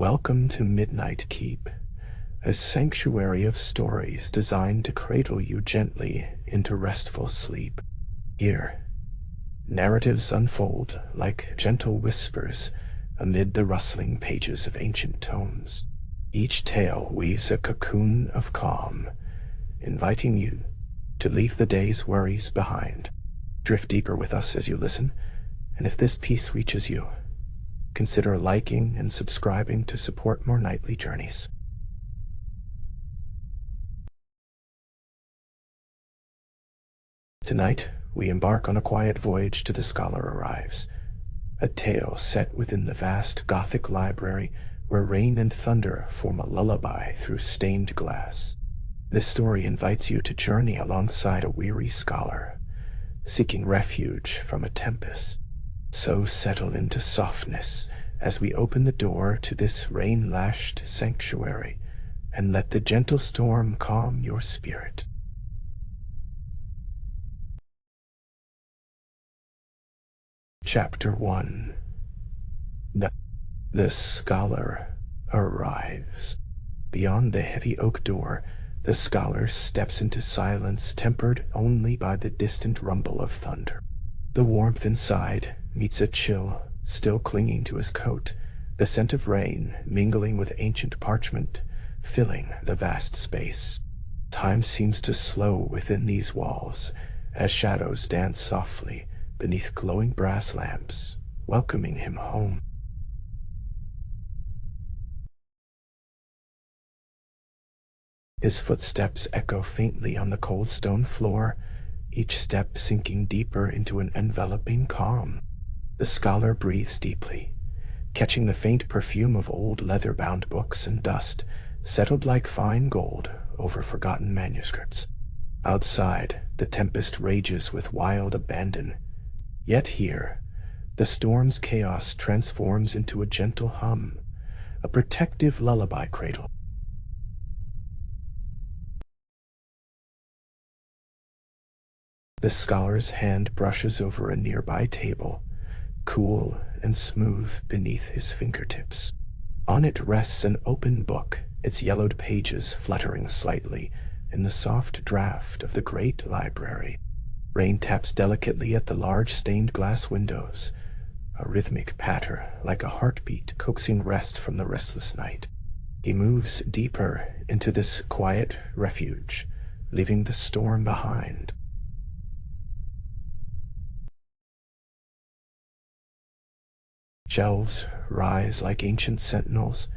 Welcome to Midnight Keep, a sanctuary of stories designed to cradle you gently into restful sleep. Here, narratives unfold like gentle whispers amid the rustling pages of ancient tomes. Each tale weaves a cocoon of calm, inviting you to leave the day's worries behind. Drift deeper with us as you listen, and if this piece reaches you, consider liking and subscribing to support more nightly journeys. Tonight, we embark on a quiet voyage to The Scholar Arrives, a tale set within the vast Gothic library where rain and thunder form a lullaby through stained glass. This story invites you to journey alongside a weary scholar, seeking refuge from a tempest. So settle into softness as we open the door to this rain-lashed sanctuary and let the gentle storm calm your spirit. Chapter 1. The Scholar Arrives. Beyond the heavy oak door, the scholar steps into silence tempered only by the distant rumble of thunder. The warmth inside meets a chill still clinging to his coat, the scent of rain mingling with ancient parchment, filling the vast space. Time seems to slow within these walls as shadows dance softly beneath glowing brass lamps, welcoming him home. His footsteps echo faintly on the cold stone floor, each step sinking deeper into an enveloping calm. The scholar breathes deeply, catching the faint perfume of old leather-bound books and dust settled like fine gold over forgotten manuscripts. Outside, the tempest rages with wild abandon. Yet here, the storm's chaos transforms into a gentle hum, a protective lullaby cradle. The scholar's hand brushes over a nearby table, cool and smooth beneath his fingertips. On it rests an open book, its yellowed pages fluttering slightly in the soft draft of the great library. Rain taps delicately at the large stained glass windows, a rhythmic patter like a heartbeat coaxing rest from the restless night. He moves deeper into this quiet refuge, leaving the storm behind. Shelves rise like ancient sentinels,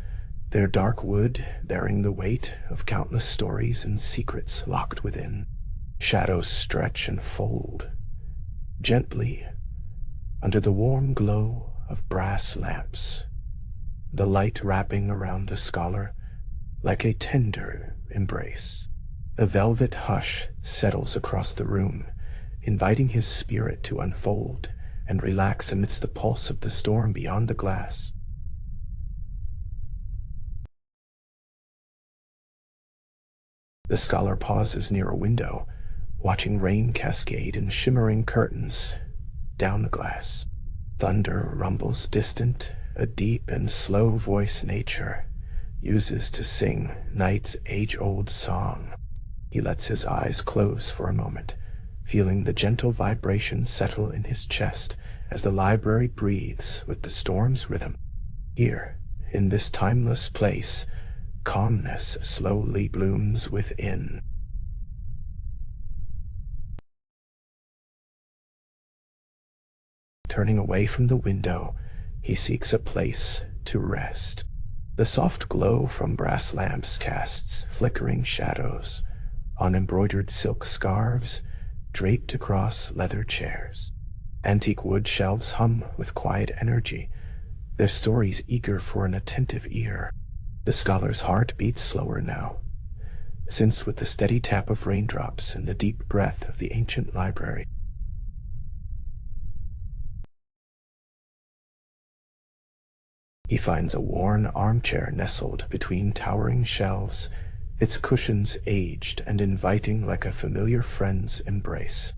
their dark wood bearing the weight of countless stories and secrets locked within. Shadows stretch and fold, gently, under the warm glow of brass lamps, the light wrapping around the scholar like a tender embrace. A velvet hush settles across the room, inviting his spirit to unfold and relax amidst the pulse of the storm beyond the glass. The scholar pauses near a window, watching rain cascade in shimmering curtains down the glass. Thunder rumbles distant, a deep and slow voice nature uses to sing night's age-old song. He lets his eyes close for a moment, feeling the gentle vibration settle in his chest as the library breathes with the storm's rhythm. Here, in this timeless place, calmness slowly blooms within. Turning away from the window, he seeks a place to rest. The soft glow from brass lamps casts flickering shadows on embroidered silk scarves draped across leather chairs. Antique wood shelves hum with quiet energy, their stories eager for an attentive ear. The scholar's heart beats slower now, since with the steady tap of raindrops and the deep breath of the ancient library. He finds a worn armchair nestled between towering shelves, its cushions aged and inviting like a familiar friend's embrace.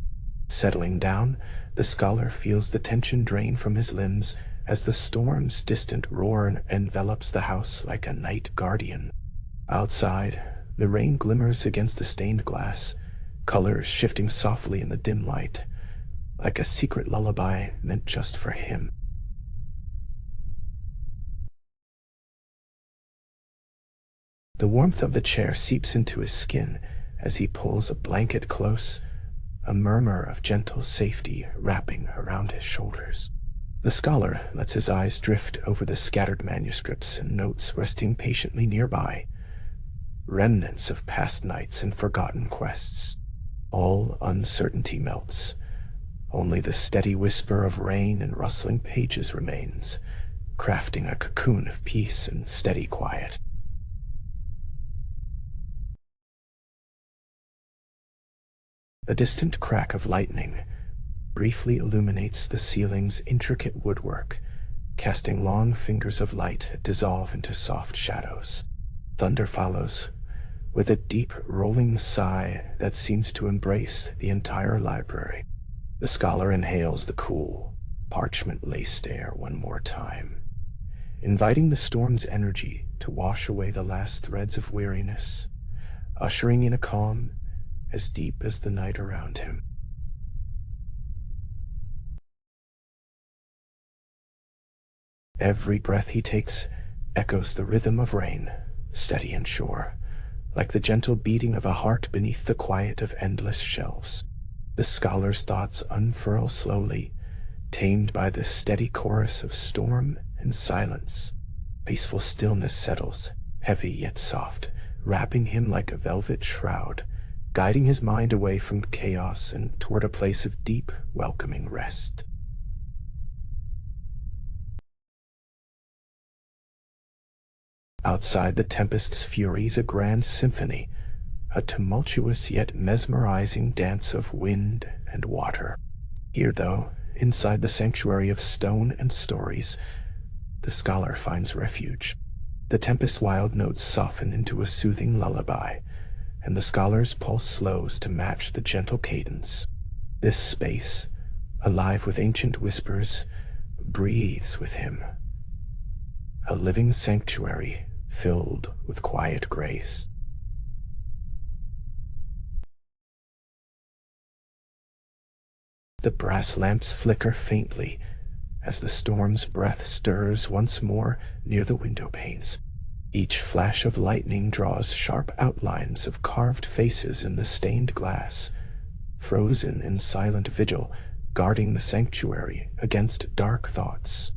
Settling down, the scholar feels the tension drain from his limbs, as the storm's distant roar envelops the house like a night guardian. Outside, the rain glimmers against the stained glass, colors shifting softly in the dim light, like a secret lullaby meant just for him. The warmth of the chair seeps into his skin as he pulls a blanket close, a murmur of gentle safety wrapping around his shoulders. The scholar lets his eyes drift over the scattered manuscripts and notes resting patiently nearby, remnants of past nights and forgotten quests. All uncertainty melts. Only the steady whisper of rain and rustling pages remains, crafting a cocoon of peace and steady quiet. A distant crack of lightning briefly illuminates the ceiling's intricate woodwork, casting long fingers of light that dissolve into soft shadows. Thunder follows, with a deep rolling sigh that seems to embrace the entire library. The scholar inhales the cool, parchment-laced air one more time, inviting the storm's energy to wash away the last threads of weariness, ushering in a calm as deep as the night around him. Every breath he takes echoes the rhythm of rain, steady and sure, like the gentle beating of a heart beneath the quiet of endless shelves. The scholar's thoughts unfurl slowly, tamed by the steady chorus of storm and silence. Peaceful stillness settles, heavy yet soft, wrapping him like a velvet shroud, guiding his mind away from chaos and toward a place of deep, welcoming rest. Outside, the tempest's fury is a grand symphony, a tumultuous yet mesmerizing dance of wind and water. Here, though, inside the sanctuary of stone and stories, the scholar finds refuge. The tempest's wild notes soften into a soothing lullaby, and the scholar's pulse slows to match the gentle cadence. This space, alive with ancient whispers, breathes with him, a living sanctuary filled with quiet grace. The brass lamps flicker faintly as the storm's breath stirs once more near the window panes. Each flash of lightning draws sharp outlines of carved faces in the stained glass, frozen in silent vigil, guarding the sanctuary against dark thoughts.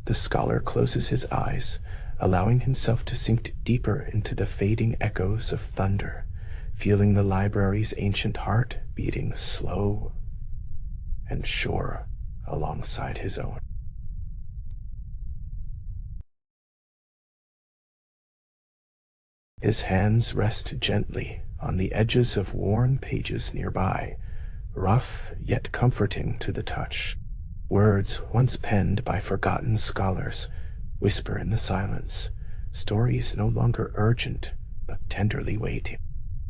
The scholar closes his eyes, allowing himself to sink deeper into the fading echoes of thunder, feeling the library's ancient heart beating slow and sure alongside his own. His hands rest gently on the edges of worn pages nearby, rough yet comforting to the touch. Words once penned by forgotten scholars whisper in the silence, stories no longer urgent but tenderly waiting.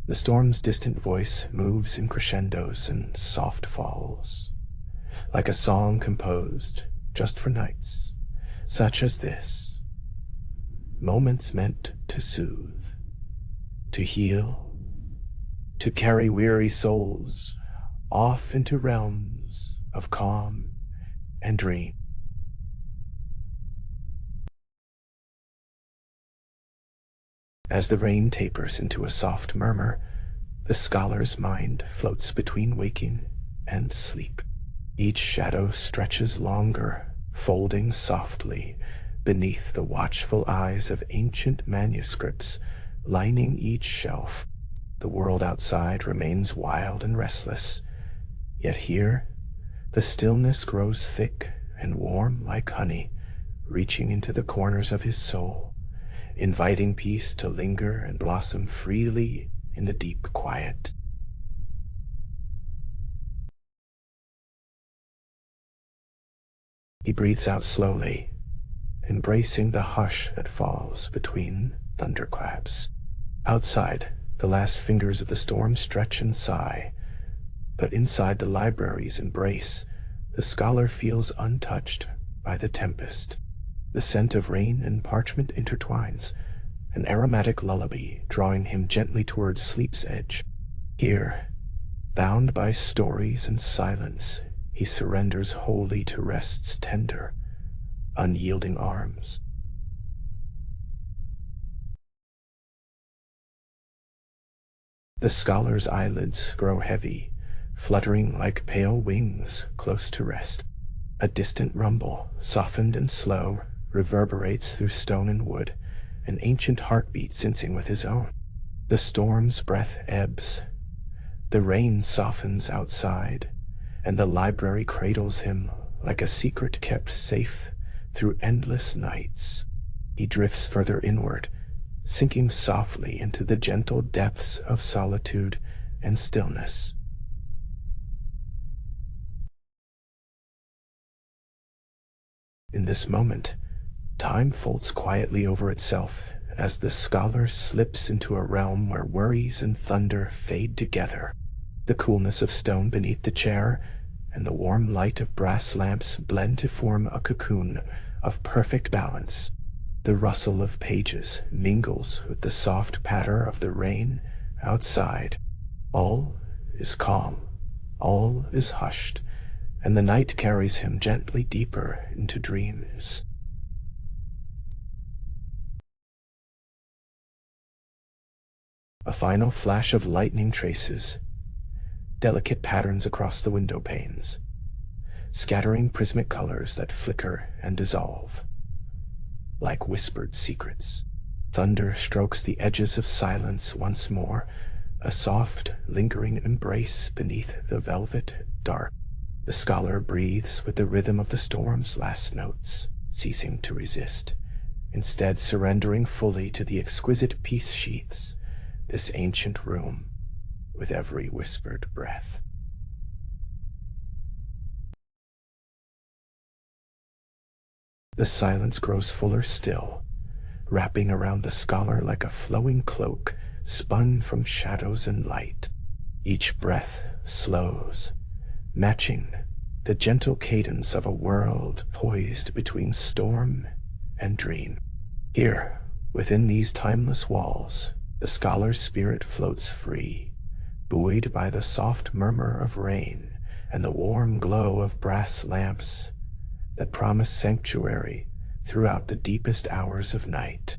The storm's distant voice moves in crescendos and soft falls, like a song composed just for nights such as this, moments meant to soothe, to heal, to carry weary souls off into realms of calm and dream. As the rain tapers into a soft murmur, the scholar's mind floats between waking and sleep. Each shadow stretches longer, folding softly beneath the watchful eyes of ancient manuscripts lining each shelf. The world outside remains wild and restless, yet here the stillness grows thick and warm like honey, reaching into the corners of his soul, inviting peace to linger and blossom freely in the deep quiet. He breathes out slowly, embracing the hush that falls between thunderclaps. Outside, the last fingers of the storm stretch and sigh, but inside the library's embrace, the scholar feels untouched by the tempest. The scent of rain and parchment intertwines, an aromatic lullaby drawing him gently towards sleep's edge. Here, bound by stories and silence, he surrenders wholly to rest's tender, unyielding arms. The scholar's eyelids grow heavy, fluttering like pale wings close to rest. A distant rumble, softened and slow, reverberates through stone and wood, an ancient heartbeat syncing with his own. The storm's breath ebbs, the rain softens outside, and the library cradles him like a secret kept safe through endless nights. He drifts further inward, sinking softly into the gentle depths of solitude and stillness. In this moment, time folds quietly over itself as the scholar slips into a realm where worries and thunder fade together. The coolness of stone beneath the chair and the warm light of brass lamps blend to form a cocoon of perfect balance. The rustle of pages mingles with the soft patter of the rain outside. All is calm, all is hushed, and the night carries him gently deeper into dreams. A final flash of lightning traces delicate patterns across the window panes, scattering prismatic colors that flicker and dissolve like whispered secrets. Thunder strokes the edges of silence once more, a soft, lingering embrace beneath the velvet dark. The scholar breathes with the rhythm of the storm's last notes, ceasing to resist, instead surrendering fully to the exquisite peace sheaths this ancient room with every whispered breath. The silence grows fuller still, wrapping around the scholar like a flowing cloak spun from shadows and light. Each breath slows, matching the gentle cadence of a world poised between storm and dream. Here, within these timeless walls, the scholar's spirit floats free, buoyed by the soft murmur of rain and the warm glow of brass lamps that promise sanctuary throughout the deepest hours of night.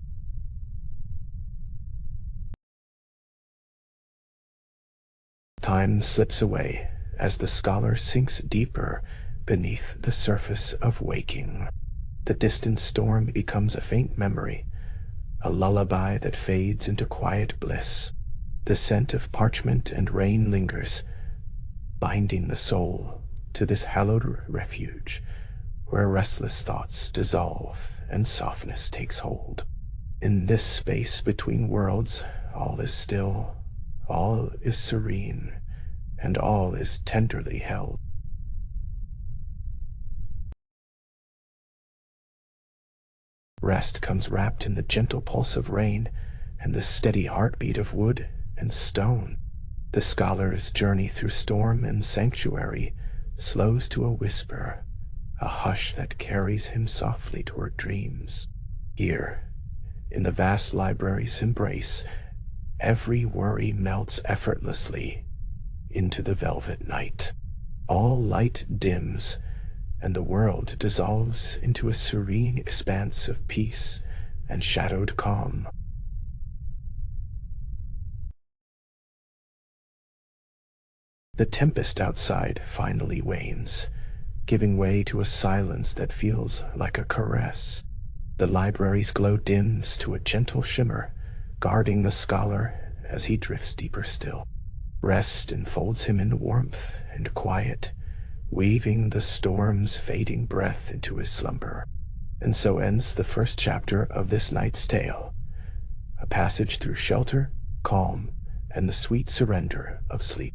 Time slips away as the scholar sinks deeper beneath the surface of waking. The distant storm becomes a faint memory, a lullaby that fades into quiet bliss. The scent of parchment and rain lingers, binding the soul to this hallowed refuge, where restless thoughts dissolve and softness takes hold. In this space between worlds, all is still, all is serene, and all is tenderly held. Rest comes wrapped in the gentle pulse of rain and the steady heartbeat of wood and stone. The scholar's journey through storm and sanctuary slows to a whisper, a hush that carries him softly toward dreams. Here, in the vast library's embrace, every worry melts effortlessly into the velvet night. All light dims, and the world dissolves into a serene expanse of peace and shadowed calm. The tempest outside finally wanes, giving way to a silence that feels like a caress. The library's glow dims to a gentle shimmer, guarding the scholar as he drifts deeper still. Rest enfolds him in warmth and quiet, weaving the storm's fading breath into his slumber. And so ends the first chapter of this night's tale, a passage through shelter, calm, and the sweet surrender of sleep.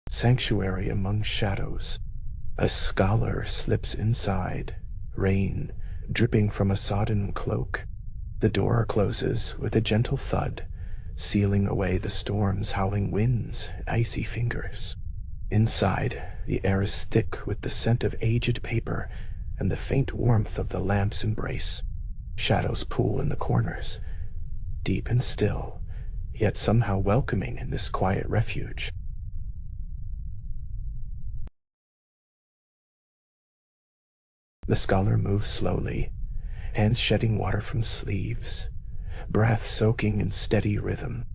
Sanctuary among shadows. A scholar slips inside, rain dripping from a sodden cloak. The door closes with a gentle thud, sealing away the storm's howling winds and icy fingers. Inside, the air is thick with the scent of aged paper and the faint warmth of the lamp's embrace. Shadows pool in the corners, deep and still, yet somehow welcoming in this quiet refuge. The scholar moves slowly, hands shedding water from sleeves, breath soaking in steady rhythm.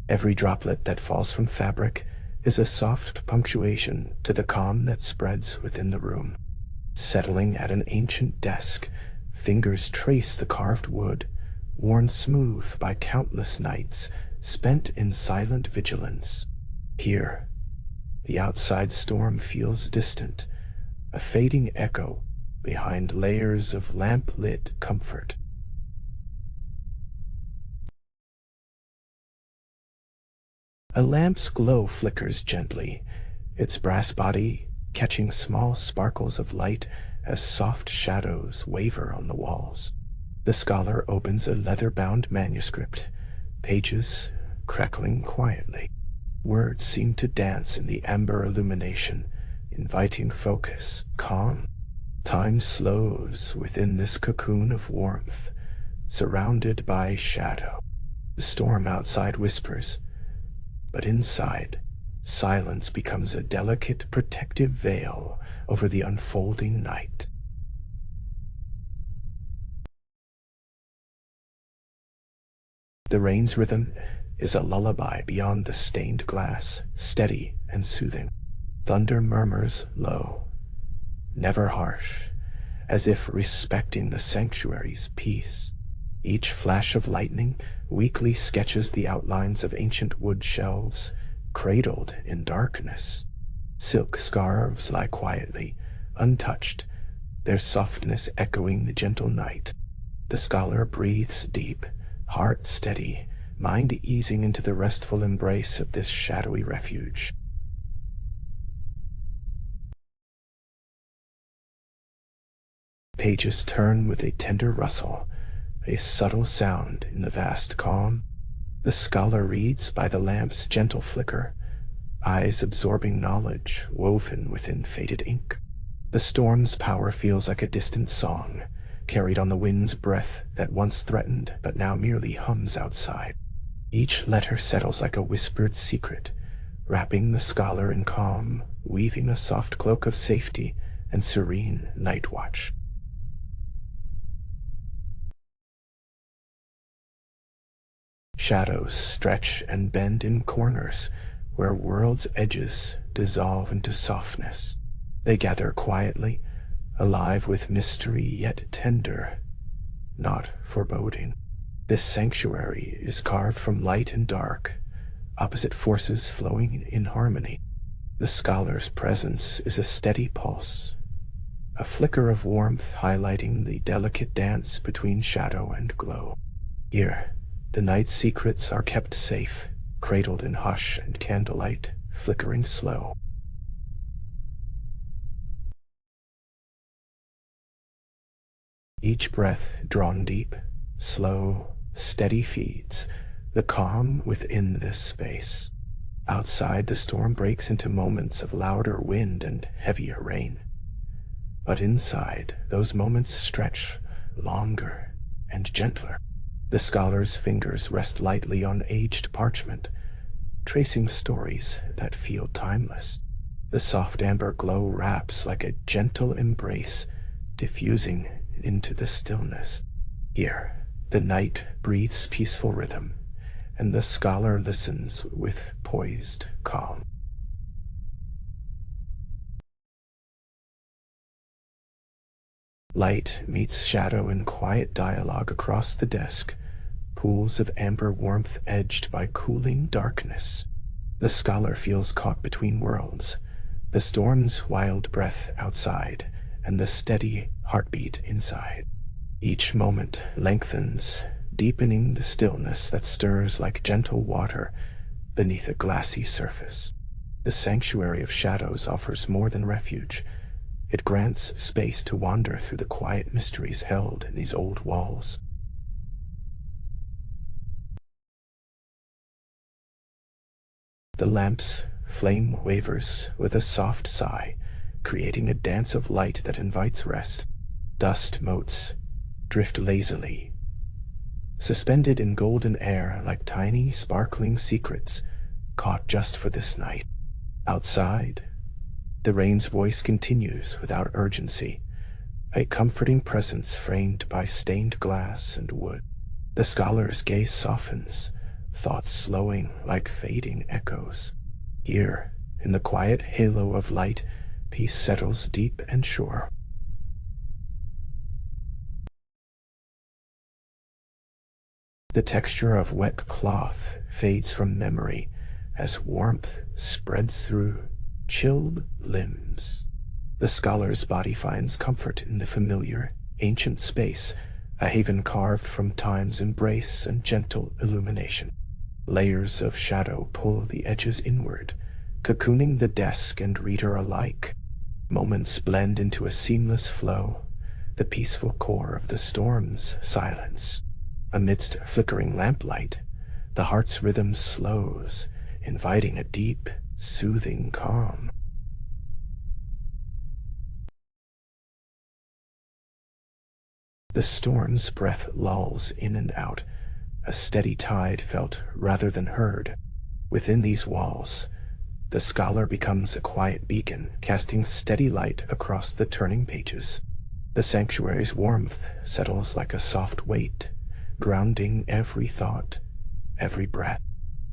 Every droplet that falls from fabric is a soft punctuation to the calm that spreads within the room. Settling at an ancient desk, fingers trace the carved wood, worn smooth by countless nights spent in silent vigilance. Here, the outside storm feels distant, a fading echo behind layers of lamp-lit comfort. A lamp's glow flickers gently, its brass body catching small sparkles of light as soft shadows waver on the walls. The scholar opens a leather-bound manuscript, pages crackling quietly. Words seem to dance in the amber illumination, inviting focus, calm. Time slows within this cocoon of warmth, surrounded by shadow. The storm outside whispers, but inside, silence becomes a delicate protective veil over the unfolding night. The rain's rhythm is a lullaby beyond the stained glass, steady and soothing. Thunder murmurs low, never harsh, as if respecting the sanctuary's peace. Each flash of lightning weakly sketches the outlines of ancient wood shelves, cradled in darkness. Silk scarves lie quietly, untouched, their softness echoing the gentle night. The scholar breathes deep, heart steady, mind easing into the restful embrace of this shadowy refuge. Pages turn with a tender rustle, a subtle sound in the vast calm. The scholar reads by the lamp's gentle flicker, eyes absorbing knowledge woven within faded ink. The storm's power feels like a distant song, carried on the wind's breath that once threatened but now merely hums outside. Each letter settles like a whispered secret, wrapping the scholar in calm, weaving a soft cloak of safety and serene night watch. Shadows stretch and bend in corners where world's edges dissolve into softness. They gather quietly, alive with mystery yet tender, not foreboding. This sanctuary is carved from light and dark, opposite forces flowing in harmony. The scholar's presence is a steady pulse, a flicker of warmth highlighting the delicate dance between shadow and glow. Here, the night's secrets are kept safe, cradled in hush and candlelight, flickering slow. Each breath drawn deep, slow, steady feeds the calm within this space. Outside, the storm breaks into moments of louder wind and heavier rain. But inside, those moments stretch longer and gentler. The scholar's fingers rest lightly on aged parchment, tracing stories that feel timeless. The soft amber glow wraps like a gentle embrace, diffusing into the stillness. Here, the night breathes peaceful rhythm, and the scholar listens with poised calm. Light meets shadow in quiet dialogue across the desk, pools of amber warmth edged by cooling darkness. The scholar feels caught between worlds, the storm's wild breath outside and the steady heartbeat inside. Each moment lengthens, deepening the stillness that stirs like gentle water beneath a glassy surface. The sanctuary of shadows offers more than refuge. It grants space to wander through the quiet mysteries held in these old walls. The lamp's flame wavers with a soft sigh, creating a dance of light that invites rest. Dust motes drift lazily, suspended in golden air like tiny, sparkling secrets caught just for this night. Outside, the rain's voice continues without urgency, a comforting presence framed by stained glass and wood. The scholar's gaze softens, thoughts slowing like fading echoes. Here, in the quiet halo of light, peace settles deep and sure. The texture of wet cloth fades from memory as warmth spreads through chilled limbs. The scholar's body finds comfort in the familiar, ancient space, a haven carved from time's embrace and gentle illumination. Layers of shadow pull the edges inward, cocooning the desk and reader alike. Moments blend into a seamless flow, the peaceful core of the storm's silence. Amidst flickering lamplight, the heart's rhythm slows, inviting a deep, soothing calm. The storm's breath lulls in and out, a steady tide felt rather than heard. Within these walls, the scholar becomes a quiet beacon, casting steady light across the turning pages. The sanctuary's warmth settles like a soft weight, grounding every thought, every breath.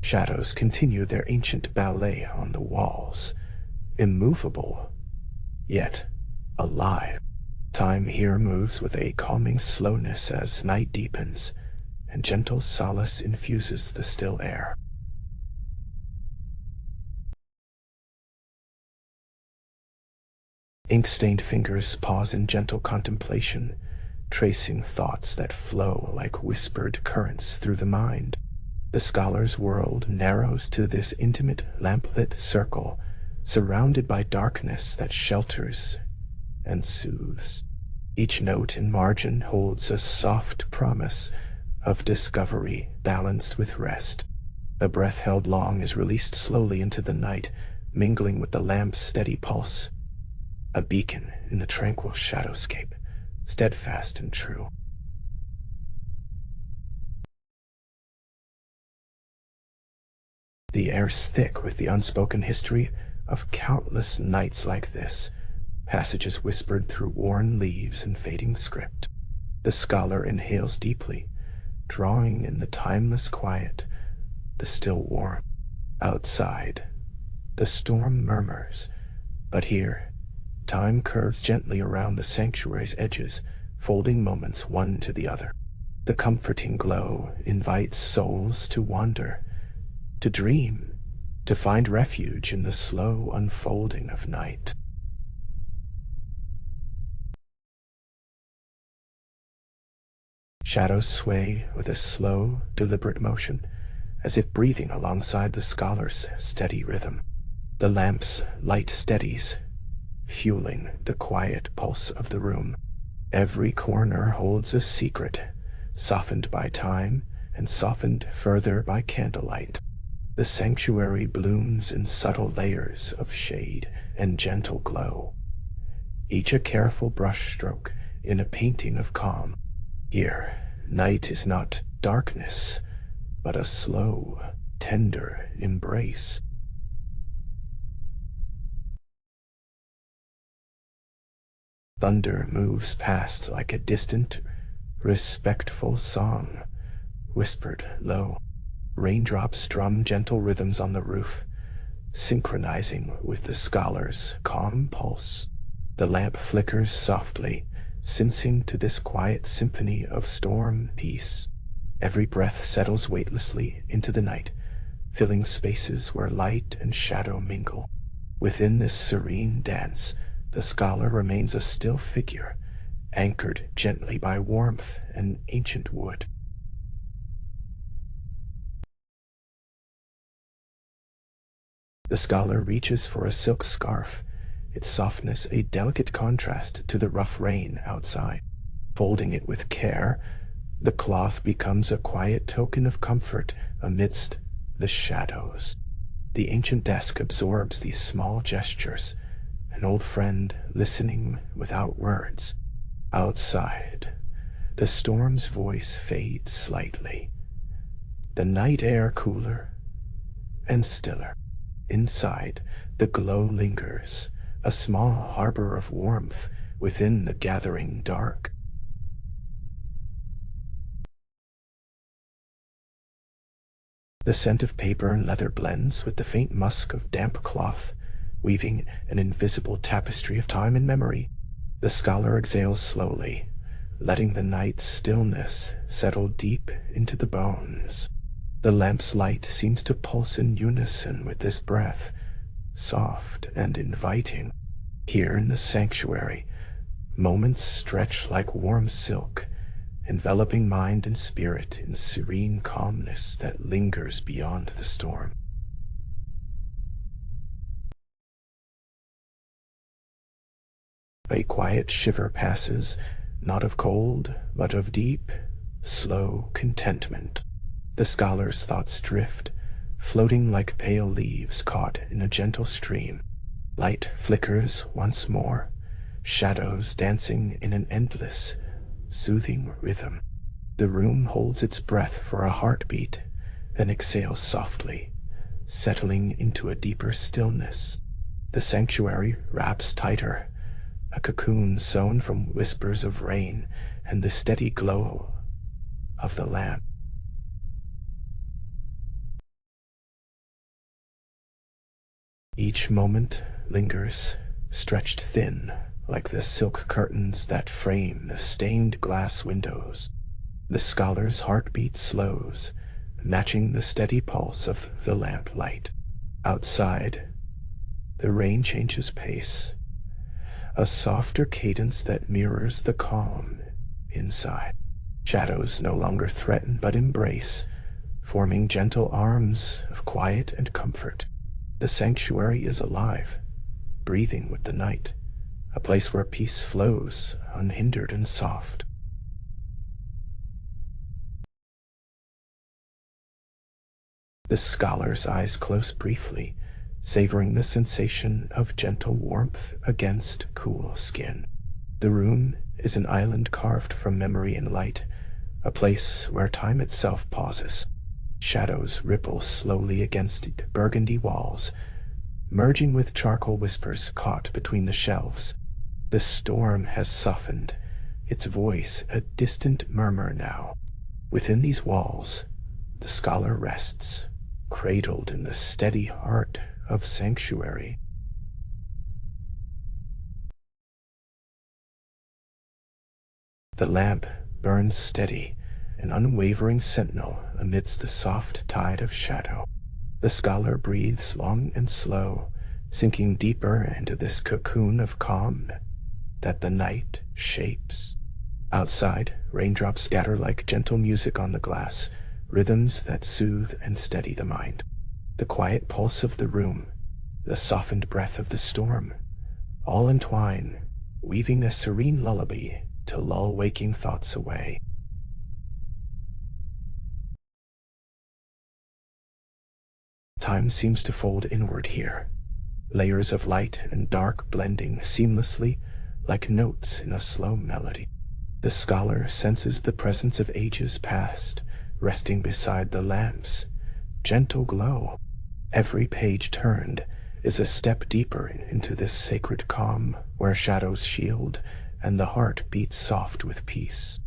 Shadows continue their ancient ballet on the walls, immovable, yet alive. Time here moves with a calming slowness as night deepens, and gentle solace infuses the still air. Ink-stained fingers pause in gentle contemplation, tracing thoughts that flow like whispered currents through the mind. The scholar's world narrows to this intimate, lamplit circle, surrounded by darkness that shelters and soothes. Each note and margin holds a soft promise of discovery balanced with rest. A breath held long is released slowly into the night, mingling with the lamp's steady pulse. A beacon in the tranquil shadowscape, steadfast and true. The air's thick with the unspoken history of countless nights like this, passages whispered through worn leaves and fading script. The scholar inhales deeply, drawing in the timeless quiet, the still warmth. Outside, the storm murmurs, but here, time curves gently around the sanctuary's edges, folding moments one to the other. The comforting glow invites souls to wander, to dream, to find refuge in the slow unfolding of night. Shadows sway with a slow, deliberate motion, as if breathing alongside the scholar's steady rhythm. The lamp's light steadies, fueling the quiet pulse of the room. Every corner holds a secret, softened by time and softened further by candlelight. The sanctuary blooms in subtle layers of shade and gentle glow, each a careful brushstroke in a painting of calm. Here, night is not darkness, but a slow, tender embrace. Thunder moves past like a distant, respectful song, whispered low. Raindrops drum gentle rhythms on the roof, synchronizing with the scholar's calm pulse. The lamp flickers softly, sensing to this quiet symphony of storm peace. Every breath settles weightlessly into the night, filling spaces where light and shadow mingle. Within this serene dance, the scholar remains a still figure, anchored gently by warmth and ancient wood. The scholar reaches for a silk scarf, its softness a delicate contrast to the rough rain outside. Folding it with care, the cloth becomes a quiet token of comfort amidst the shadows. The ancient desk absorbs these small gestures, an old friend listening without words. Outside, the storm's voice fades slightly, the night air cooler and stiller. Inside, the glow lingers, a small harbor of warmth within the gathering dark. The scent of paper and leather blends with the faint musk of damp cloth, weaving an invisible tapestry of time and memory. The scholar exhales slowly, letting the night's stillness settle deep into the bones. The lamp's light seems to pulse in unison with this breath, soft and inviting. Here in the sanctuary, moments stretch like warm silk, enveloping mind and spirit in serene calmness that lingers beyond the storm. A quiet shiver passes, not of cold, but of deep, slow contentment. The scholar's thoughts drift, floating like pale leaves caught in a gentle stream. Light flickers once more, shadows dancing in an endless, soothing rhythm. The room holds its breath for a heartbeat, then exhales softly, settling into a deeper stillness. The sanctuary wraps tighter, a cocoon sewn from whispers of rain and the steady glow of the lamp. Each moment lingers, stretched thin, like the silk curtains that frame the stained glass windows. The scholar's heartbeat slows, matching the steady pulse of the lamp light. Outside, the rain changes pace, a softer cadence that mirrors the calm inside. Shadows no longer threaten but embrace, forming gentle arms of quiet and comfort. The sanctuary is alive, breathing with the night, a place where peace flows unhindered and soft. The scholar's eyes close briefly, savoring the sensation of gentle warmth against cool skin. The room is an island carved from memory and light, a place where time itself pauses. Shadows ripple slowly against burgundy walls, merging with charcoal whispers caught between the shelves. The storm has softened, its voice a distant murmur now. Within these walls, the scholar rests, cradled in the steady heart of sanctuary. The lamp burns steady, an unwavering sentinel amidst the soft tide of shadow. The scholar breathes long and slow, sinking deeper into this cocoon of calm that the night shapes. Outside, raindrops scatter like gentle music on the glass, rhythms that soothe and steady the mind. The quiet pulse of the room, the softened breath of the storm, all entwine, weaving a serene lullaby to lull waking thoughts away. Time seems to fold inward here, layers of light and dark blending seamlessly like notes in a slow melody. The scholar senses the presence of ages past, resting beside the lamp's gentle glow. Every page turned is a step deeper into this sacred calm where shadows shield and the heart beats soft with peace.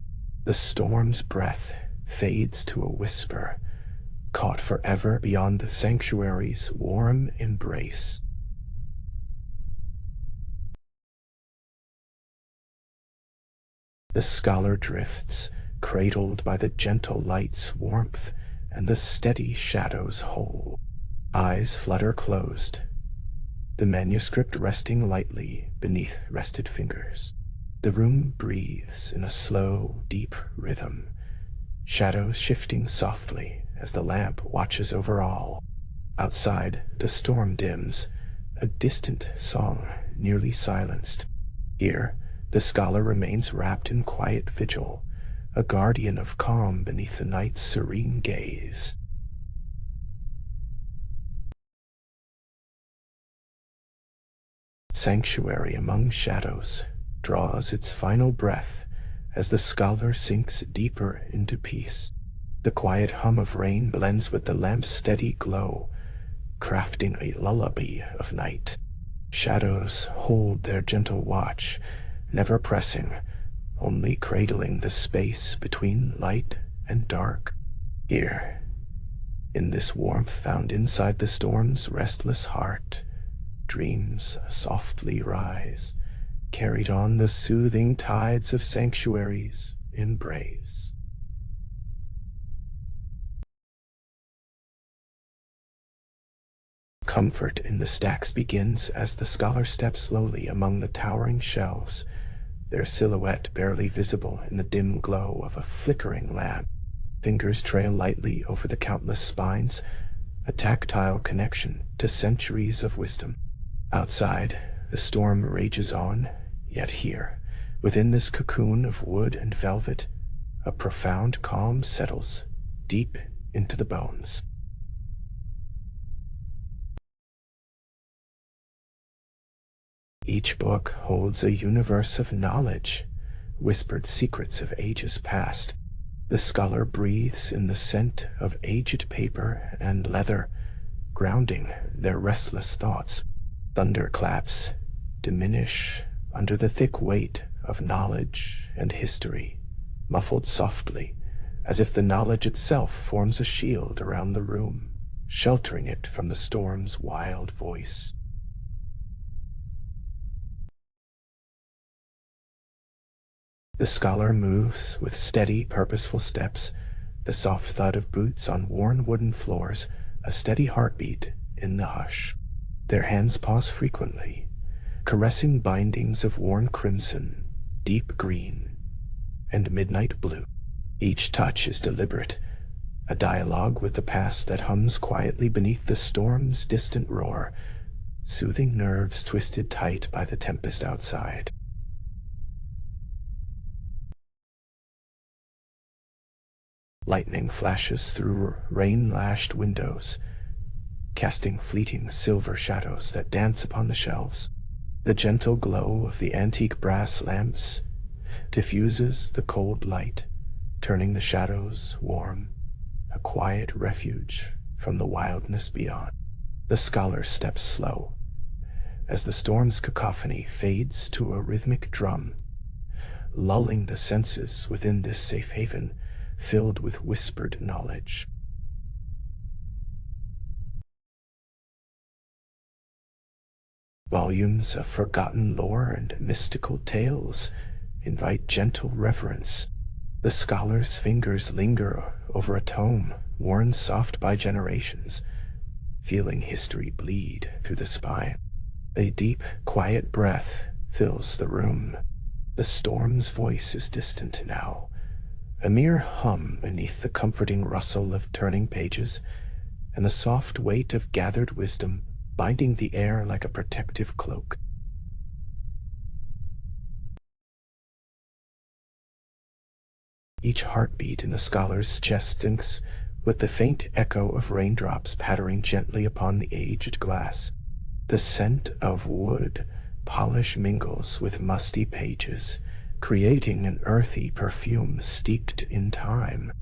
The storm's breath fades to a whisper, caught forever beyond the sanctuary's warm embrace. The scholar drifts, cradled by the gentle light's warmth and the steady shadow's hold. Eyes flutter closed, the manuscript resting lightly beneath rested fingers. The room breathes in a slow, deep rhythm, shadows shifting softly as the lamp watches over all. Outside, the storm dims, a distant song nearly silenced. Here, the scholar remains wrapped in quiet vigil, a guardian of calm beneath the night's serene gaze. sanctuary among shadows draws its final breath as the scholar sinks deeper into peace. The quiet hum of rain blends with the lamp's steady glow, crafting a lullaby of night. Shadows hold their gentle watch, never pressing, only cradling the space between light and dark. Here, in this warmth found inside the storm's restless heart, dreams softly rise, carried on the soothing tides of sanctuary's embrace. Comfort in the stacks begins as the scholar steps slowly among the towering shelves, their silhouette barely visible in the dim glow of a flickering lamp. Fingers trail lightly over the countless spines, a tactile connection to centuries of wisdom. Outside, the storm rages on, yet here, within this cocoon of wood and velvet, a profound calm settles deep into the bones. Each book holds a universe of knowledge, whispered secrets of ages past. The scholar breathes in the scent of aged paper and leather, grounding their restless thoughts. Thunderclaps diminish under the thick weight of knowledge and history, muffled softly, as if the knowledge itself forms a shield around the room, sheltering it from the storm's wild voice. The scholar moves with steady, purposeful steps, the soft thud of boots on worn wooden floors, a steady heartbeat in the hush. Their hands pause frequently, caressing bindings of worn crimson, deep green, and midnight blue. Each touch is deliberate, a dialogue with the past that hums quietly beneath the storm's distant roar, soothing nerves twisted tight by the tempest outside. Lightning flashes through rain-lashed windows, casting fleeting silver shadows that dance upon the shelves. The gentle glow of the antique brass lamps diffuses the cold light, turning the shadows warm, a quiet refuge from the wildness beyond. The scholar steps slow, as the storm's cacophony fades to a rhythmic drum, lulling the senses within this safe haven filled with whispered knowledge. Volumes of forgotten lore and mystical tales invite gentle reverence. The scholar's fingers linger over a tome worn soft by generations, feeling history bleed through the spine. A deep, quiet breath fills the room. The storm's voice is distant now, a mere hum beneath the comforting rustle of turning pages, and the soft weight of gathered wisdom binding the air like a protective cloak. Each heartbeat in the scholar's chest syncs with the faint echo of raindrops pattering gently upon the aged glass. The scent of wood polish mingles with musty pages, creating an earthy perfume steeped in time.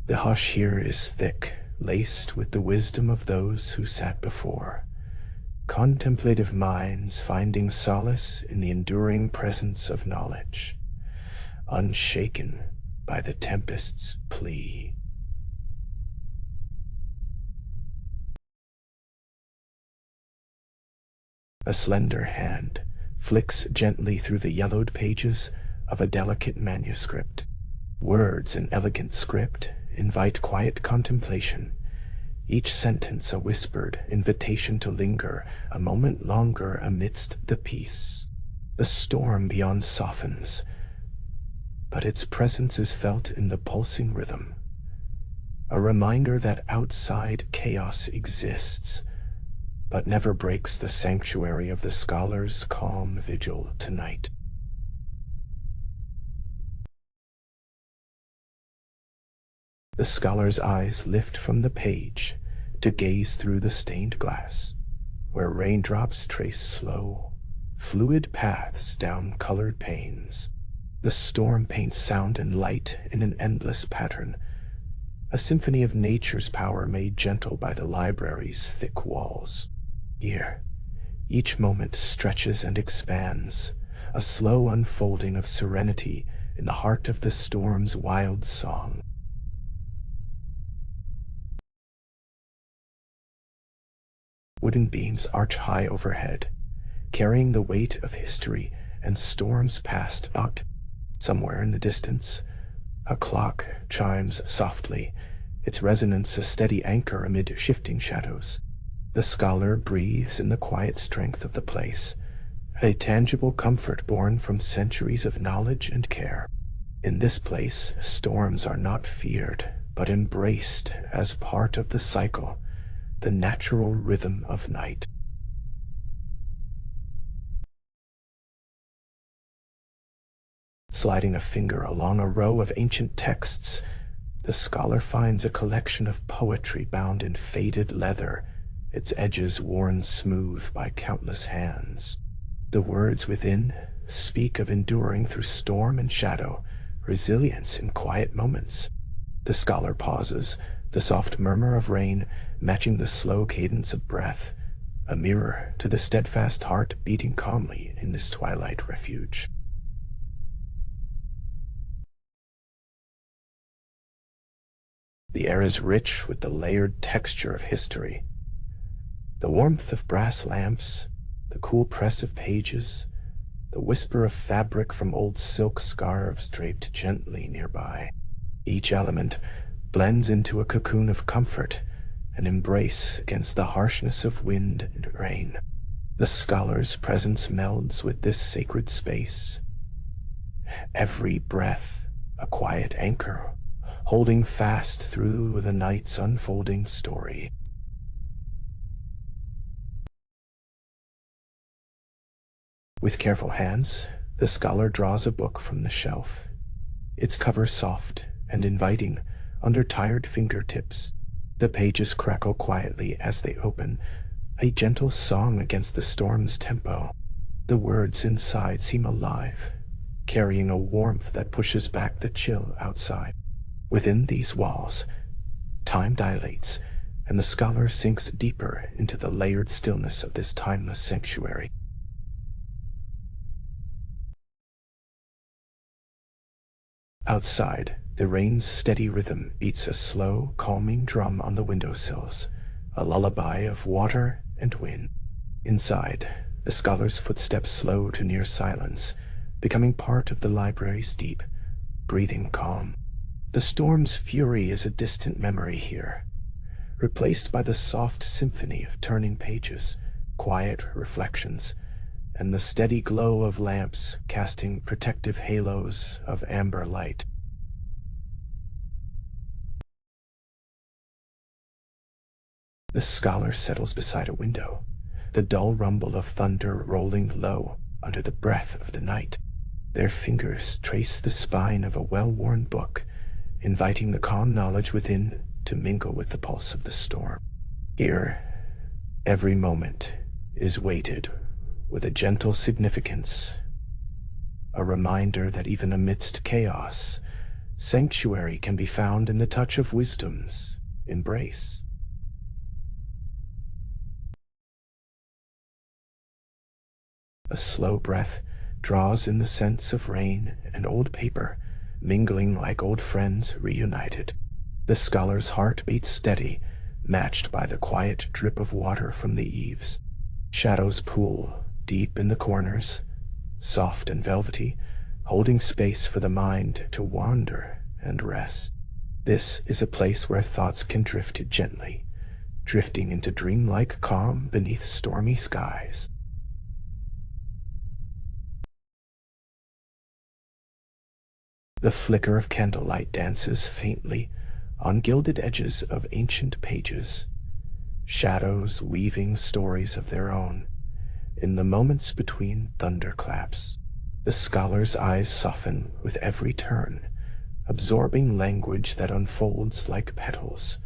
The hush here is thick, laced with the wisdom of those who sat before, contemplative minds finding solace in the enduring presence of knowledge, unshaken by the tempest's plea. A slender hand flicks gently through the yellowed pages of a delicate manuscript. Words in elegant script invite quiet contemplation, each sentence a whispered invitation to linger a moment longer amidst the peace. The storm beyond softens, but its presence is felt in the pulsing rhythm, a reminder that outside chaos exists, but never breaks the sanctuary of the scholar's calm vigil tonight. The scholar's eyes lift from the page to gaze through the stained glass, where raindrops trace slow, fluid paths down colored panes. The storm paints sound and light in an endless pattern, a symphony of nature's power made gentle by the library's thick walls. Here, each moment stretches and expands, a slow unfolding of serenity in the heart of the storm's wild song. Wooden beams arch high overhead, carrying the weight of history and storms past. Out, somewhere in the distance, a clock chimes softly, its resonance a steady anchor amid shifting shadows. The scholar breathes in the quiet strength of the place, a tangible comfort born from centuries of knowledge and care. In this place, storms are not feared, but embraced as part of the cycle, the natural rhythm of night. Sliding a finger along a row of ancient texts, the scholar finds a collection of poetry bound in faded leather, its edges worn smooth by countless hands. The words within speak of enduring through storm and shadow, resilience in quiet moments. The scholar pauses, the soft murmur of rain matching the slow cadence of breath, a mirror to the steadfast heart beating calmly in this twilight refuge. The air is rich with the layered texture of history. The warmth of brass lamps, the cool press of pages, the whisper of fabric from old silk scarves draped gently nearby. Each element blends into a cocoon of comfort, an embrace against the harshness of wind and rain. The scholar's presence melds with this sacred space. Every breath a quiet anchor, holding fast through the night's unfolding story. With careful hands, the scholar draws a book from the shelf, its cover soft and inviting under tired fingertips. The pages crackle quietly as they open, a gentle song against the storm's tempo. The words inside seem alive, carrying a warmth that pushes back the chill outside. Within these walls, time dilates, and the scholar sinks deeper into the layered stillness of this timeless sanctuary. Outside, the rain's steady rhythm beats a slow, calming drum on the windowsills, a lullaby of water and wind. Inside, the scholar's footsteps slow to near silence, becoming part of the library's deep, breathing calm. The storm's fury is a distant memory here, replaced by the soft symphony of turning pages, quiet reflections, and the steady glow of lamps casting protective halos of amber light. The scholar settles beside a window, the dull rumble of thunder rolling low under the breath of the night. Their fingers trace the spine of a well-worn book, inviting the calm knowledge within to mingle with the pulse of the storm. Here, every moment is weighted with a gentle significance, a reminder that even amidst chaos, sanctuary can be found in the touch of wisdom's embrace. A slow breath draws in the scents of rain and old paper, mingling like old friends reunited. The scholar's heart beats steady, matched by the quiet drip of water from the eaves. Shadows pool deep in the corners, soft and velvety, holding space for the mind to wander and rest. This is a place where thoughts can drift gently, drifting into dreamlike calm beneath stormy skies. The flicker of candlelight dances faintly on gilded edges of ancient pages, shadows weaving stories of their own. In the moments between thunderclaps, the scholar's eyes soften with every turn, absorbing language that unfolds like petals,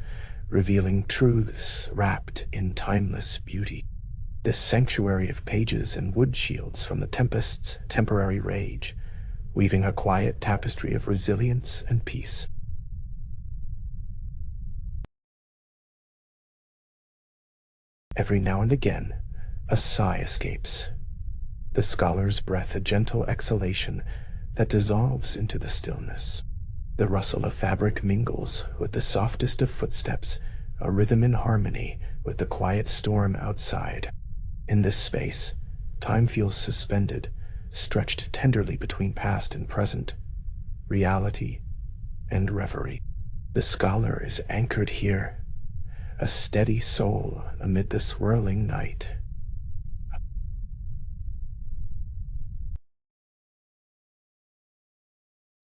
revealing truths wrapped in timeless beauty. This sanctuary of pages and wood shields from the tempest's temporary rage, weaving a quiet tapestry of resilience and peace. Every now and again, a sigh escapes, the scholar's breath a gentle exhalation that dissolves into the stillness. The rustle of fabric mingles with the softest of footsteps, a rhythm in harmony with the quiet storm outside. In this space, time feels suspended, stretched tenderly between past and present, reality and reverie. The scholar is anchored here, a steady soul amid the swirling night.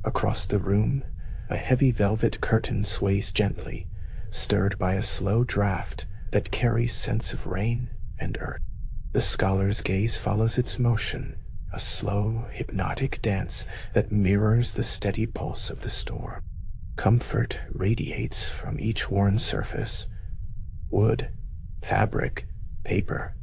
Across the room, a heavy velvet curtain sways gently, stirred by a slow draft that carries scents of rain and earth. The scholar's gaze follows its motion, a slow, hypnotic dance that mirrors the steady pulse of the storm. Comfort radiates from each worn surface. Wood, fabric, paper,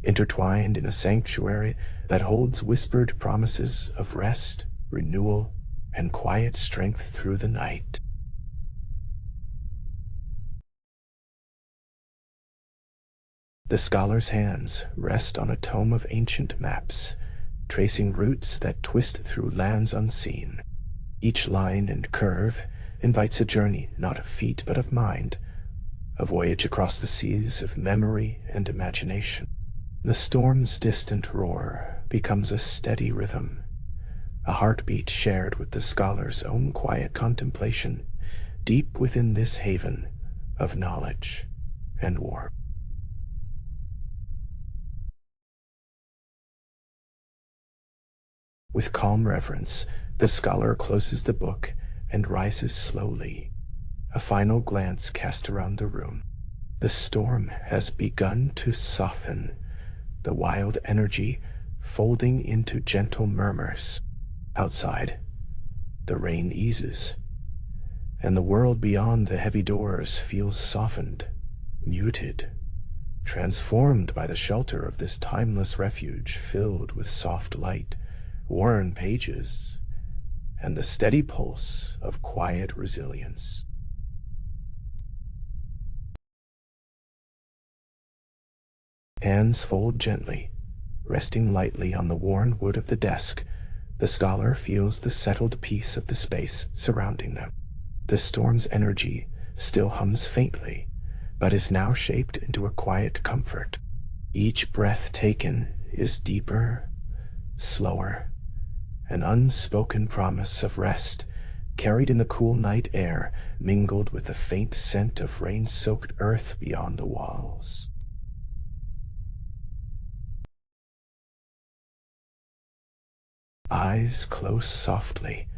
intertwined in a sanctuary that holds whispered promises of rest, renewal, and quiet strength through the night. The scholar's hands rest on a tome of ancient maps, tracing routes that twist through lands unseen. Each line and curve invites a journey not of feet but of mind, a voyage across the seas of memory and imagination. The storm's distant roar becomes a steady rhythm, a heartbeat shared with the scholar's own quiet contemplation, deep within this haven of knowledge and warmth. With calm reverence, the scholar closes the book and rises slowly, a final glance cast around the room. The storm has begun to soften, the wild energy folding into gentle murmurs. Outside, the rain eases, and the world beyond the heavy doors feels softened, muted, transformed by the shelter of this timeless refuge filled with soft light, worn pages, and the steady pulse of quiet resilience. Hands fold gently, resting lightly on the worn wood of the desk. The scholar feels the settled peace of the space surrounding them. The storm's energy still hums faintly, but is now shaped into a quiet comfort. Each breath taken is deeper, slower, an unspoken promise of rest, carried in the cool night air, mingled with the faint scent of rain-soaked earth beyond the walls. Eyes close softly,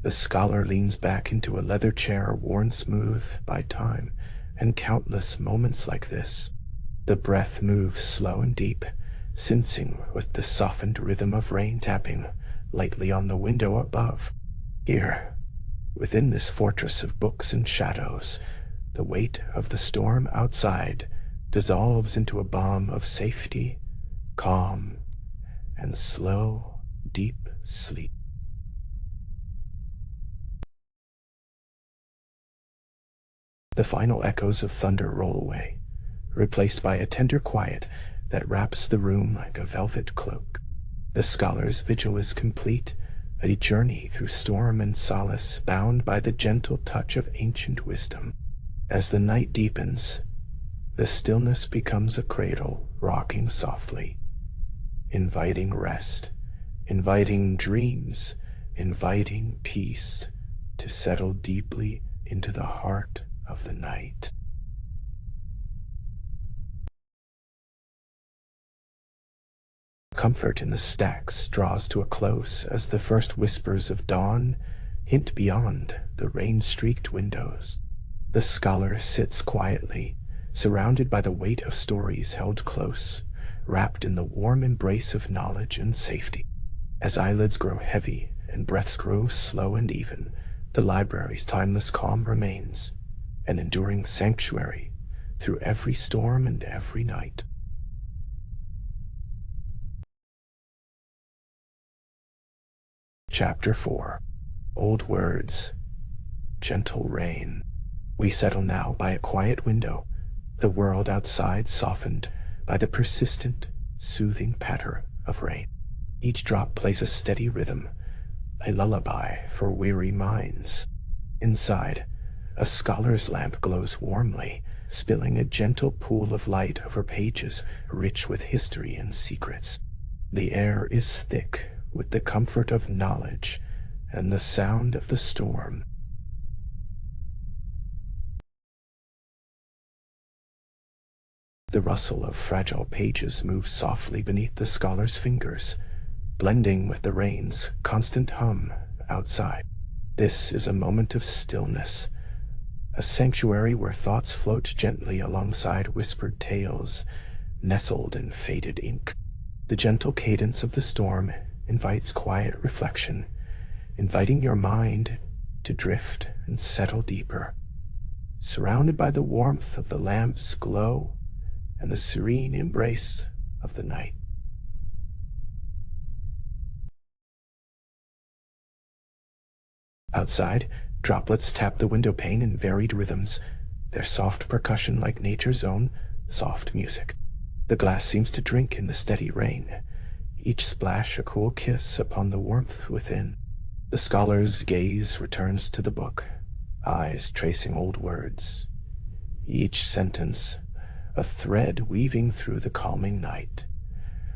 the scholar leans back into a leather chair worn smooth by time and countless moments like this. The breath moves slow and deep, sensing with the softened rhythm of rain tapping lightly on the window above. Here, within this fortress of books and shadows, the weight of the storm outside dissolves into a balm of safety, calm, and slow, deep sleep. The final echoes of thunder roll away, replaced by a tender quiet that wraps the room like a velvet cloak. The scholar's vigil is complete, a journey through storm and solace bound by the gentle touch of ancient wisdom. As the night deepens, the stillness becomes a cradle rocking softly, inviting rest, inviting dreams, inviting peace to settle deeply into the heart of the night. Comfort in the stacks draws to a close as the first whispers of dawn hint beyond the rain-streaked windows. The scholar sits quietly, surrounded by the weight of stories held close, wrapped in the warm embrace of knowledge and safety. As eyelids grow heavy and breaths grow slow and even, the library's timeless calm remains, an enduring sanctuary through every storm and every night. Chapter 4. Old Words. Gentle Rain. We settle now by a quiet window, the world outside softened by the persistent, soothing patter of rain. Each drop plays a steady rhythm, a lullaby for weary minds. Inside, a scholar's lamp glows warmly, spilling a gentle pool of light over pages rich with history and secrets. The air is thick with the comfort of knowledge and the sound of the storm. The rustle of fragile pages moves softly beneath the scholar's fingers, blending with the rain's constant hum outside. This is a moment of stillness, a sanctuary where thoughts float gently alongside whispered tales, nestled in faded ink. The gentle cadence of the storm invites quiet reflection, inviting your mind to drift and settle deeper. Surrounded by the warmth of the lamp's glow and the serene embrace of the night. Outside, droplets tap the window pane in varied rhythms, their soft percussion like nature's own soft music. The glass seems to drink in the steady rain, each splash a cool kiss upon the warmth within. The scholar's gaze returns to the book, eyes tracing old words, each sentence a thread weaving through the calming night,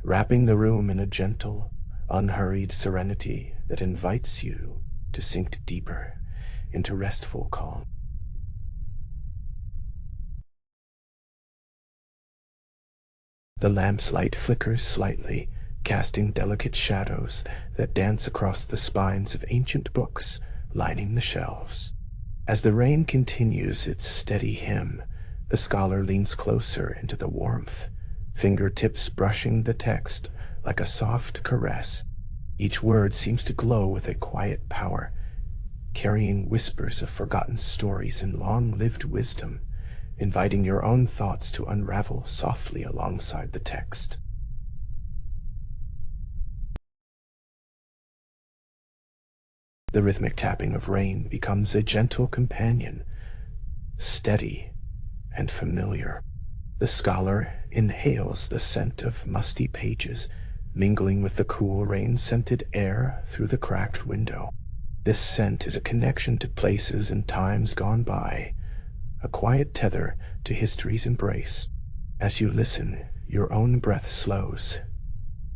wrapping the room in a gentle, unhurried serenity that invites you to sink deeper into restful calm. The lamp's light flickers slightly, casting delicate shadows that dance across the spines of ancient books lining the shelves. As the rain continues its steady hymn, the scholar leans closer into the warmth, fingertips brushing the text like a soft caress. Each word seems to glow with a quiet power, carrying whispers of forgotten stories and long-lived wisdom, inviting your own thoughts to unravel softly alongside the text. The rhythmic tapping of rain becomes a gentle companion, steady and familiar. The scholar inhales the scent of musty pages, mingling with the cool rain-scented air through the cracked window. This scent is a connection to places and times gone by, a quiet tether to history's embrace. As you listen, your own breath slows,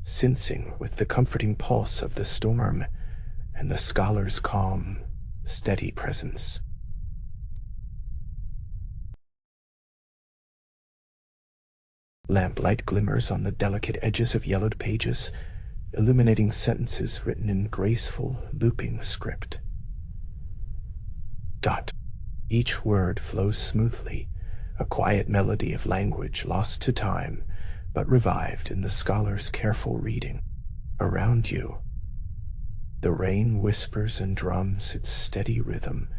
sensing with the comforting pulse of the storm and the scholar's calm, steady presence. Lamplight glimmers on the delicate edges of yellowed pages, illuminating sentences written in graceful, looping script. Dot. Each word flows smoothly, a quiet melody of language lost to time, but revived in the scholar's careful reading. Around you, the rain whispers and drums its steady rhythm,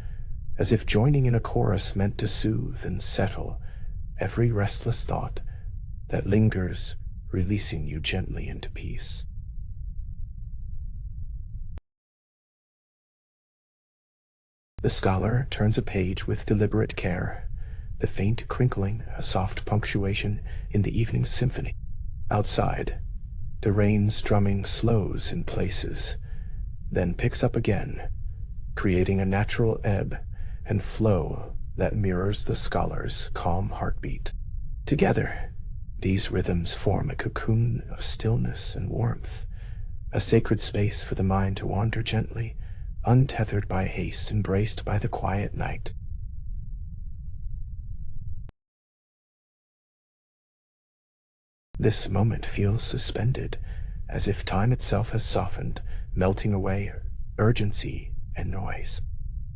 as if joining in a chorus meant to soothe and settle every restless thought that lingers, releasing you gently into peace. The scholar turns a page with deliberate care, the faint crinkling a soft punctuation in the evening symphony. Outside, the rain's drumming slows in places, then picks up again, creating a natural ebb and flow that mirrors the scholar's calm heartbeat. Together, these rhythms form a cocoon of stillness and warmth, a sacred space for the mind to wander gently, untethered by haste, embraced by the quiet night. This moment feels suspended, as if time itself has softened, melting away urgency and noise.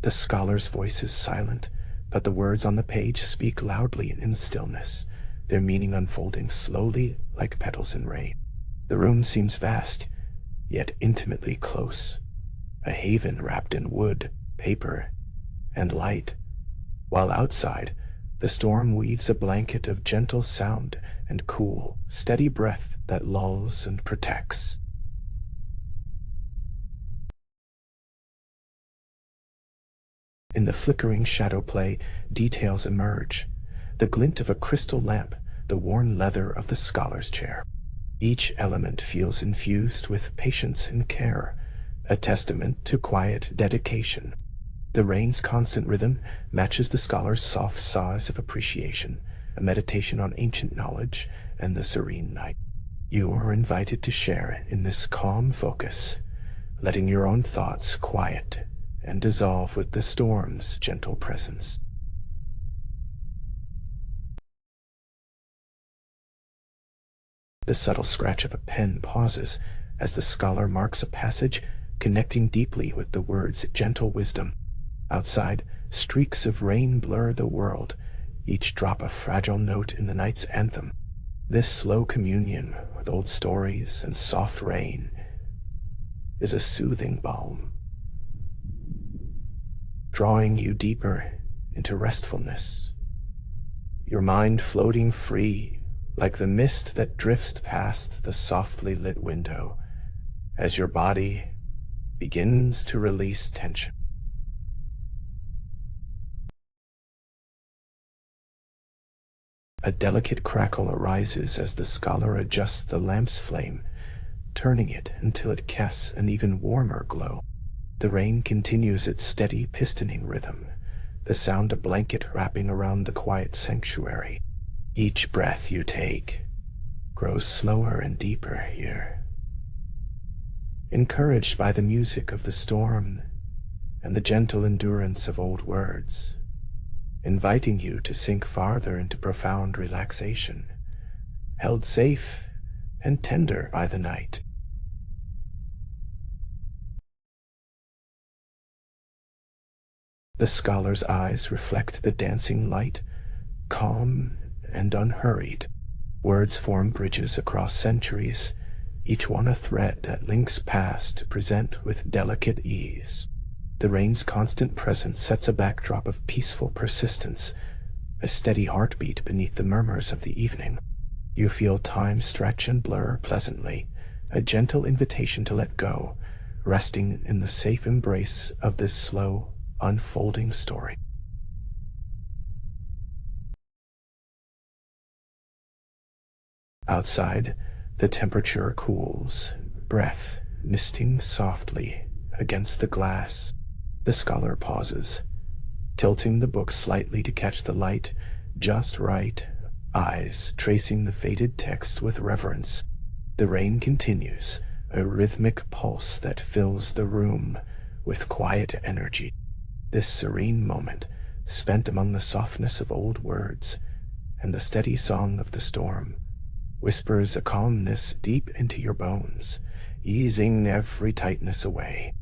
The scholar's voice is silent, but the words on the page speak loudly in stillness, their meaning unfolding slowly like petals in rain. The room seems vast, yet intimately close, a haven wrapped in wood, paper, and light, while outside, the storm weaves a blanket of gentle sound and cool, steady breath that lulls and protects. In the flickering shadow play, details emerge. The glint of a crystal lamp, the worn leather of the scholar's chair. Each element feels infused with patience and care, a testament to quiet dedication. The rain's constant rhythm matches the scholar's soft sighs of appreciation, a meditation on ancient knowledge and the serene night. You are invited to share in this calm focus, letting your own thoughts quiet and dissolve with the storm's gentle presence. The subtle scratch of a pen pauses as the scholar marks a passage connecting deeply with the word's gentle wisdom. Outside, streaks of rain blur the world, each drop a fragile note in the night's anthem. This slow communion with old stories and soft rain is a soothing balm, drawing you deeper into restfulness, your mind floating free like the mist that drifts past the softly lit window as your body begins to release tension. A delicate crackle arises as the scholar adjusts the lamp's flame, turning it until it casts an even warmer glow. The rain continues its steady pistoning rhythm, the sound a blanket wrapping around the quiet sanctuary. Each breath you take grows slower and deeper here, encouraged by the music of the storm and the gentle endurance of old words, inviting you to sink farther into profound relaxation, held safe and tender by the night. The scholar's eyes reflect the dancing light, calm and unhurried. Words form bridges across centuries, each one a thread that links past to present with delicate ease. The rain's constant presence sets a backdrop of peaceful persistence, a steady heartbeat beneath the murmurs of the evening. You feel time stretch and blur pleasantly, a gentle invitation to let go, resting in the safe embrace of this slow, unfolding story. Outside, the temperature cools, breath misting softly against the glass. The scholar pauses, tilting the book slightly to catch the light just right, eyes tracing the faded text with reverence. The rain continues, a rhythmic pulse that fills the room with quiet energy. This serene moment, spent among the softness of old words and the steady song of the storm, whispers a calmness deep into your bones, easing every tightness away.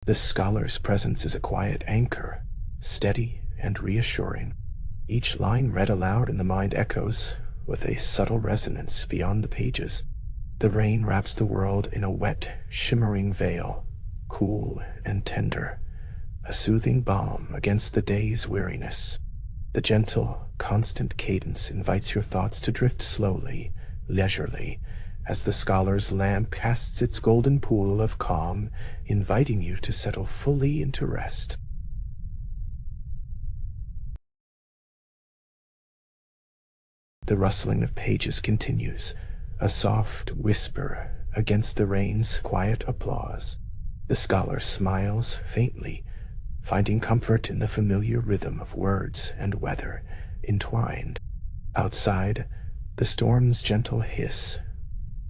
The scholar's presence is a quiet anchor, steady and reassuring. Each line read aloud in the mind echoes with a subtle resonance beyond the pages. The rain wraps the world in a wet, shimmering veil, cool and tender, a soothing balm against the day's weariness. The gentle, constant cadence invites your thoughts to drift slowly, leisurely, as the scholar's lamp casts its golden pool of calm, inviting you to settle fully into rest. The rustling of pages continues, a soft whisper against the rain's quiet applause. The scholar smiles faintly, finding comfort in the familiar rhythm of words and weather entwined. Outside, the storm's gentle hiss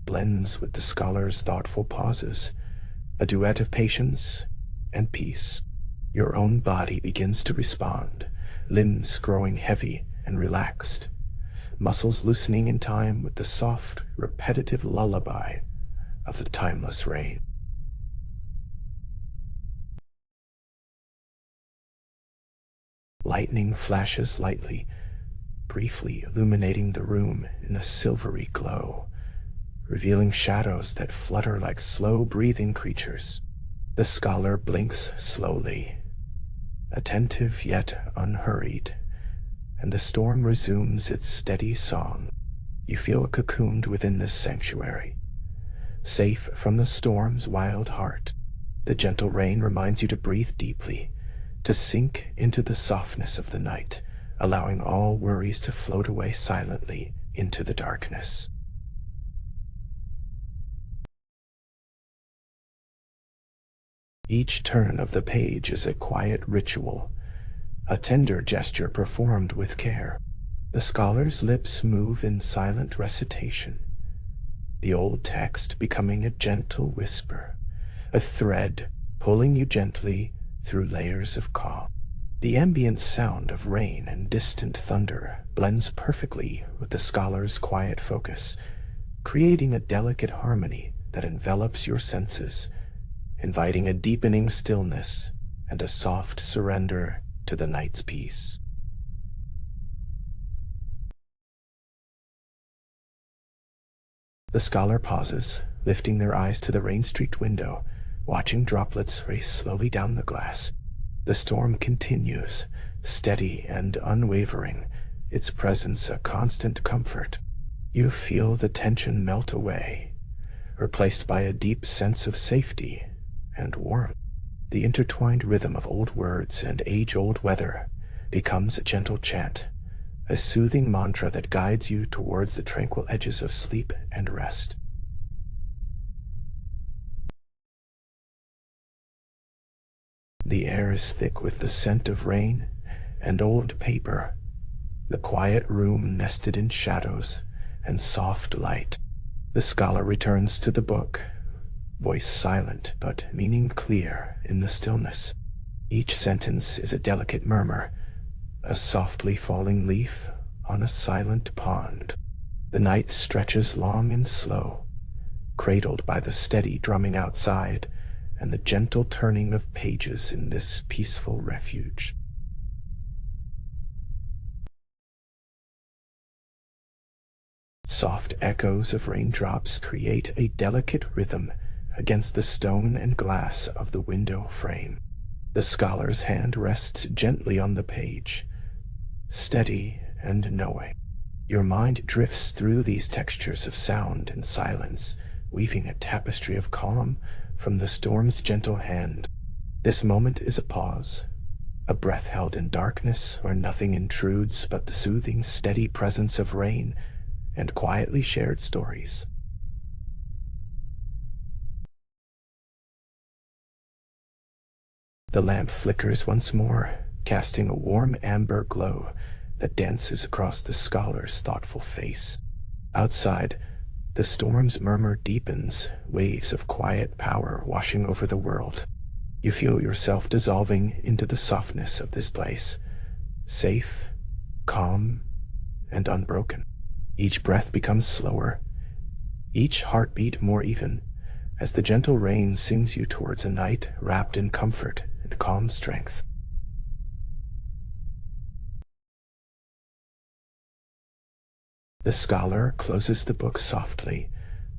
blends with the scholar's thoughtful pauses, a duet of patience and peace. Your own body begins to respond, limbs growing heavy and relaxed, muscles loosening in time with the soft, repetitive lullaby of the timeless rain. Lightning flashes lightly, briefly illuminating the room in a silvery glow, revealing shadows that flutter like slow-breathing creatures. The scholar blinks slowly, attentive yet unhurried, and the storm resumes its steady song. You feel cocooned within this sanctuary, safe from the storm's wild heart. The gentle rain reminds you to breathe deeply, to sink into the softness of the night, allowing all worries to float away silently into the darkness. Each turn of the page is a quiet ritual, a tender gesture performed with care. The scholar's lips move in silent recitation, the old text becoming a gentle whisper, a thread pulling you gently through layers of calm. The ambient sound of rain and distant thunder blends perfectly with the scholar's quiet focus, creating a delicate harmony that envelops your senses, inviting a deepening stillness and a soft surrender to the night's peace. The scholar pauses, lifting their eyes to the rain-streaked window, watching droplets race slowly down the glass. The storm continues, steady and unwavering, its presence a constant comfort. You feel the tension melt away, replaced by a deep sense of safety and warmth. The intertwined rhythm of old words and age-old weather becomes a gentle chant, a soothing mantra that guides you towards the tranquil edges of sleep and rest. The air is thick with the scent of rain and old paper, the quiet room nested in shadows and soft light. The scholar returns to the book, voice silent but meaning clear in the stillness. Each sentence is a delicate murmur, a softly falling leaf on a silent pond. The night stretches long and slow, cradled by the steady drumming outside and the gentle turning of pages in this peaceful refuge. Soft echoes of raindrops create a delicate rhythm against the stone and glass of the window frame. The scholar's hand rests gently on the page, steady and knowing. Your mind drifts through these textures of sound and silence, weaving a tapestry of calm from the storm's gentle hand. This moment is a pause, a breath held in darkness where nothing intrudes but the soothing, steady presence of rain and quietly shared stories. The lamp flickers once more, casting a warm amber glow that dances across the scholar's thoughtful face. Outside, the storm's murmur deepens, waves of quiet power washing over the world. You feel yourself dissolving into the softness of this place, safe, calm, and unbroken. Each breath becomes slower, each heartbeat more even, as the gentle rain sings you towards a night wrapped in comfort and calm strength. The scholar closes the book softly,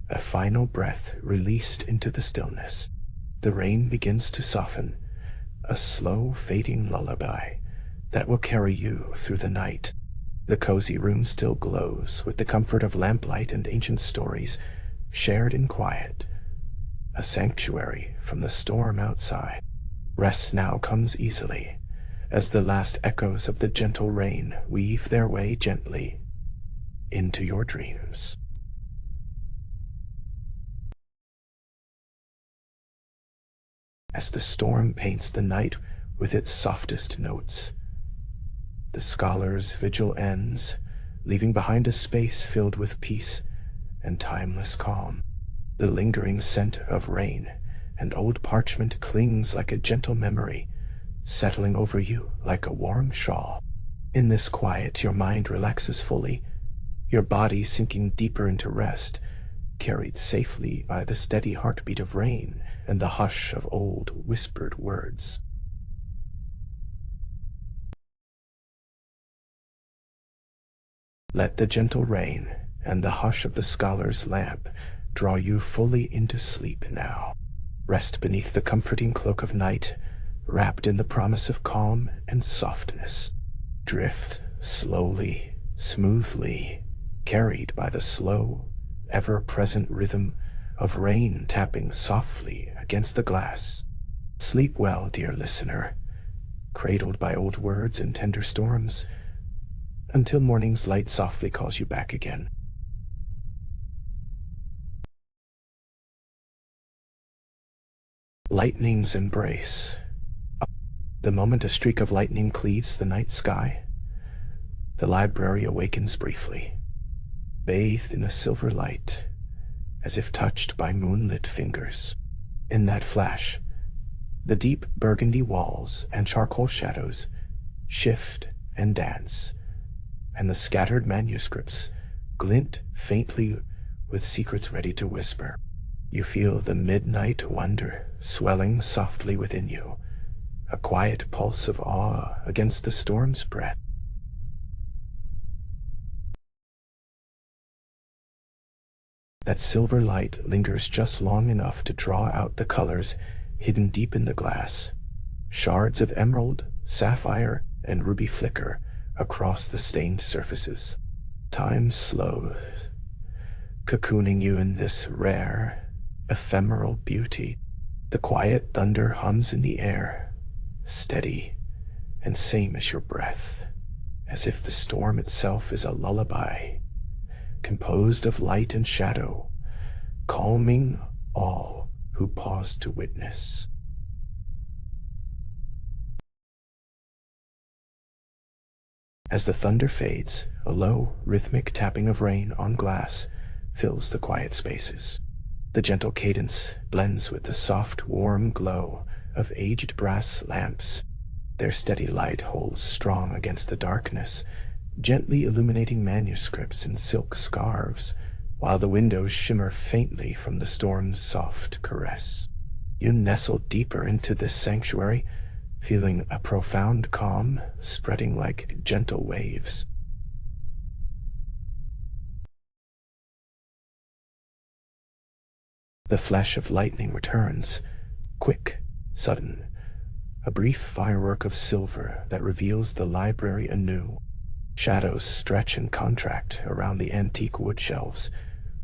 a final breath released into the stillness. The rain begins to soften, a slow fading lullaby that will carry you through the night. The cozy room still glows with the comfort of lamplight and ancient stories shared in quiet, a sanctuary from the storm outside. Rest now comes easily, as the last echoes of the gentle rain weave their way gently into your dreams. As the storm paints the night with its softest notes, the scholar's vigil ends, leaving behind a space filled with peace and timeless calm. The lingering scent of rain and old parchment clings like a gentle memory, settling over you like a warm shawl. In this quiet, your mind relaxes fully, your body sinking deeper into rest, carried safely by the steady heartbeat of rain and the hush of old whispered words. Let the gentle rain and the hush of the scholar's lamp draw you fully into sleep now. Rest beneath the comforting cloak of night, wrapped in the promise of calm and softness. Drift slowly, smoothly, carried by the slow, ever-present rhythm of rain tapping softly against the glass. Sleep well, dear listener, cradled by old words and tender storms, until morning's light softly calls you back again. Lightning's embrace. The moment a streak of lightning cleaves the night sky, the library awakens briefly, bathed in a silver light, as if touched by moonlit fingers. In that flash, the deep burgundy walls and charcoal shadows shift and dance, and the scattered manuscripts glint faintly with secrets ready to whisper. You feel the midnight wonder swelling softly within you, a quiet pulse of awe against the storm's breath. That silver light lingers just long enough to draw out the colors hidden deep in the glass. Shards of emerald, sapphire, and ruby flicker across the stained surfaces. Time slows, cocooning you in this rare, ephemeral beauty. The quiet thunder hums in the air, steady and same as your breath, as if the storm itself is a lullaby, composed of light and shadow, calming all who pause to witness. As the thunder fades, a low, rhythmic tapping of rain on glass fills the quiet spaces. The gentle cadence blends with the soft, warm glow of aged brass lamps. Their steady light holds strong against the darkness, gently illuminating manuscripts and silk scarves, while the windows shimmer faintly from the storm's soft caress. You nestle deeper into this sanctuary, feeling a profound calm spreading like gentle waves. The flash of lightning returns, quick, sudden, a brief firework of silver that reveals the library anew. Shadows stretch and contract around the antique wood shelves,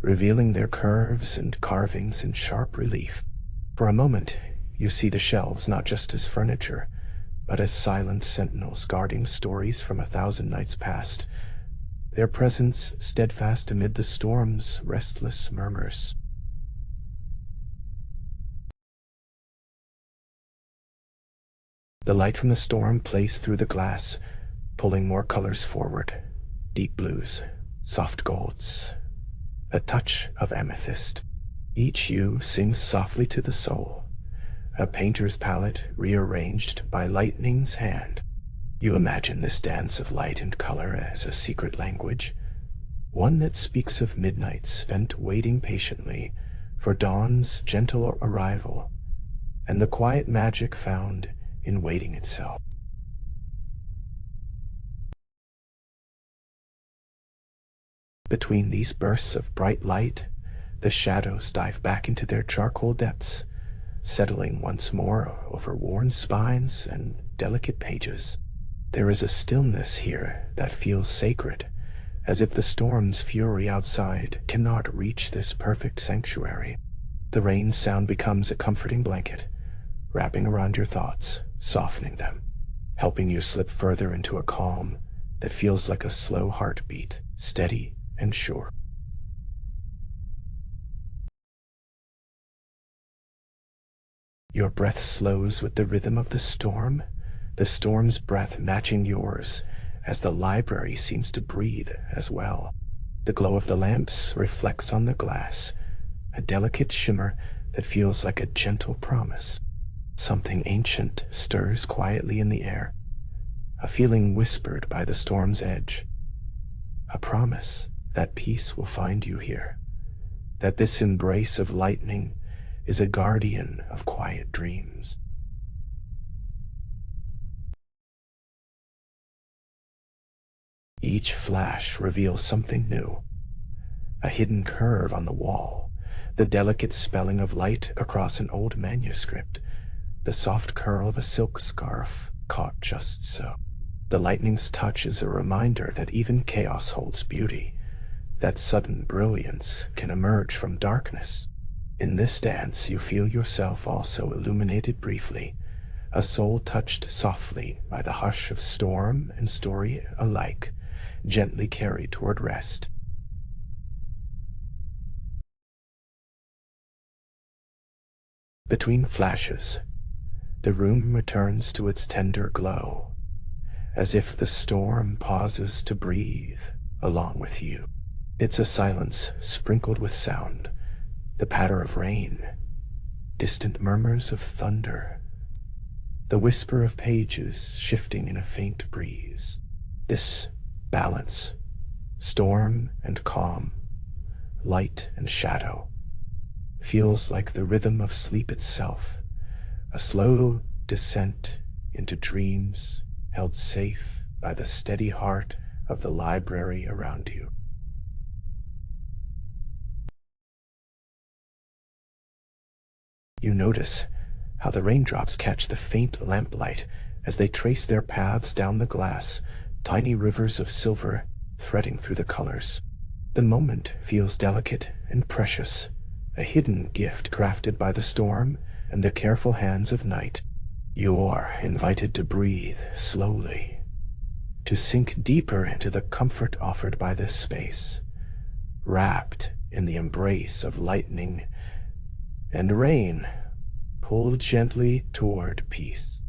revealing their curves and carvings in sharp relief. For a moment, you see the shelves not just as furniture, but as silent sentinels guarding stories from 1,000 nights past, their presence steadfast amid the storm's restless murmurs. The light from the storm plays through the glass, pulling more colors forward. Deep blues, soft golds, a touch of amethyst. Each hue sings softly to the soul, a painter's palette rearranged by lightning's hand. You imagine this dance of light and color as a secret language, one that speaks of midnights spent waiting patiently for dawn's gentle arrival, and the quiet magic found in waiting itself. Between these bursts of bright light, the shadows dive back into their charcoal depths, settling once more over worn spines and delicate pages. There is a stillness here that feels sacred, as if the storm's fury outside cannot reach this perfect sanctuary. The rain sound becomes a comforting blanket, wrapping around your thoughts, softening them, helping you slip further into a calm that feels like a slow heartbeat, steady and sure. Your breath slows with the rhythm of the storm's breath matching yours, as the library seems to breathe as well. The glow of the lamps reflects on the glass, a delicate shimmer that feels like a gentle promise. Something ancient stirs quietly in the air, a feeling whispered by the storm's edge, a promise that peace will find you here, that this embrace of lightning is a guardian of quiet dreams. Each flash reveals something new, a hidden curve on the wall, the delicate spelling of light across an old manuscript, the soft curl of a silk scarf caught just so. The lightning's touch is a reminder that even chaos holds beauty, that sudden brilliance can emerge from darkness. In this dance, you feel yourself also illuminated briefly, a soul touched softly by the hush of storm and story alike, gently carried toward rest. Between flashes, the room returns to its tender glow, as if the storm pauses to breathe along with you. It's a silence sprinkled with sound, the patter of rain, distant murmurs of thunder, the whisper of pages shifting in a faint breeze. This balance, storm and calm, light and shadow, feels like the rhythm of sleep itself, a slow descent into dreams held safe by the steady heart of the library around you. You notice how the raindrops catch the faint lamplight as they trace their paths down the glass, tiny rivers of silver threading through the colors. The moment feels delicate and precious, a hidden gift crafted by the storm and the careful hands of night. You are invited to breathe slowly, to sink deeper into the comfort offered by this space, wrapped in the embrace of lightning and rain, pulled gently toward peace.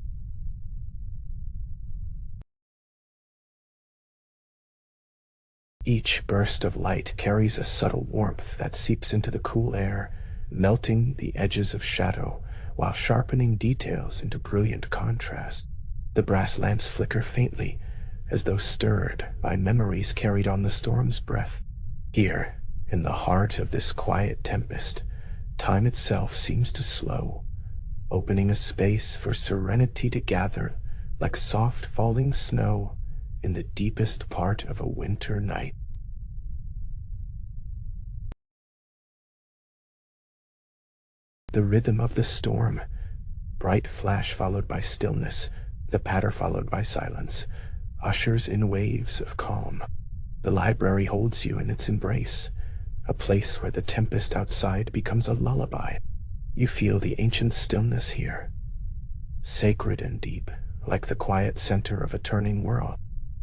Each burst of light carries a subtle warmth that seeps into the cool air, melting the edges of shadow while sharpening details into brilliant contrast. The brass lamps flicker faintly, as though stirred by memories carried on the storm's breath. Here, in the heart of this quiet tempest, time itself seems to slow, opening a space for serenity to gather like soft falling snow in the deepest part of a winter night. The rhythm of the storm, bright flash followed by stillness, the patter followed by silence, ushers in waves of calm. The library holds you in its embrace, a place where the tempest outside becomes a lullaby. You feel the ancient stillness here, sacred and deep, like the quiet center of a turning world.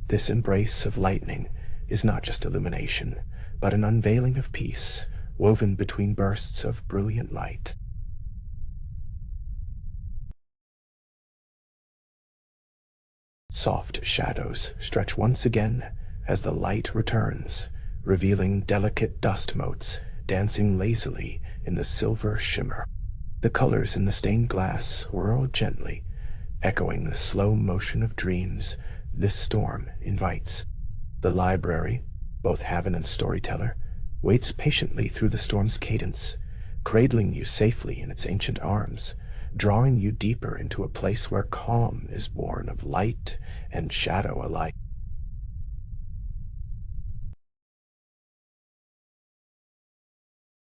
This embrace of lightning is not just illumination, but an unveiling of peace, woven between bursts of brilliant light. Soft shadows stretch once again as the light returns, revealing delicate dust motes dancing lazily in the silver shimmer. The colors in the stained glass swirl gently, echoing the slow motion of dreams this storm invites. The library, both haven and storyteller, waits patiently through the storm's cadence, cradling you safely in its ancient arms, drawing you deeper into a place where calm is born of light and shadow alike.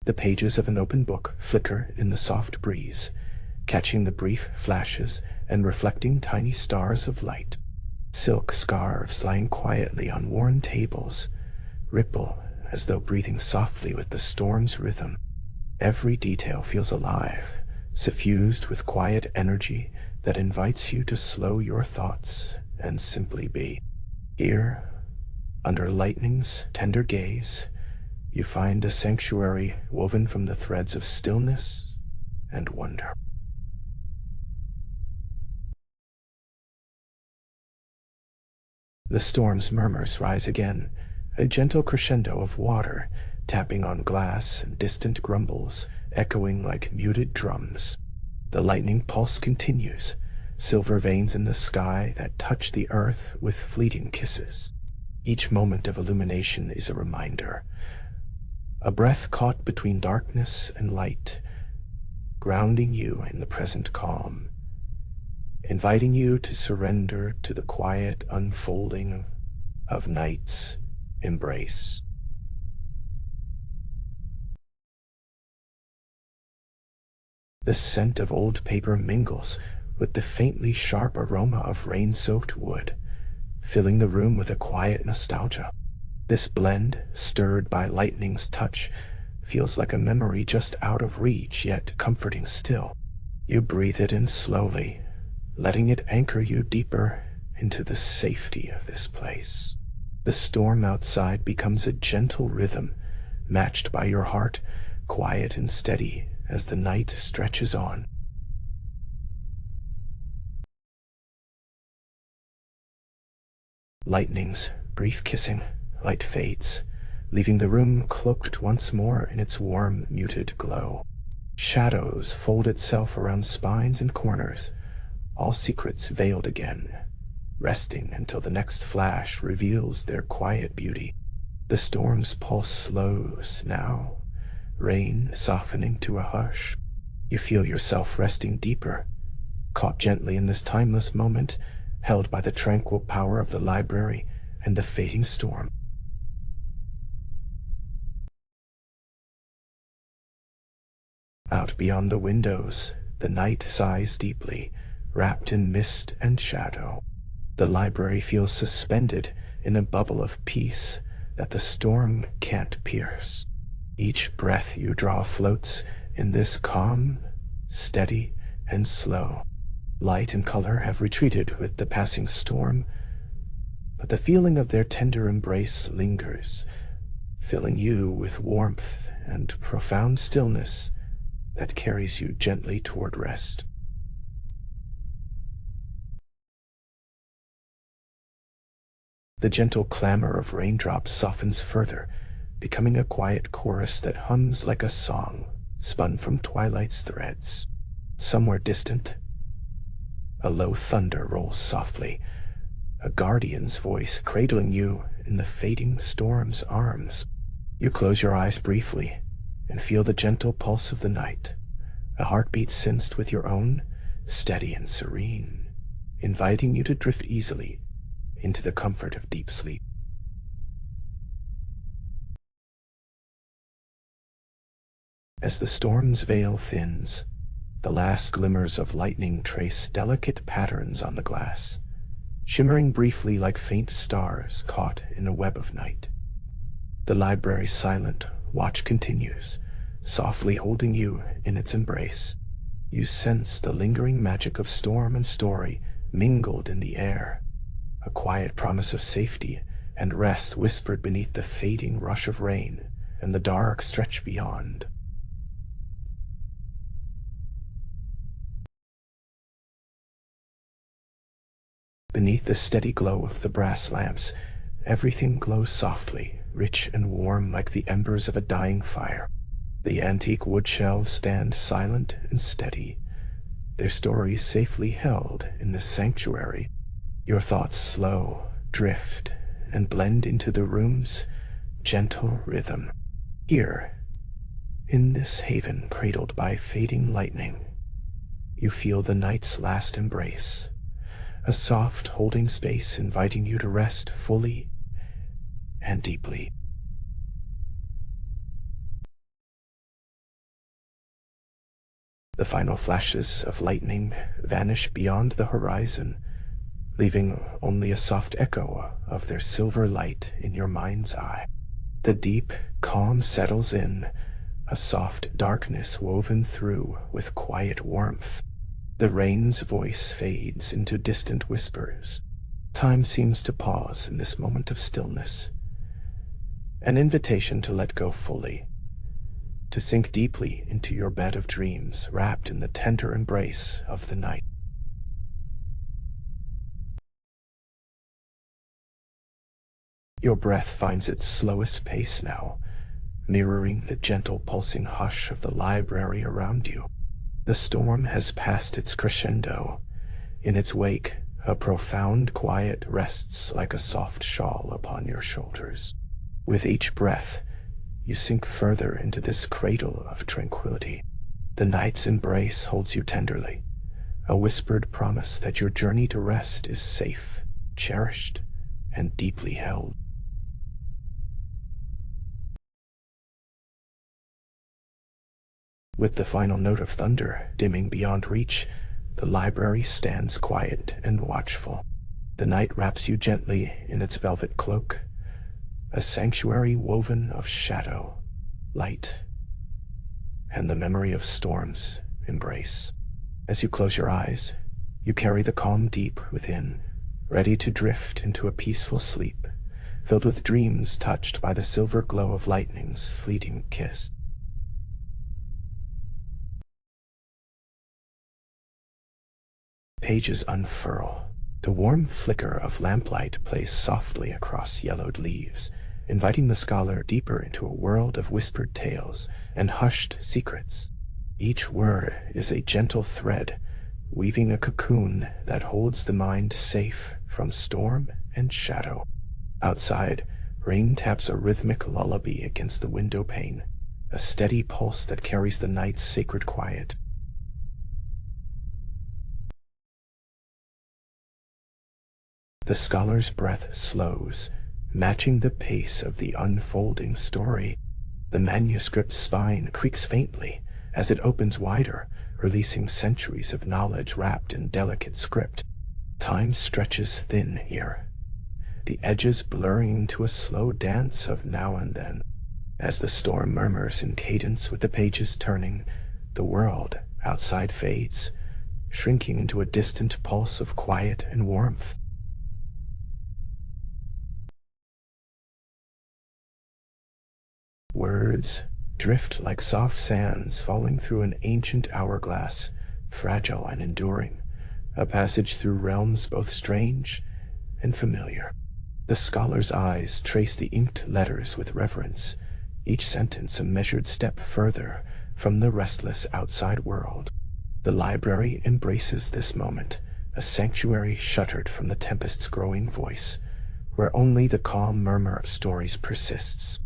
The pages of an open book flicker in the soft breeze, catching the brief flashes and reflecting tiny stars of light. Silk scarves lying quietly on worn tables ripple as though breathing softly with the storm's rhythm. Every detail feels alive, suffused with quiet energy that invites you to slow your thoughts and simply be. Here, under lightning's tender gaze, you find a sanctuary woven from the threads of stillness and wonder. The storm's murmurs rise again, a gentle crescendo of water tapping on glass and distant grumbles echoing like muted drums. The lightning pulse continues, silver veins in the sky that touch the earth with fleeting kisses. Each moment of illumination is a reminder, a breath caught between darkness and light, grounding you in the present calm, inviting you to surrender to the quiet unfolding of night's embrace. The scent of old paper mingles with the faintly sharp aroma of rain-soaked wood, filling the room with a quiet nostalgia. This blend, stirred by lightning's touch, feels like a memory just out of reach, yet comforting still. You breathe it in slowly, letting it anchor you deeper into the safety of this place. The storm outside becomes a gentle rhythm, matched by your heart, quiet and steady as the night stretches on. Lightning's brief kissing, light fades, leaving the room cloaked once more in its warm, muted glow. Shadows fold itself around spines and corners, all secrets veiled again, resting until the next flash reveals their quiet beauty. The storm's pulse slows now, rain softening to a hush. You feel yourself resting deeper, caught gently in this timeless moment, held by the tranquil power of the library and the fading storm. Out beyond the windows, the night sighs deeply, wrapped in mist and shadow. The library feels suspended in a bubble of peace that the storm can't pierce. Each breath you draw floats in this calm, steady, and slow. Light and color have retreated with the passing storm, but the feeling of their tender embrace lingers, filling you with warmth and profound stillness that carries you gently toward rest. The gentle clamor of raindrops softens further, becoming a quiet chorus that hums like a song spun from twilight's threads. Somewhere distant, a low thunder rolls softly, a guardian's voice cradling you in the fading storm's arms. You close your eyes briefly and feel the gentle pulse of the night, a heartbeat sensed with your own, steady and serene, inviting you to drift easily into the comfort of deep sleep. As the storm's veil thins, the last glimmers of lightning trace delicate patterns on the glass, shimmering briefly like faint stars caught in a web of night. The library's silent watch continues, softly holding you in its embrace. You sense the lingering magic of storm and story mingled in the air, a quiet promise of safety and rest whispered beneath the fading rush of rain and the dark stretch beyond. Beneath the steady glow of the brass lamps, everything glows softly, rich and warm like the embers of a dying fire. The antique wood shelves stand silent and steady, their stories safely held in this sanctuary. Your thoughts slow, drift, and blend into the room's gentle rhythm. Here, in this haven cradled by fading lightning, you feel the night's last embrace, a soft holding space inviting you to rest fully and deeply. The final flashes of lightning vanish beyond the horizon, leaving only a soft echo of their silver light in your mind's eye. The deep calm settles in, a soft darkness woven through with quiet warmth. The rain's voice fades into distant whispers. Time seems to pause in this moment of stillness, an invitation to let go fully, to sink deeply into your bed of dreams wrapped in the tender embrace of the night. Your breath finds its slowest pace now, mirroring the gentle pulsing hush of the library around you. The storm has passed its crescendo. In its wake, a profound quiet rests like a soft shawl upon your shoulders. With each breath, you sink further into this cradle of tranquility. The night's embrace holds you tenderly, a whispered promise that your journey to rest is safe, cherished, and deeply held. With the final note of thunder dimming beyond reach, the library stands quiet and watchful. The night wraps you gently in its velvet cloak, a sanctuary woven of shadow, light, and the memory of storms embrace. As you close your eyes, you carry the calm deep within, ready to drift into a peaceful sleep, filled with dreams touched by the silver glow of lightning's fleeting kiss. Pages unfurl. The warm flicker of lamplight plays softly across yellowed leaves, inviting the scholar deeper into a world of whispered tales and hushed secrets. Each word is a gentle thread, weaving a cocoon that holds the mind safe from storm and shadow. Outside, rain taps a rhythmic lullaby against the window pane, a steady pulse that carries the night's sacred quiet. The scholar's breath slows, matching the pace of the unfolding story. The manuscript's spine creaks faintly as it opens wider, releasing centuries of knowledge wrapped in delicate script. Time stretches thin here, the edges blurring into a slow dance of now and then. As the storm murmurs in cadence with the pages turning, the world outside fades, shrinking into a distant pulse of quiet and warmth. Words drift like soft sands falling through an ancient hourglass, fragile and enduring, a passage through realms both strange and familiar. The scholar's eyes trace the inked letters with reverence, each sentence a measured step further from the restless outside world. The library embraces this moment, a sanctuary shuttered from the tempest's growing voice, where only the calm murmur of stories persists.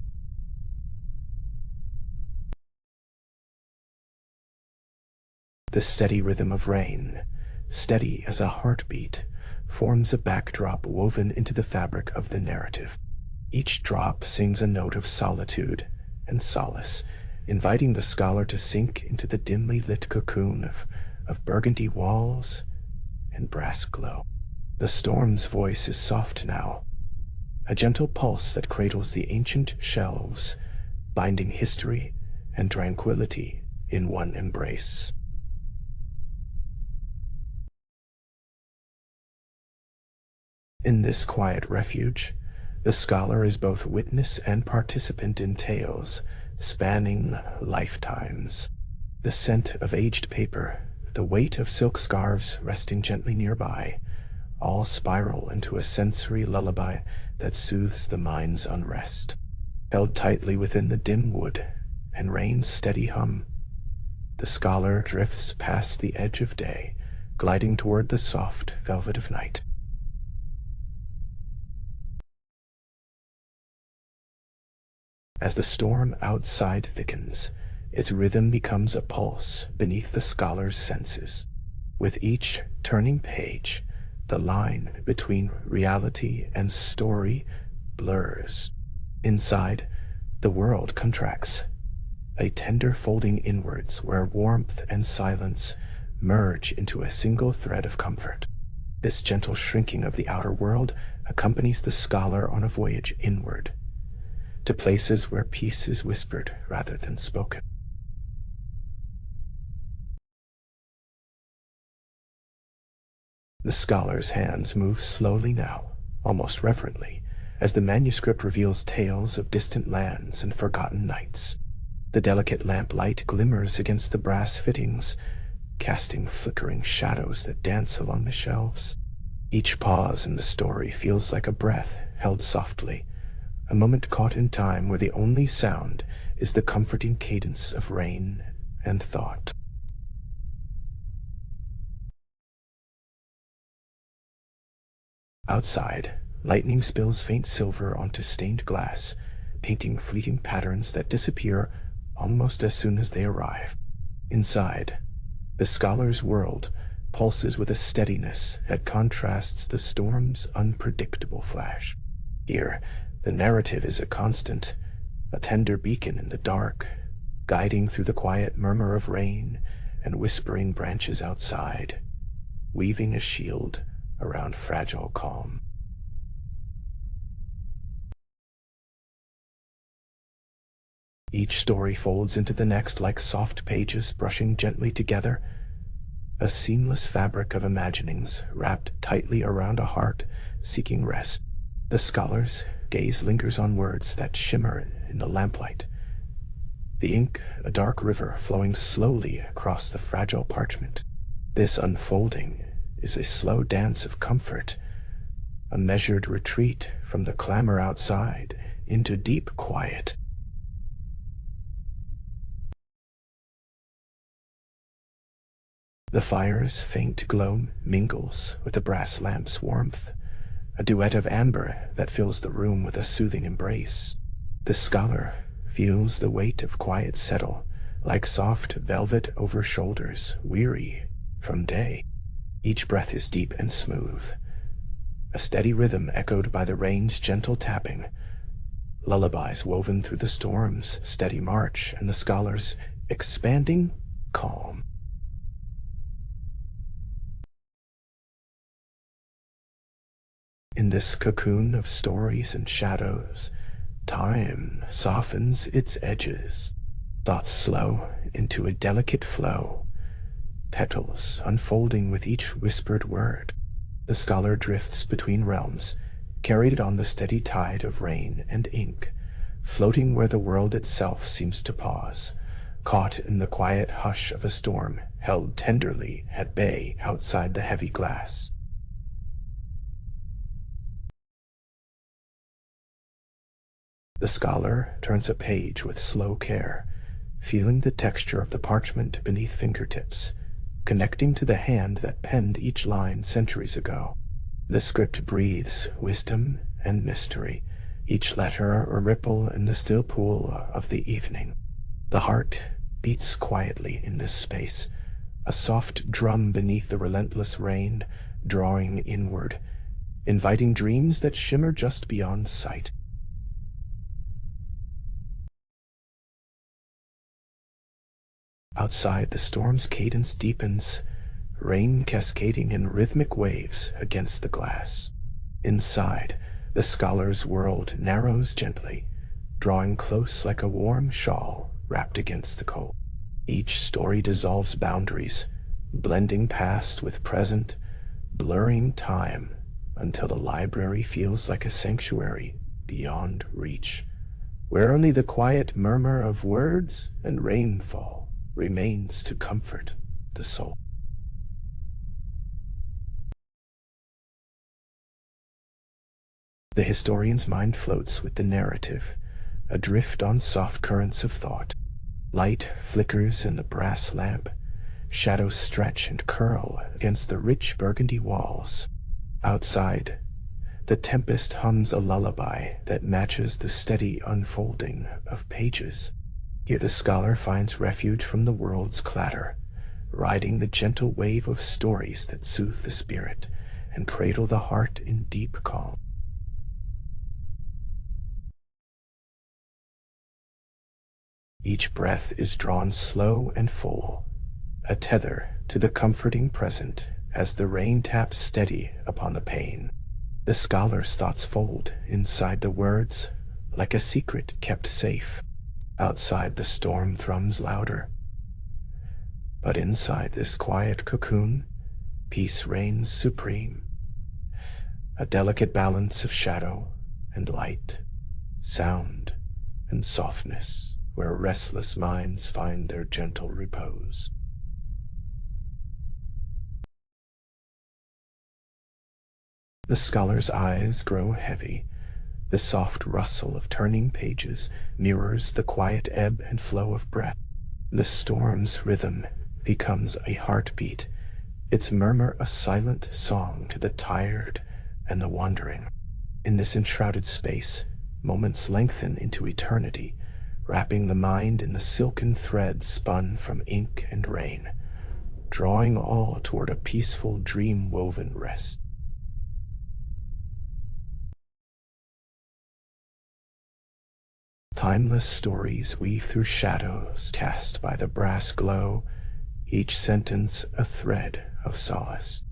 The steady rhythm of rain, steady as a heartbeat, forms a backdrop woven into the fabric of the narrative. Each drop sings a note of solitude and solace, inviting the scholar to sink into the dimly lit cocoon of burgundy walls and brass glow. The storm's voice is soft now, a gentle pulse that cradles the ancient shelves, binding history and tranquility in one embrace. In this quiet refuge, the scholar is both witness and participant in tales spanning lifetimes. The scent of aged paper, the weight of silk scarves resting gently nearby, all spiral into a sensory lullaby that soothes the mind's unrest. Held tightly within the dim wood and rain's steady hum, the scholar drifts past the edge of day, gliding toward the soft velvet of night. As the storm outside thickens, its rhythm becomes a pulse beneath the scholar's senses. With each turning page, the line between reality and story blurs. Inside, the world contracts, a tender folding inwards where warmth and silence merge into a single thread of comfort. This gentle shrinking of the outer world accompanies the scholar on a voyage inward, to places where peace is whispered rather than spoken. The scholar's hands move slowly now, almost reverently, as the manuscript reveals tales of distant lands and forgotten nights. The delicate lamplight glimmers against the brass fittings, casting flickering shadows that dance along the shelves. Each pause in the story feels like a breath held softly, a moment caught in time where the only sound is the comforting cadence of rain and thought. Outside, lightning spills faint silver onto stained glass, painting fleeting patterns that disappear almost as soon as they arrive. Inside, the scholar's world pulses with a steadiness that contrasts the storm's unpredictable flash. Here, the narrative is a constant, a tender beacon in the dark, guiding through the quiet murmur of rain and whispering branches outside, weaving a shield around fragile calm. Each story folds into the next like soft pages brushing gently together, a seamless fabric of imaginings wrapped tightly around a heart seeking rest. The scholar's gaze lingers on words that shimmer in the lamplight, the ink a dark river flowing slowly across the fragile parchment. This unfolding is a slow dance of comfort, a measured retreat from the clamor outside into deep quiet. The fire's faint glow mingles with the brass lamp's warmth, a duet of amber that fills the room with a soothing embrace. The scholar feels the weight of quiet settle like soft velvet over shoulders weary from day. Each breath is deep and smooth, a steady rhythm echoed by the rain's gentle tapping, lullabies woven through the storm's steady march and the scholar's expanding calm. In this cocoon of stories and shadows, time softens its edges, thoughts slow into a delicate flow, petals unfolding with each whispered word. The scholar drifts between realms, carried on the steady tide of rain and ink, floating where the world itself seems to pause, caught in the quiet hush of a storm held tenderly at bay outside the heavy glass. The scholar turns a page with slow care, feeling the texture of the parchment beneath fingertips, connecting to the hand that penned each line centuries ago. The script breathes wisdom and mystery, each letter a ripple in the still pool of the evening. The heart beats quietly in this space, a soft drum beneath the relentless rain, drawing inward, inviting dreams that shimmer just beyond sight. Outside, the storm's cadence deepens, rain cascading in rhythmic waves against the glass. Inside, the scholar's world narrows gently, drawing close like a warm shawl wrapped against the cold. Each story dissolves boundaries, blending past with present, blurring time until the library feels like a sanctuary beyond reach, where only the quiet murmur of words and rainfall remains to comfort the soul. The historian's mind floats with the narrative, adrift on soft currents of thought. Light flickers in the brass lamp, shadows stretch and curl against the rich burgundy walls. Outside, the tempest hums a lullaby that matches the steady unfolding of pages. Here the scholar finds refuge from the world's clatter, riding the gentle wave of stories that soothe the spirit and cradle the heart in deep calm. Each breath is drawn slow and full, a tether to the comforting present as the rain taps steady upon the pane. The scholar's thoughts fold inside the words like a secret kept safe. Outside, the storm thrums louder, but inside this quiet cocoon, peace reigns supreme, a delicate balance of shadow and light, sound and softness, where restless minds find their gentle repose. The scholar's eyes grow heavy. The soft rustle of turning pages mirrors the quiet ebb and flow of breath. The storm's rhythm becomes a heartbeat, its murmur a silent song to the tired and the wandering. In this enshrouded space, moments lengthen into eternity, wrapping the mind in the silken thread spun from ink and rain, drawing all toward a peaceful dream-woven rest. Timeless stories weave through shadows cast by the brass glow, each sentence a thread of solace.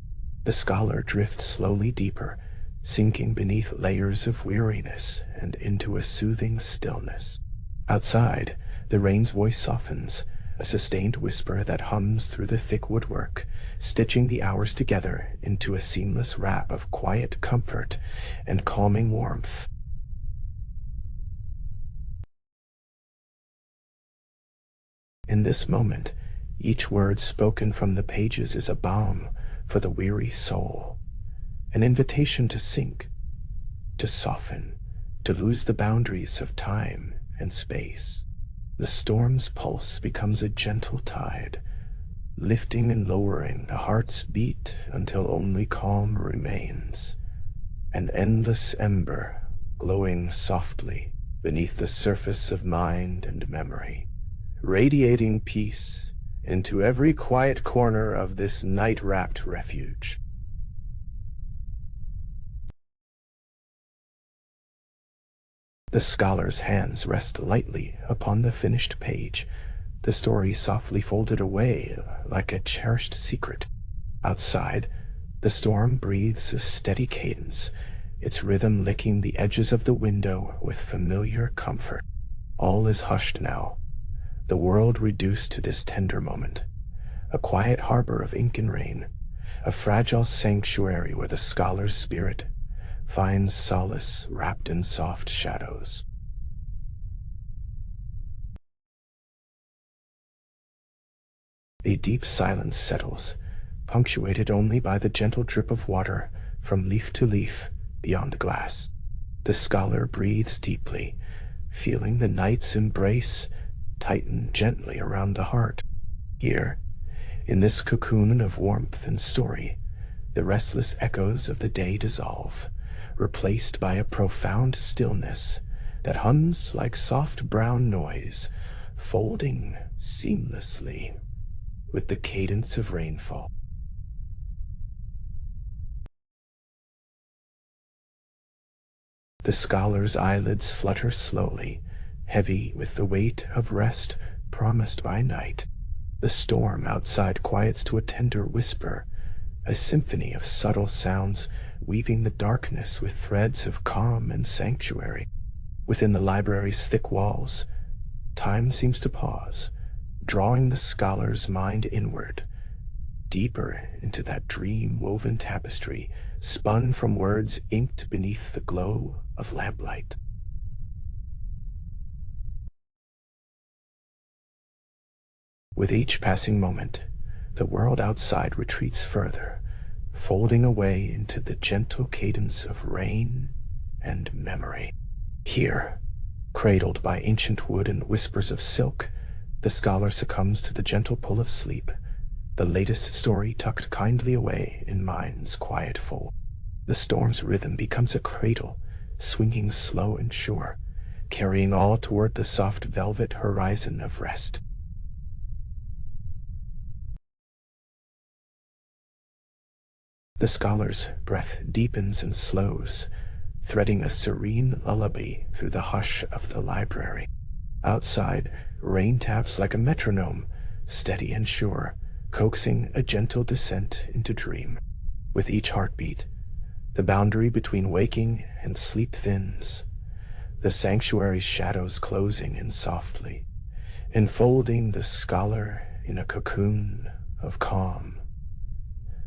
The scholar drifts slowly deeper, sinking beneath layers of weariness and into a soothing stillness. Outside, The rain's voice softens, a sustained whisper that hums through the thick woodwork, stitching the hours together into a seamless wrap of quiet comfort and calming warmth. In this moment, each word spoken from the pages is a balm for the weary soul, an invitation to sink, to soften, to lose the boundaries of time and space. The storm's pulse becomes a gentle tide, lifting and lowering the heart's beat until only calm remains, an endless ember glowing softly beneath the surface of mind and memory, radiating peace into every quiet corner of this night-wrapped refuge. The scholar's hands rest lightly upon the finished page, the story softly folded away like a cherished secret. Outside, the storm breathes a steady cadence, its rhythm licking the edges of the window with familiar comfort. All is hushed now, the world reduced to this tender moment, a quiet harbor of ink and rain, a fragile sanctuary where the scholar's spirit finds solace wrapped in soft shadows. A deep silence settles, punctuated only by the gentle drip of water from leaf to leaf beyond the glass. The scholar breathes deeply, feeling the night's embrace tighten gently around the heart. Here, in this cocoon of warmth and story, the restless echoes of the day dissolve, replaced by a profound stillness that hums like soft brown noise, folding seamlessly with the cadence of rainfall. The scholar's eyelids flutter slowly, heavy with the weight of rest promised by night. The storm outside quiets to a tender whisper, a symphony of subtle sounds weaving the darkness with threads of calm and sanctuary. Within the library's thick walls, time seems to pause, drawing the scholar's mind inward, deeper into that dream-woven tapestry spun from words inked beneath the glow of lamplight. With each passing moment, the world outside retreats further, folding away into the gentle cadence of rain and memory. Here, cradled by ancient wood and whispers of silk, the scholar succumbs to the gentle pull of sleep, the latest story tucked kindly away in mind's quiet fold. The storm's rhythm becomes a cradle, swinging slow and sure, carrying all toward the soft velvet horizon of rest. The scholar's breath deepens and slows, threading a serene lullaby through the hush of the library. Outside, rain taps like a metronome, steady and sure, coaxing a gentle descent into dream. With each heartbeat, the boundary between waking and sleep thins, the sanctuary's shadows closing in softly, enfolding the scholar in a cocoon of calm,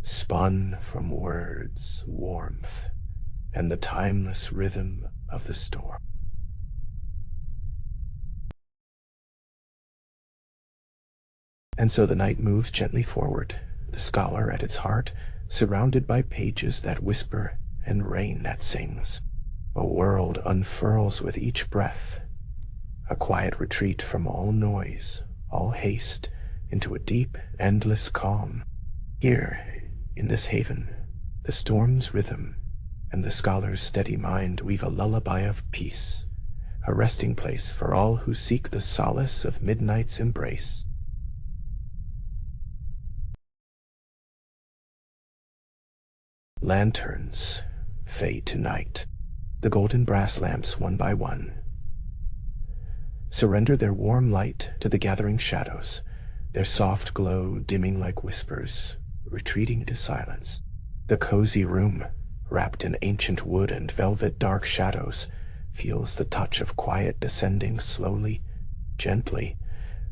spun from words, warmth, and the timeless rhythm of the storm. And so the night moves gently forward, the scholar at its heart, surrounded by pages that whisper and rain that sings. A world unfurls with each breath, a quiet retreat from all noise, all haste, into a deep, endless calm. Here, in this haven, the storm's rhythm and the scholar's steady mind weave a lullaby of peace, a resting place for all who seek the solace of midnight's embrace. Lanterns fade to night. The golden brass lamps, one by one, surrender their warm light to the gathering shadows, their soft glow dimming like whispers, retreating to silence. The cozy room, wrapped in ancient wood and velvet dark shadows, feels the touch of quiet descending slowly, gently,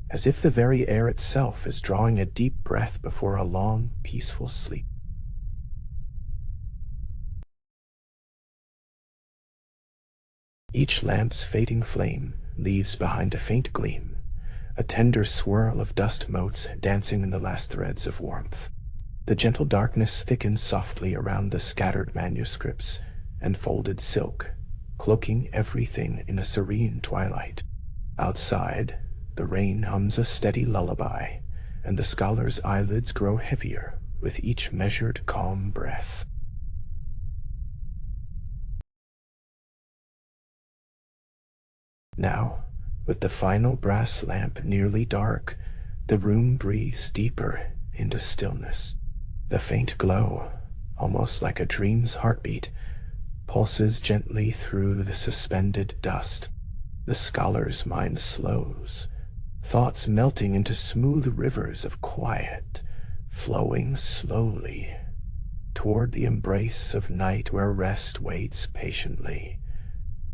as if the very air itself is drawing a deep breath before a long, peaceful sleep. Each lamp's fading flame leaves behind a faint gleam, a tender swirl of dust motes dancing in the last threads of warmth. The gentle darkness thickens softly around the scattered manuscripts and folded silk, cloaking everything in a serene twilight. Outside, the rain hums a steady lullaby, and the scholar's eyelids grow heavier with each measured, calm breath. Now, with the final brass lamp nearly dark, the room breathes deeper into stillness. The faint glow, almost like a dream's heartbeat, pulses gently through the suspended dust. The scholar's mind slows, thoughts melting into smooth rivers of quiet, flowing slowly toward the embrace of night where rest waits patiently,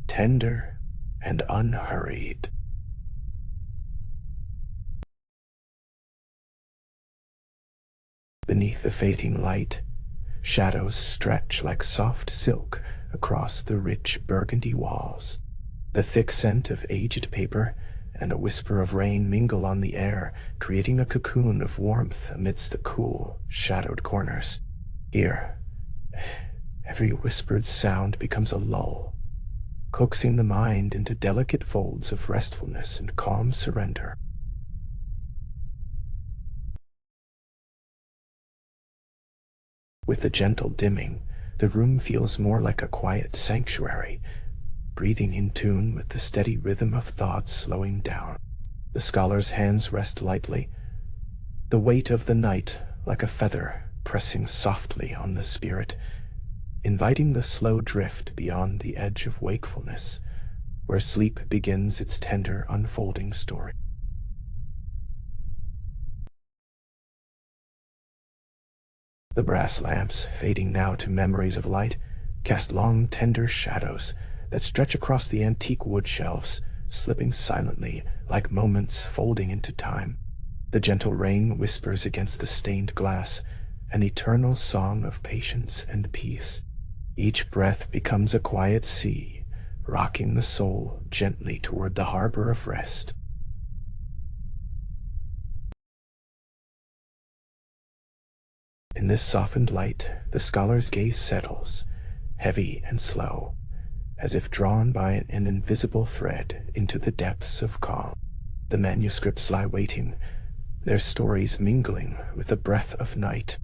tender and unhurried. Beneath the fading light, shadows stretch like soft silk across the rich burgundy walls. The thick scent of aged paper and a whisper of rain mingle on the air, creating a cocoon of warmth amidst the cool, shadowed corners. Here, every whispered sound becomes a lull, coaxing the mind into delicate folds of restfulness and calm surrender. With the gentle dimming, the room feels more like a quiet sanctuary, breathing in tune with the steady rhythm of thoughts slowing down. The scholar's hands rest lightly, the weight of the night like a feather pressing softly on the spirit, inviting the slow drift beyond the edge of wakefulness, where sleep begins its tender unfolding story. The brass lamps, fading now to memories of light, cast long, tender shadows that stretch across the antique wood shelves, slipping silently like moments folding into time. The gentle rain whispers against the stained glass, an eternal song of patience and peace. Each breath becomes a quiet sea, rocking the soul gently toward the harbor of rest. In this softened light, the scholar's gaze settles, heavy and slow, as if drawn by an invisible thread into the depths of calm. The manuscripts lie waiting, their stories mingling with the breath of night.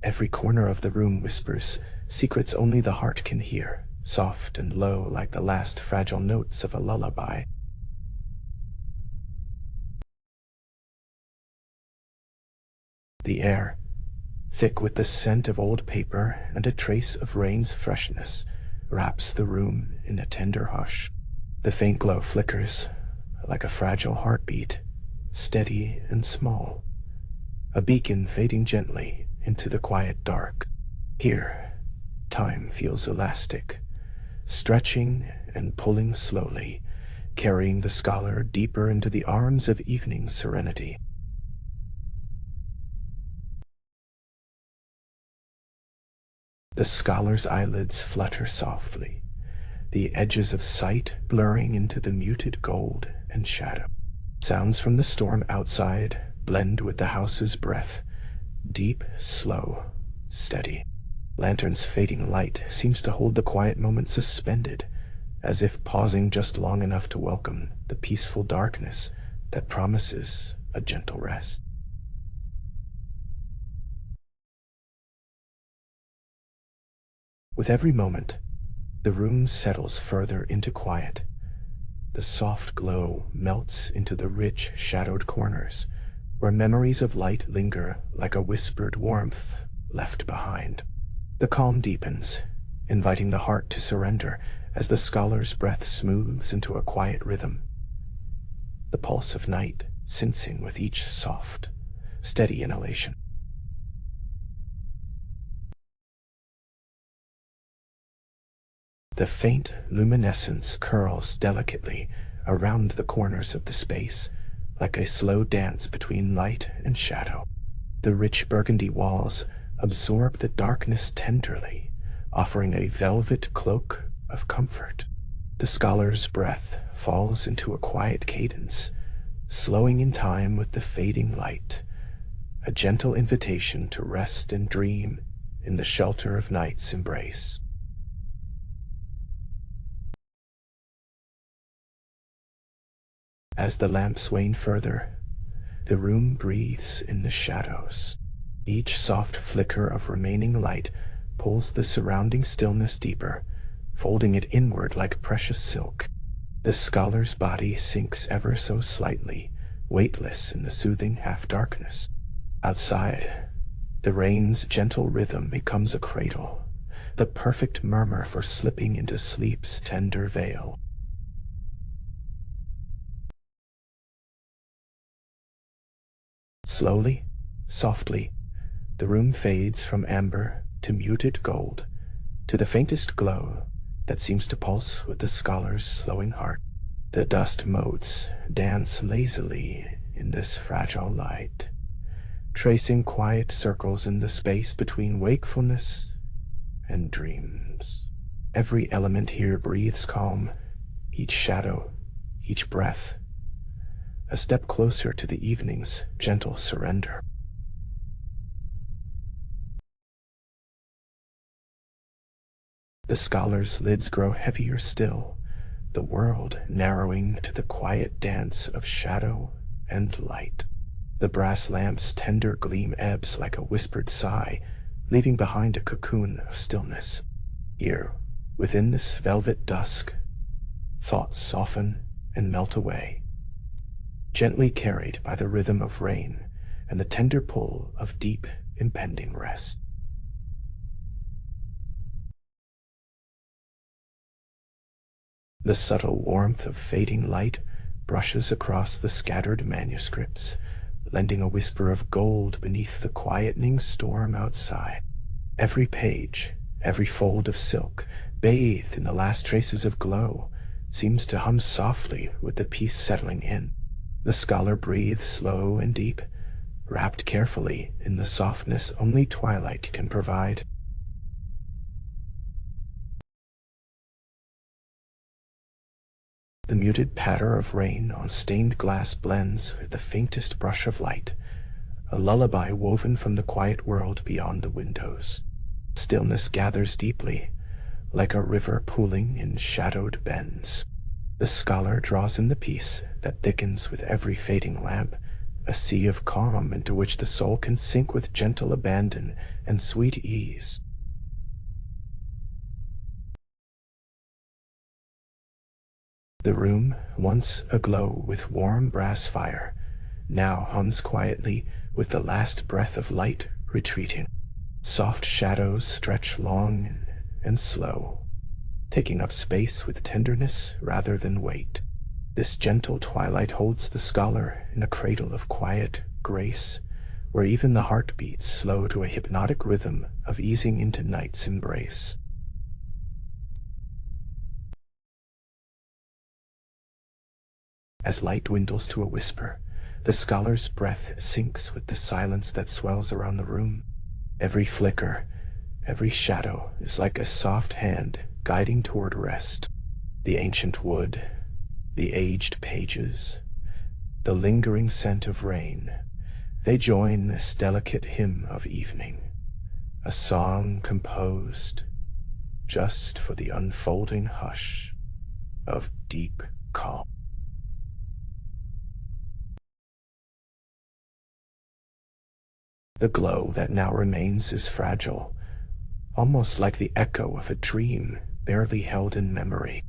Every corner of the room whispers secrets only the heart can hear, soft and low like the last fragile notes of a lullaby. The air, thick with the scent of old paper and a trace of rain's freshness, wraps the room in a tender hush. The faint glow flickers like a fragile heartbeat, steady and small, a beacon fading gently into the quiet dark. Here, time feels elastic, stretching and pulling slowly, carrying the scholar deeper into the arms of evening serenity. The scholar's eyelids flutter softly, the edges of sight blurring into the muted gold and shadow. Sounds from the storm outside blend with the house's breath, deep, slow, steady. Lantern's fading light seems to hold the quiet moment suspended, as if pausing just long enough to welcome the peaceful darkness that promises a gentle rest. With every moment, the room settles further into quiet. The soft glow melts into the rich, shadowed corners, where memories of light linger like a whispered warmth left behind. The calm deepens, inviting the heart to surrender as the scholar's breath smooths into a quiet rhythm, the pulse of night sensing with each soft, steady inhalation. The faint luminescence curls delicately around the corners of the space, like a slow dance between light and shadow. The rich burgundy walls absorb the darkness tenderly, offering a velvet cloak of comfort. The scholar's breath falls into a quiet cadence, slowing in time with the fading light, a gentle invitation to rest and dream in the shelter of night's embrace. As the lamps wane further, the room breathes in the shadows. Each soft flicker of remaining light pulls the surrounding stillness deeper, folding it inward like precious silk. The scholar's body sinks ever so slightly, weightless in the soothing half-darkness. Outside, the rain's gentle rhythm becomes a cradle, the perfect murmur for slipping into sleep's tender veil. Slowly, softly, the room fades from amber to muted gold, to the faintest glow that seems to pulse with the scholar's slowing heart. The dust motes dance lazily in this fragile light, tracing quiet circles in the space between wakefulness and dreams. Every element here breathes calm, each shadow, each breath, a step closer to the evening's gentle surrender. The scholar's lids grow heavier still, the world narrowing to the quiet dance of shadow and light. The brass lamp's tender gleam ebbs like a whispered sigh, leaving behind a cocoon of stillness. Here, within this velvet dusk, thoughts soften and melt away, gently carried by the rhythm of rain and the tender pull of deep, impending rest. The subtle warmth of fading light brushes across the scattered manuscripts, lending a whisper of gold beneath the quietening storm outside. Every page, every fold of silk, bathed in the last traces of glow, seems to hum softly with the peace settling in. The scholar breathes slow and deep, wrapped carefully in the softness only twilight can provide. The muted patter of rain on stained glass blends with the faintest brush of light, a lullaby woven from the quiet world beyond the windows. Stillness gathers deeply, like a river pooling in shadowed bends. The scholar draws in the peace that thickens with every fading lamp, a sea of calm into which the soul can sink with gentle abandon and sweet ease. The room, once aglow with warm brass fire, now hums quietly with the last breath of light retreating. Soft shadows stretch long and slow, taking up space with tenderness rather than weight. This gentle twilight holds the scholar in a cradle of quiet grace, where even the heart beats slow to a hypnotic rhythm of easing into night's embrace. As light dwindles to a whisper, the scholar's breath sinks with the silence that swells around the room. Every flicker, every shadow is like a soft hand guiding toward rest. The ancient wood, the aged pages, the lingering scent of rain, they join this delicate hymn of evening, a song composed just for the unfolding hush of deep calm. The glow that now remains is fragile, almost like the echo of a dream barely held in memory.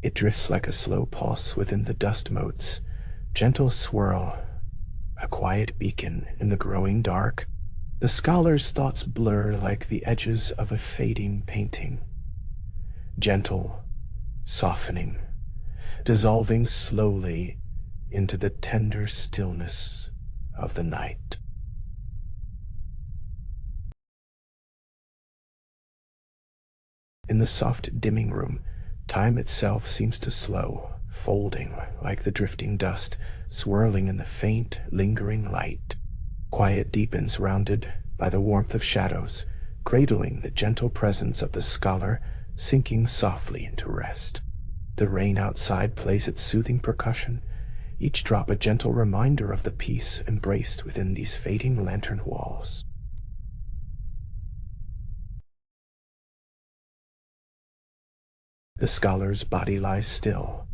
It drifts like a slow pulse within the dust motes, gentle swirl, a quiet beacon in the growing dark. The scholar's thoughts blur like the edges of a fading painting, gentle, softening, dissolving slowly into the tender stillness of the night. In the soft dimming room, time itself seems to slow, folding like the drifting dust, swirling in the faint, lingering light. Quiet deepens, rounded by the warmth of shadows, cradling the gentle presence of the scholar, sinking softly into rest. The rain outside plays its soothing percussion, each drop a gentle reminder of the peace embraced within these fading lantern walls. The scholar's body lies still,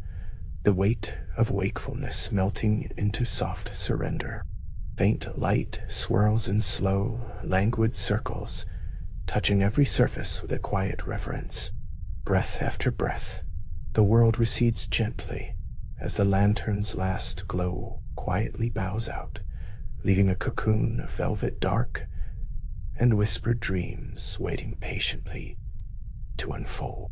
the weight of wakefulness melting into soft surrender. Faint light swirls in slow, languid circles, touching every surface with a quiet reverence. Breath after breath, the world recedes gently as the lantern's last glow quietly bows out, leaving a cocoon of velvet dark and whispered dreams waiting patiently to unfold.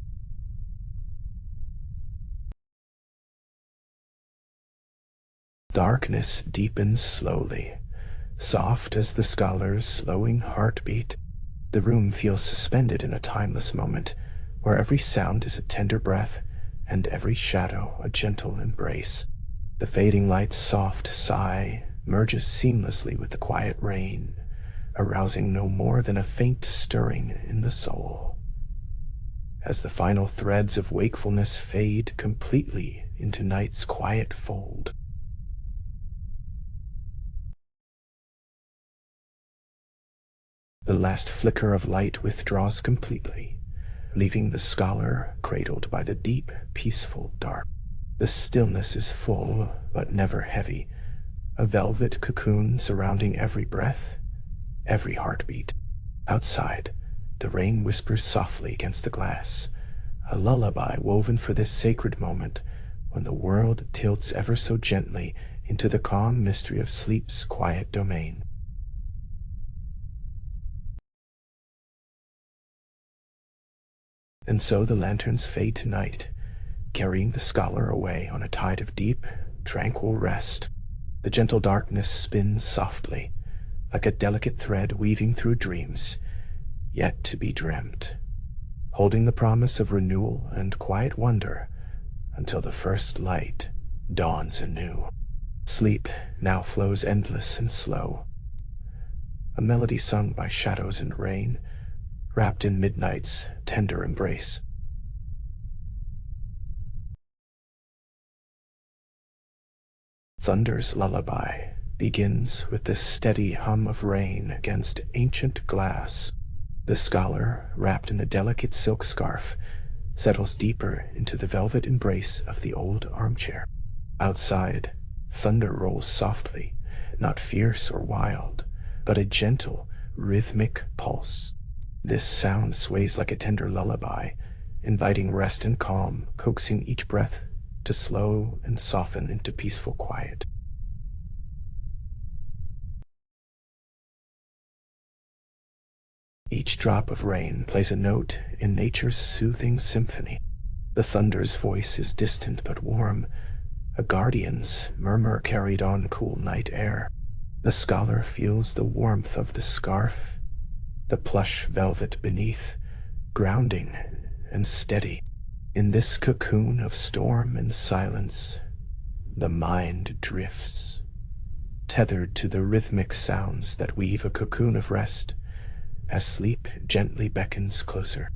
Darkness deepens slowly, soft as the scholar's slowing heartbeat. The room feels suspended in a timeless moment, where every sound is a tender breath and every shadow a gentle embrace. The fading light's soft sigh merges seamlessly with the quiet rain, arousing no more than a faint stirring in the soul. As the final threads of wakefulness fade completely into night's quiet fold, the last flicker of light withdraws completely, leaving the scholar cradled by the deep, peaceful dark. The stillness is full, but never heavy, a velvet cocoon surrounding every breath, every heartbeat. Outside, the rain whispers softly against the glass, a lullaby woven for this sacred moment when the world tilts ever so gently into the calm mystery of sleep's quiet domain. And so the lanterns fade to night, carrying the scholar away on a tide of deep, tranquil rest. The gentle darkness spins softly, like a delicate thread weaving through dreams, yet to be dreamt, holding the promise of renewal and quiet wonder until the first light dawns anew. Sleep now flows endless and slow, a melody sung by shadows and rain, wrapped in midnight's tender embrace. Thunder's lullaby begins with the steady hum of rain against ancient glass. The scholar, wrapped in a delicate silk scarf, settles deeper into the velvet embrace of the old armchair. Outside, thunder rolls softly, not fierce or wild, but a gentle, rhythmic pulse. This sound sways like a tender lullaby, inviting rest and calm, coaxing each breath to slow and soften into peaceful quiet. Each drop of rain plays a note in nature's soothing symphony. The thunder's voice is distant but warm, a guardian's murmur carried on cool night air. The scholar feels the warmth of the scarf, the plush velvet beneath, grounding and steady. In this cocoon of storm and silence, the mind drifts, tethered to the rhythmic sounds that weave a cocoon of rest as sleep gently beckons closer.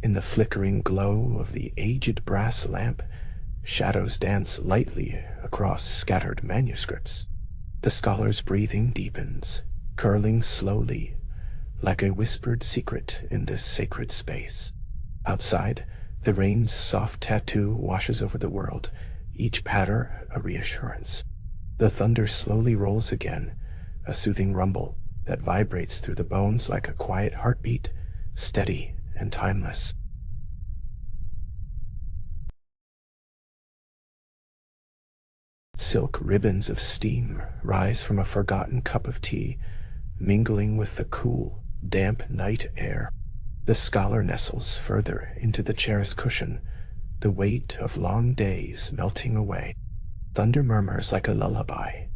In the flickering glow of the aged brass lamp, shadows dance lightly across scattered manuscripts. The scholar's breathing deepens, curling slowly, like a whispered secret in this sacred space. Outside, the rain's soft tattoo washes over the world, each patter a reassurance. The thunder slowly rolls again, a soothing rumble that vibrates through the bones like a quiet heartbeat, steady and timeless. Silk ribbons of steam rise from a forgotten cup of tea, mingling with the cool, damp night air. The scholar nestles further into the chair's cushion, the weight of long days melting away. Thunder murmurs like a lullaby,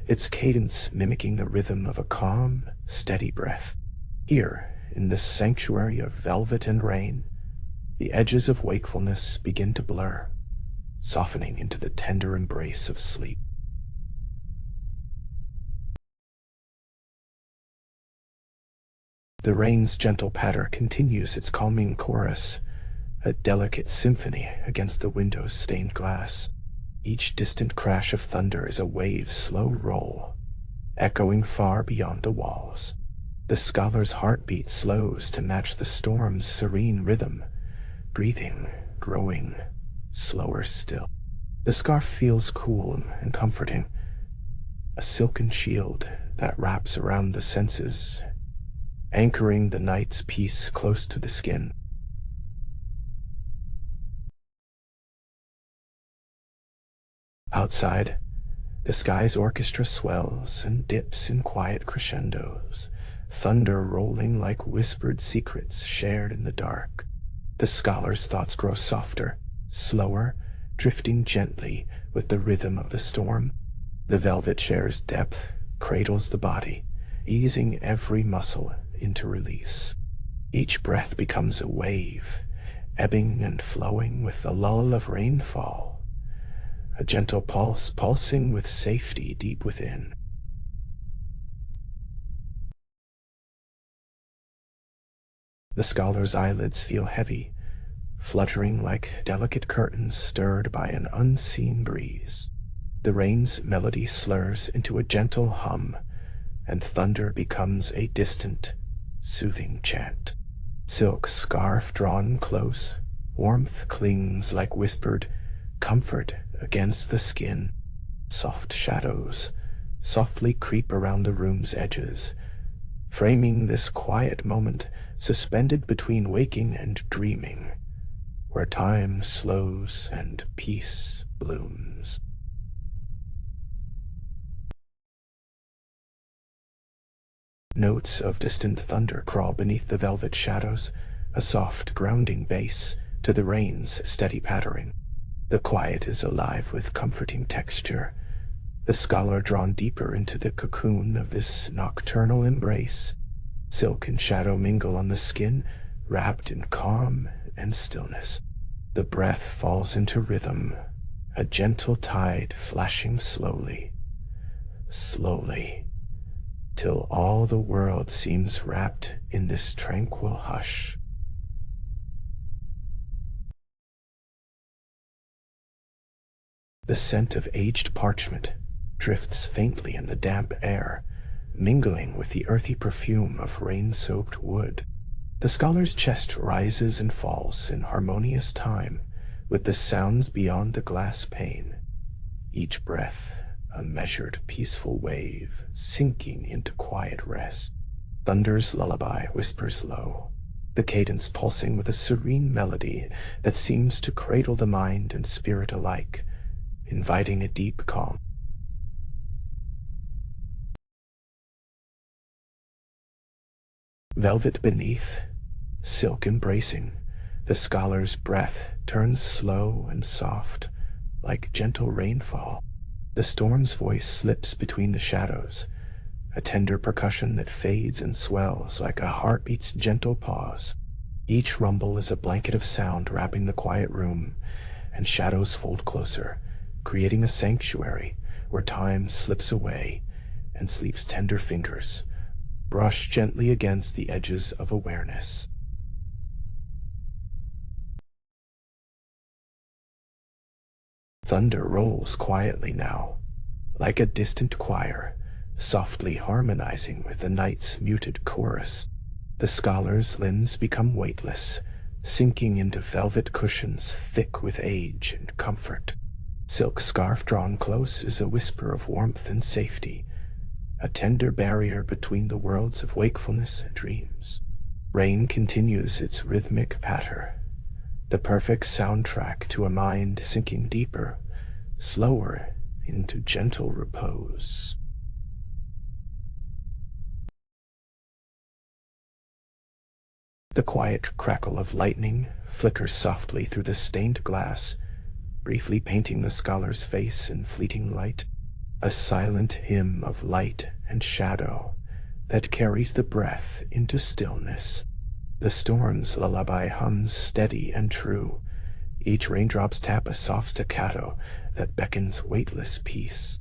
its cadence mimicking the rhythm of a calm, steady breath. Here, in this sanctuary of velvet and rain, the edges of wakefulness begin to blur, softening into the tender embrace of sleep. The rain's gentle patter continues its calming chorus, a delicate symphony against the window's stained glass. Each distant crash of thunder is a wave's slow roll, echoing far beyond the walls. The scholar's heartbeat slows to match the storm's serene rhythm, breathing, growing, slower still. The scarf feels cool and comforting, a silken shield that wraps around the senses, anchoring the night's peace close to the skin. Outside, the sky's orchestra swells and dips in quiet crescendos, thunder rolling like whispered secrets shared in the dark. The scholar's thoughts grow softer, slower, drifting gently with the rhythm of the storm. The velvet chair's depth cradles the body, easing every muscle into release. Each breath becomes a wave, ebbing and flowing with the lull of rainfall, a gentle pulse pulsing with safety deep within. The scholar's eyelids feel heavy, fluttering like delicate curtains stirred by an unseen breeze. The rain's melody slurs into a gentle hum, and thunder becomes a distant, soothing chant. Silk scarf drawn close, warmth clings like whispered comfort against the skin. Soft shadows softly creep around the room's edges, framing this quiet moment suspended between waking and dreaming, where time slows and peace blooms. Notes of distant thunder crawl beneath the velvet shadows, a soft grounding bass to the rain's steady pattering. The quiet is alive with comforting texture, the scholar drawn deeper into the cocoon of this nocturnal embrace. Silk and shadow mingle on the skin, wrapped in calm and stillness. The breath falls into rhythm, a gentle tide flashing slowly, slowly, till all the world seems wrapped in this tranquil hush. The scent of aged parchment drifts faintly in the damp air, mingling with the earthy perfume of rain-soaked wood. The scholar's chest rises and falls in harmonious time with the sounds beyond the glass pane. Each breath a measured, peaceful wave sinking into quiet rest. Thunder's lullaby whispers low, the cadence pulsing with a serene melody that seems to cradle the mind and spirit alike, inviting a deep calm. Velvet beneath, silk embracing, the scholar's breath turns slow and soft, like gentle rainfall. The storm's voice slips between the shadows, a tender percussion that fades and swells like a heartbeat's gentle pause. Each rumble is a blanket of sound wrapping the quiet room, and shadows fold closer, creating a sanctuary where time slips away and sleep's tender fingers brush gently against the edges of awareness. Thunder rolls quietly now, like a distant choir, softly harmonizing with the night's muted chorus. The scholar's limbs become weightless, sinking into velvet cushions thick with age and comfort. Silk scarf drawn close is a whisper of warmth and safety, a tender barrier between the worlds of wakefulness and dreams. Rain continues its rhythmic patter, the perfect soundtrack to a mind sinking deeper, slower into gentle repose. The quiet crackle of lightning flickers softly through the stained glass, briefly painting the scholar's face in fleeting light, a silent hymn of light and shadow that carries the breath into stillness. The storm's lullaby hums steady and true. Each raindrop's tap a soft staccato that beckons weightless peace.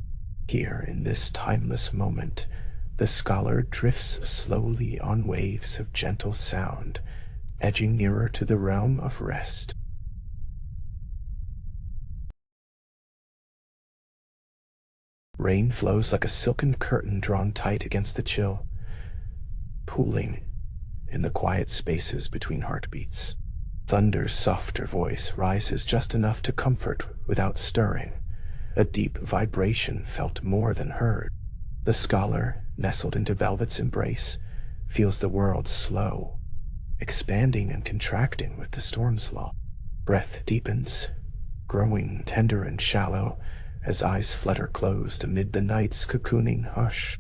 Here, in this timeless moment, the scholar drifts slowly on waves of gentle sound, edging nearer to the realm of rest. Rain flows like a silken curtain drawn tight against the chill, pooling in the quiet spaces between heartbeats. Thunder's softer voice rises just enough to comfort without stirring, a deep vibration felt more than heard. The scholar, nestled into velvet's embrace, feels the world slow, expanding and contracting with the storm's lull. Breath deepens, growing tender and shallow as eyes flutter closed amid the night's cocooning hush.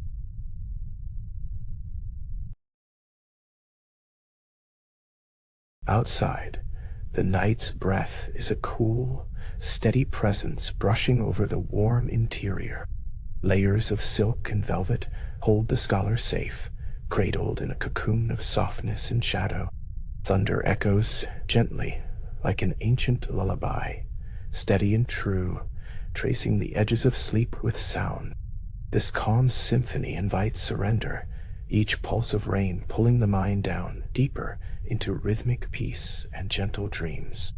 Outside, the night's breath is a cool, steady presence brushing over the warm interior. Layers of silk and velvet hold the scholar safe, cradled in a cocoon of softness and shadow. Thunder echoes gently, like an ancient lullaby, steady and true, tracing the edges of sleep with sound. This calm symphony invites surrender, each pulse of rain pulling the mind down deeper into rhythmic peace and gentle dreams.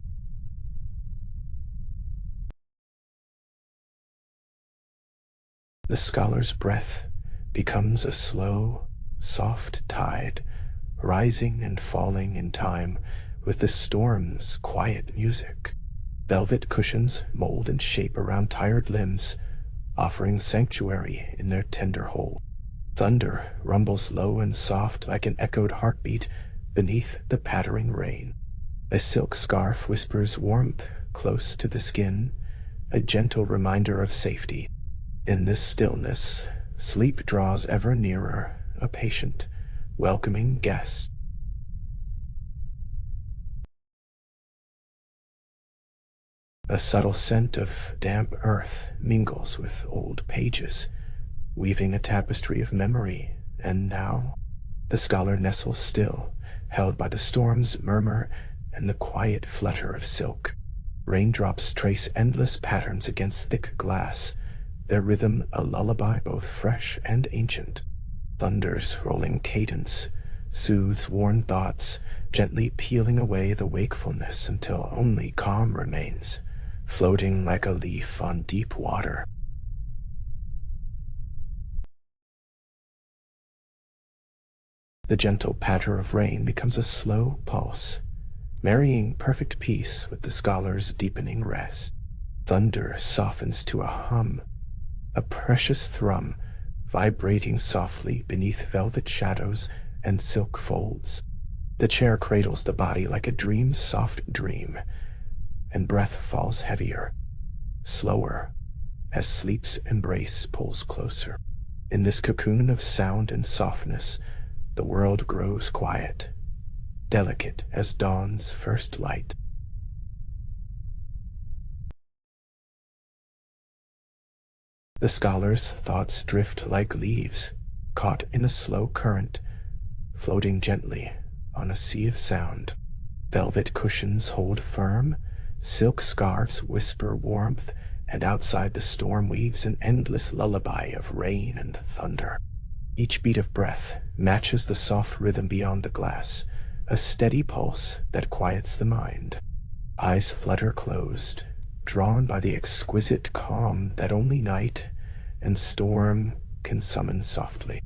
The scholar's breath becomes a slow, soft tide, rising and falling in time with the storm's quiet music. Velvet cushions mold and shape around tired limbs, offering sanctuary in their tender hold. Thunder rumbles low and soft like an echoed heartbeat beneath the pattering rain. A silk scarf whispers warmth close to the skin, a gentle reminder of safety. In this stillness, sleep draws ever nearer, a patient, welcoming guest. A subtle scent of damp earth mingles with old pages, weaving a tapestry of memory, and now the scholar nestles still, held by the storm's murmur and the quiet flutter of silk. Raindrops trace endless patterns against thick glass, their rhythm a lullaby both fresh and ancient. Thunder's rolling cadence soothes worn thoughts, gently peeling away the wakefulness until only calm remains, floating like a leaf on deep water. The gentle patter of rain becomes a slow pulse, marrying perfect peace with the scholar's deepening rest. Thunder softens to a hum, a precious thrum, vibrating softly beneath velvet shadows and silk folds. The chair cradles the body like a dream's soft dream, and breath falls heavier, slower, as sleep's embrace pulls closer. In this cocoon of sound and softness, the world grows quiet, delicate as dawn's first light. The scholar's thoughts drift like leaves, caught in a slow current, floating gently on a sea of sound. Velvet cushions hold firm, silk scarves whisper warmth, and outside the storm weaves an endless lullaby of rain and thunder. Each beat of breath matches the soft rhythm beyond the glass, a steady pulse that quiets the mind. Eyes flutter closed, drawn by the exquisite calm that only night and storm can summon softly.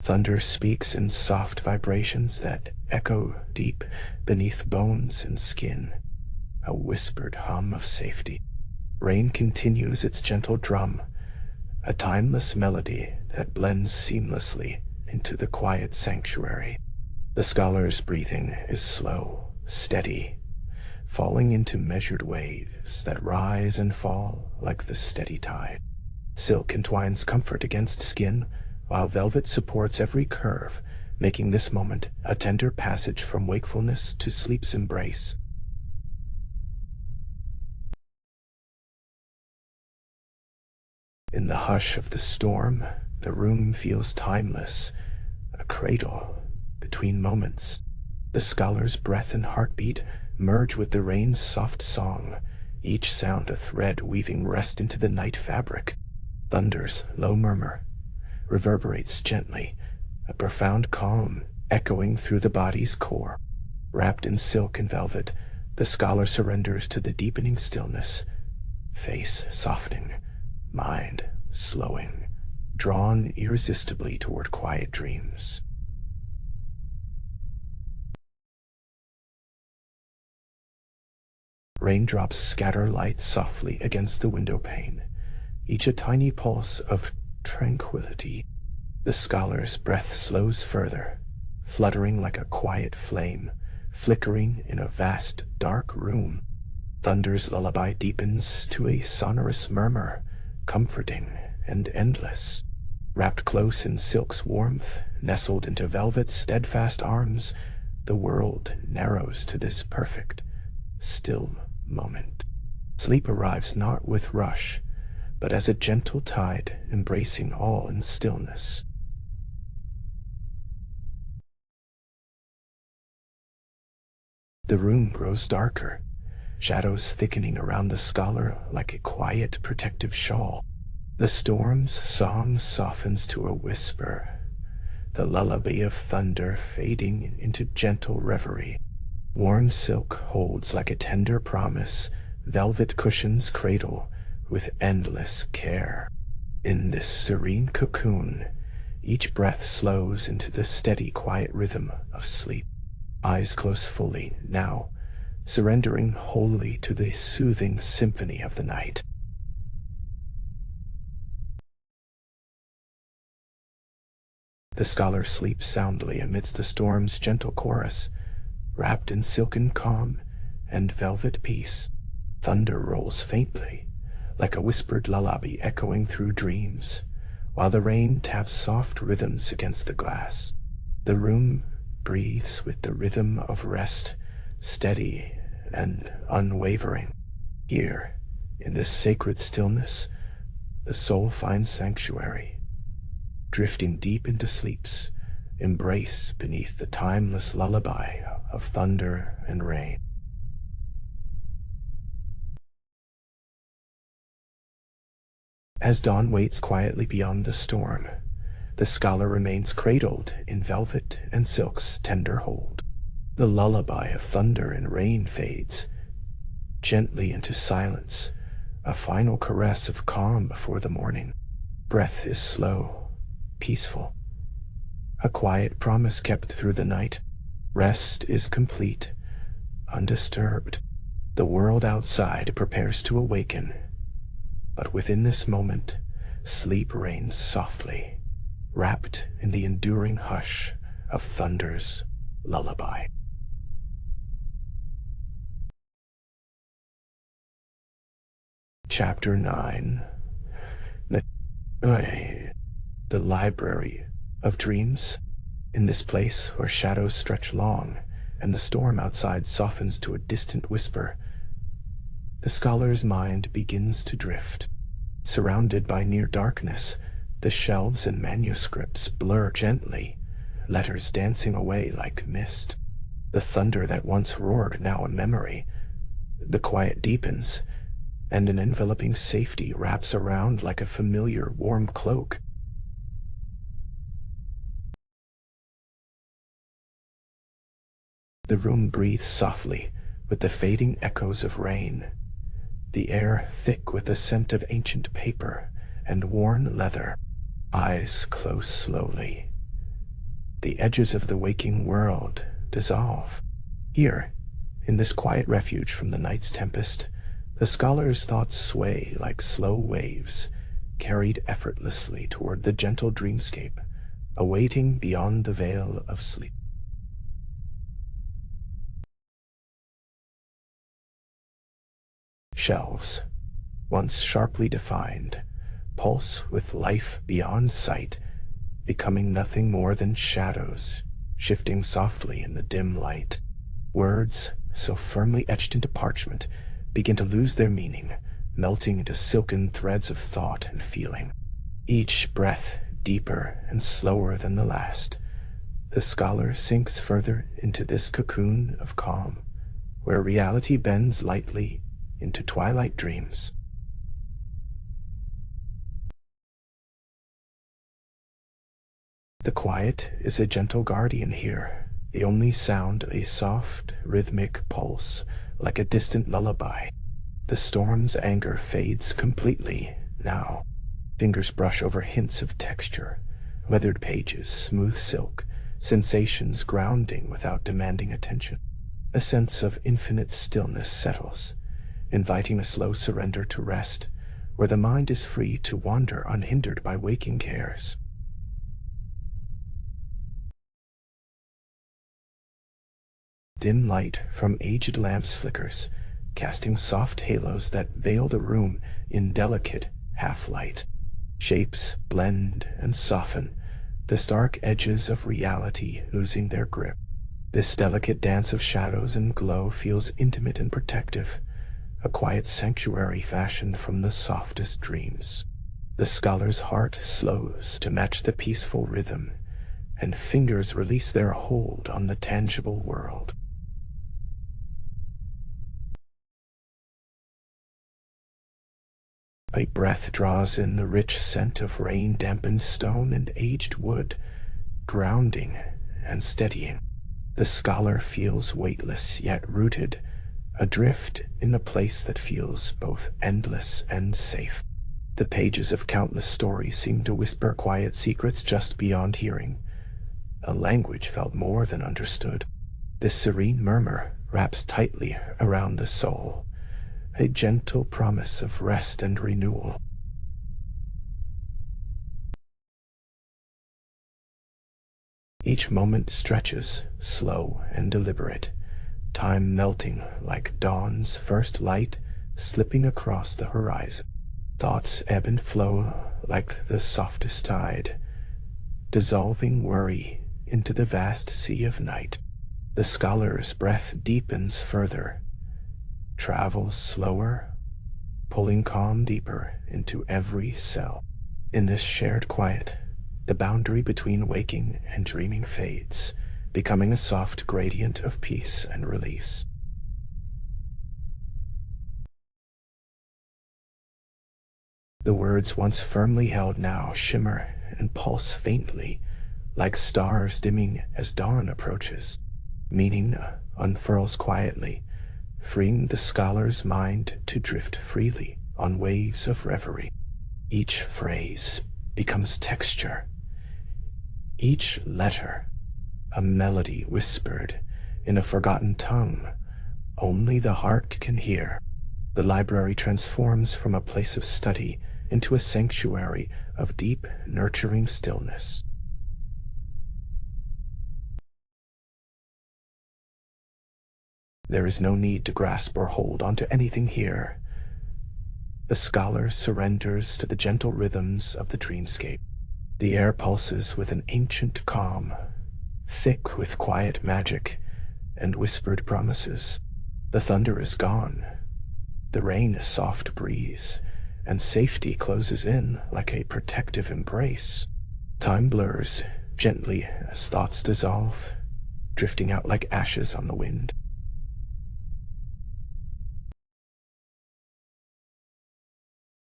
Thunder speaks in soft vibrations that echo deep beneath bones and skin, a whispered hum of safety. Rain continues its gentle drum, a timeless melody that blends seamlessly into the quiet sanctuary. The scholar's breathing is slow, steady, falling into measured waves that rise and fall like the steady tide. Silk entwines comfort against skin, while velvet supports every curve, making this moment a tender passage from wakefulness to sleep's embrace. In the hush of the storm, the room feels timeless, a cradle between moments. The scholar's breath and heartbeat merge with the rain's soft song, each sound a thread weaving rest into the night fabric. Thunder's low murmur reverberates gently, a profound calm echoing through the body's core. Wrapped in silk and velvet, the scholar surrenders to the deepening stillness, face softening, mind slowing, drawn irresistibly toward quiet dreams. Raindrops scatter light softly against the window pane, each a tiny pulse of tranquility. The scholar's breath slows further, fluttering like a quiet flame, flickering in a vast, dark room. Thunder's lullaby deepens to a sonorous murmur, comforting and endless. Wrapped close in silk's warmth, nestled into velvet's steadfast arms, the world narrows to this perfect, still moment. Sleep arrives not with rush, but as a gentle tide embracing all in stillness. The room grows darker, shadows thickening around the scholar like a quiet, protective shawl. The storm's song softens to a whisper, the lullaby of thunder fading into gentle reverie. Warm silk holds like a tender promise, velvet cushions cradle with endless care. In this serene cocoon, each breath slows into the steady, quiet rhythm of sleep. Eyes close fully now, surrendering wholly to the soothing symphony of the night. The scholar sleeps soundly amidst the storm's gentle chorus, wrapped in silken calm and velvet peace. Thunder rolls faintly, like a whispered lullaby echoing through dreams, while the rain taps soft rhythms against the glass. The room breathes with the rhythm of rest, steady and unwavering. Here, in this sacred stillness, the soul finds sanctuary, drifting deep into sleep's embrace beneath the timeless lullaby of thunder and rain. As dawn waits quietly beyond the storm, the scholar remains cradled in velvet and silk's tender hold. The lullaby of thunder and rain fades gently into silence, a final caress of calm before the morning. Breath is slow, peaceful, a quiet promise kept through the night. Rest is complete, undisturbed. The world outside prepares to awaken, but within this moment, sleep reigns softly, wrapped in the enduring hush of thunder's lullaby. Chapter 9. The Library of Dreams. In this place where shadows stretch long and the storm outside softens to a distant whisper, the scholar's mind begins to drift. Surrounded by near darkness, the shelves and manuscripts blur gently, letters dancing away like mist. The thunder that once roared, now a memory. The quiet deepens, and an enveloping safety wraps around like a familiar warm cloak. The room breathes softly with the fading echoes of rain, the air thick with the scent of ancient paper and worn leather. Eyes close slowly. The edges of the waking world dissolve. Here, in this quiet refuge from the night's tempest, the scholar's thoughts sway like slow waves, carried effortlessly toward the gentle dreamscape, awaiting beyond the veil of sleep. Shelves, once sharply defined, pulse with life beyond sight, becoming nothing more than shadows, shifting softly in the dim light. Words, so firmly etched into parchment, begin to lose their meaning, melting into silken threads of thought and feeling. Each breath deeper and slower than the last, the scholar sinks further into this cocoon of calm, where reality bends lightly into twilight dreams. The quiet is a gentle guardian here, the only sound a soft, rhythmic pulse, like a distant lullaby. The storm's anger fades completely now. Fingers brush over hints of texture, weathered pages, smooth silk, sensations grounding without demanding attention. A sense of infinite stillness settles, inviting a slow surrender to rest, where the mind is free to wander unhindered by waking cares. Dim light from aged lamps flickers, casting soft halos that veil the room in delicate half-light. Shapes blend and soften, the stark edges of reality losing their grip. This delicate dance of shadows and glow feels intimate and protective, a quiet sanctuary fashioned from the softest dreams. The scholar's heart slows to match the peaceful rhythm, and fingers release their hold on the tangible world. A breath draws in the rich scent of rain-dampened stone and aged wood, grounding and steadying. The scholar feels weightless yet rooted, adrift in a place that feels both endless and safe. The pages of countless stories seem to whisper quiet secrets just beyond hearing, a language felt more than understood. This serene murmur wraps tightly around the soul, a gentle promise of rest and renewal. Each moment stretches, slow and deliberate, time melting like dawn's first light slipping across the horizon. Thoughts ebb and flow like the softest tide, dissolving worry into the vast sea of night. The scholar's breath deepens further, travels slower, pulling calm deeper into every cell. In this shared quiet, the boundary between waking and dreaming fades, becoming a soft gradient of peace and release. The words once firmly held now shimmer and pulse faintly, like stars dimming as dawn approaches. Meaning unfurls quietly, freeing the scholar's mind to drift freely on waves of reverie. Each phrase becomes texture, each letter a melody whispered in a forgotten tongue only the heart can hear. The library transforms from a place of study into a sanctuary of deep, nurturing stillness. There is no need to grasp or hold onto anything here. The scholar surrenders to the gentle rhythms of the dreamscape. The air pulses with an ancient calm, thick with quiet magic and whispered promises. The thunder is gone, the rain a soft breeze, and safety closes in like a protective embrace. Time blurs gently as thoughts dissolve, drifting out like ashes on the wind.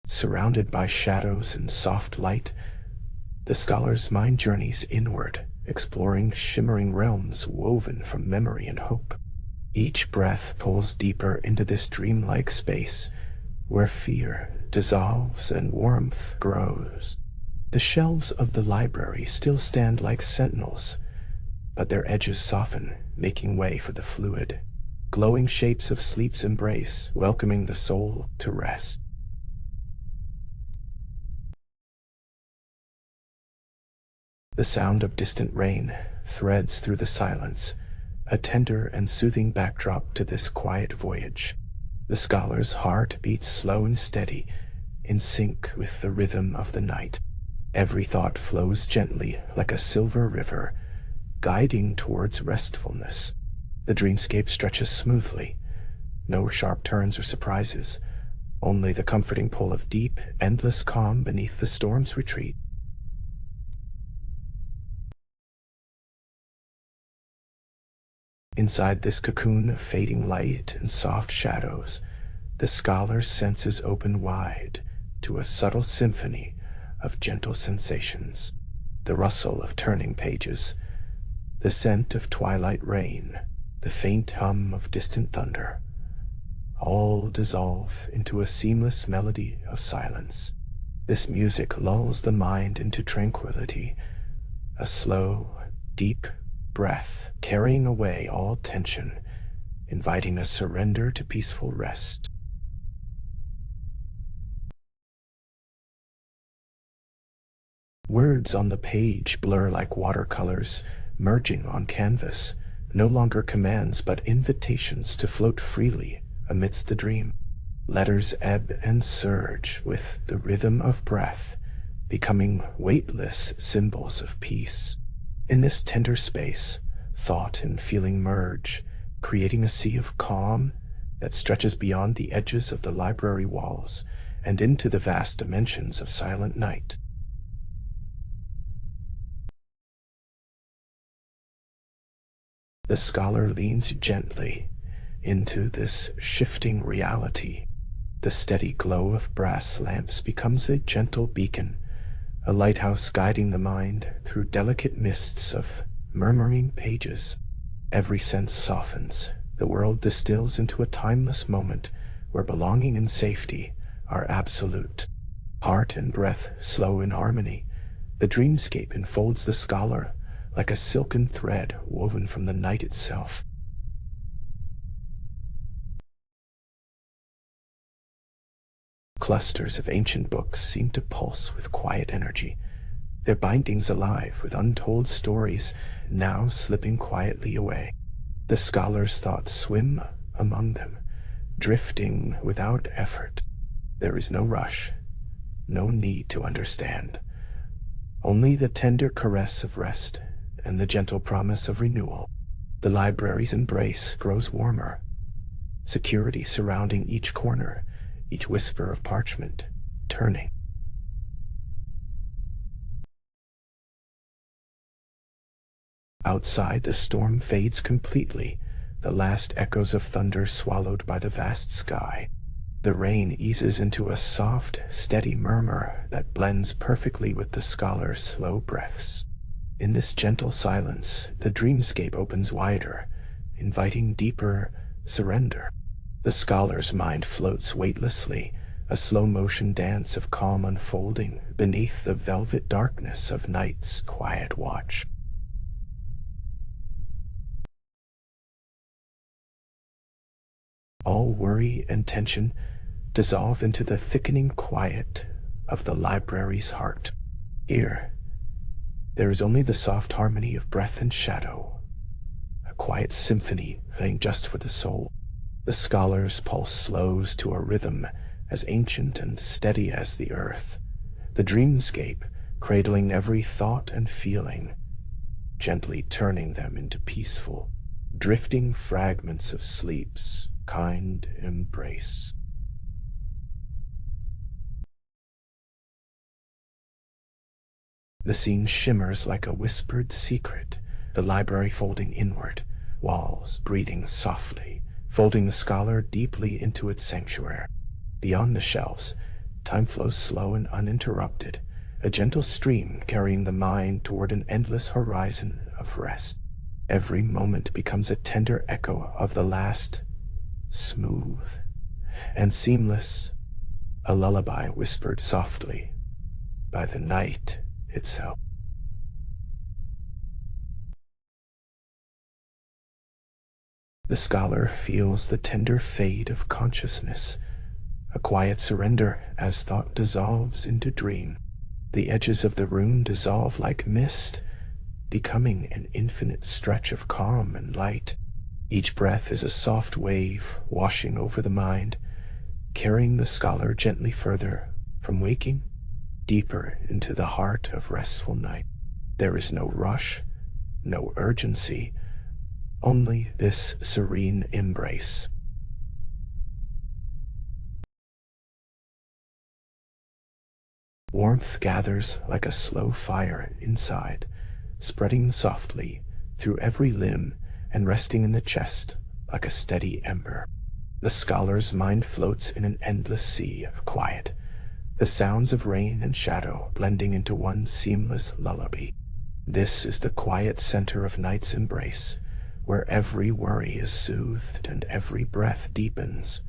Surrounded by shadows and soft light, the scholar's mind journeys inward, exploring shimmering realms woven from memory and hope. Each breath pulls deeper into this dreamlike space, where fear dissolves and warmth grows. The shelves of the library still stand like sentinels, but their edges soften, making way for the fluid, glowing shapes of sleep's embrace, welcoming the soul to rest. The sound of distant rain threads through the silence, a tender and soothing backdrop to this quiet voyage. The scholar's heart beats slow and steady, in sync with the rhythm of the night. Every thought flows gently like a silver river, guiding towards restfulness. The dreamscape stretches smoothly, no sharp turns or surprises, only the comforting pull of deep, endless calm beneath the storm's retreat. Inside this cocoon of fading light and soft shadows, the scholar's senses open wide to a subtle symphony of gentle sensations. The rustle of turning pages, the scent of twilight rain, the faint hum of distant thunder, all dissolve into a seamless melody of silence. This music lulls the mind into tranquility, a slow, deep breath carrying away all tension, inviting a surrender to peaceful rest. Words on the page blur like watercolors, merging on canvas, no longer commands but invitations to float freely amidst the dream. Letters ebb and surge with the rhythm of breath, becoming weightless symbols of peace. In this tender space, thought and feeling merge, creating a sea of calm that stretches beyond the edges of the library walls and into the vast dimensions of silent night. The scholar leans gently into this shifting reality. The steady glow of brass lamps becomes a gentle beacon, a lighthouse guiding the mind through delicate mists of murmuring pages. Every sense softens. The world distills into a timeless moment where belonging and safety are absolute. Heart and breath slow in harmony. The dreamscape enfolds the scholar like a silken thread woven from the night itself. Clusters of ancient books seem to pulse with quiet energy, their bindings alive with untold stories now slipping quietly away. The scholar's thoughts swim among them, drifting without effort. There is no rush, no need to understand, only the tender caress of rest and the gentle promise of renewal. The library's embrace grows warmer, security surrounding each corner, each whisper of parchment turning. Outside, the storm fades completely, the last echoes of thunder swallowed by the vast sky. The rain eases into a soft, steady murmur that blends perfectly with the scholar's slow breaths. In this gentle silence, the dreamscape opens wider, inviting deeper surrender. The scholar's mind floats weightlessly, a slow-motion dance of calm unfolding beneath the velvet darkness of night's quiet watch. All worry and tension dissolve into the thickening quiet of the library's heart. Here, there is only the soft harmony of breath and shadow, a quiet symphony playing just for the soul. The scholar's pulse slows to a rhythm as ancient and steady as the earth, the dreamscape cradling every thought and feeling, gently turning them into peaceful, drifting fragments of sleep's kind embrace. The scene shimmers like a whispered secret, the library folding inward, walls breathing softly, folding the scholar deeply into its sanctuary. Beyond the shelves, time flows slow and uninterrupted, a gentle stream carrying the mind toward an endless horizon of rest. Every moment becomes a tender echo of the last, smooth and seamless, a lullaby whispered softly by the night itself. The scholar feels the tender fade of consciousness, a quiet surrender as thought dissolves into dream. The edges of the room dissolve like mist, becoming an infinite stretch of calm and light. Each breath is a soft wave washing over the mind, carrying the scholar gently further from waking, deeper into the heart of restful night. There is no rush, no urgency, only this serene embrace. Warmth gathers like a slow fire inside, spreading softly through every limb and resting in the chest like a steady ember. The scholar's mind floats in an endless sea of quiet, the sounds of rain and shadow blending into one seamless lullaby. This is the quiet center of night's embrace, where every worry is soothed and every breath deepens,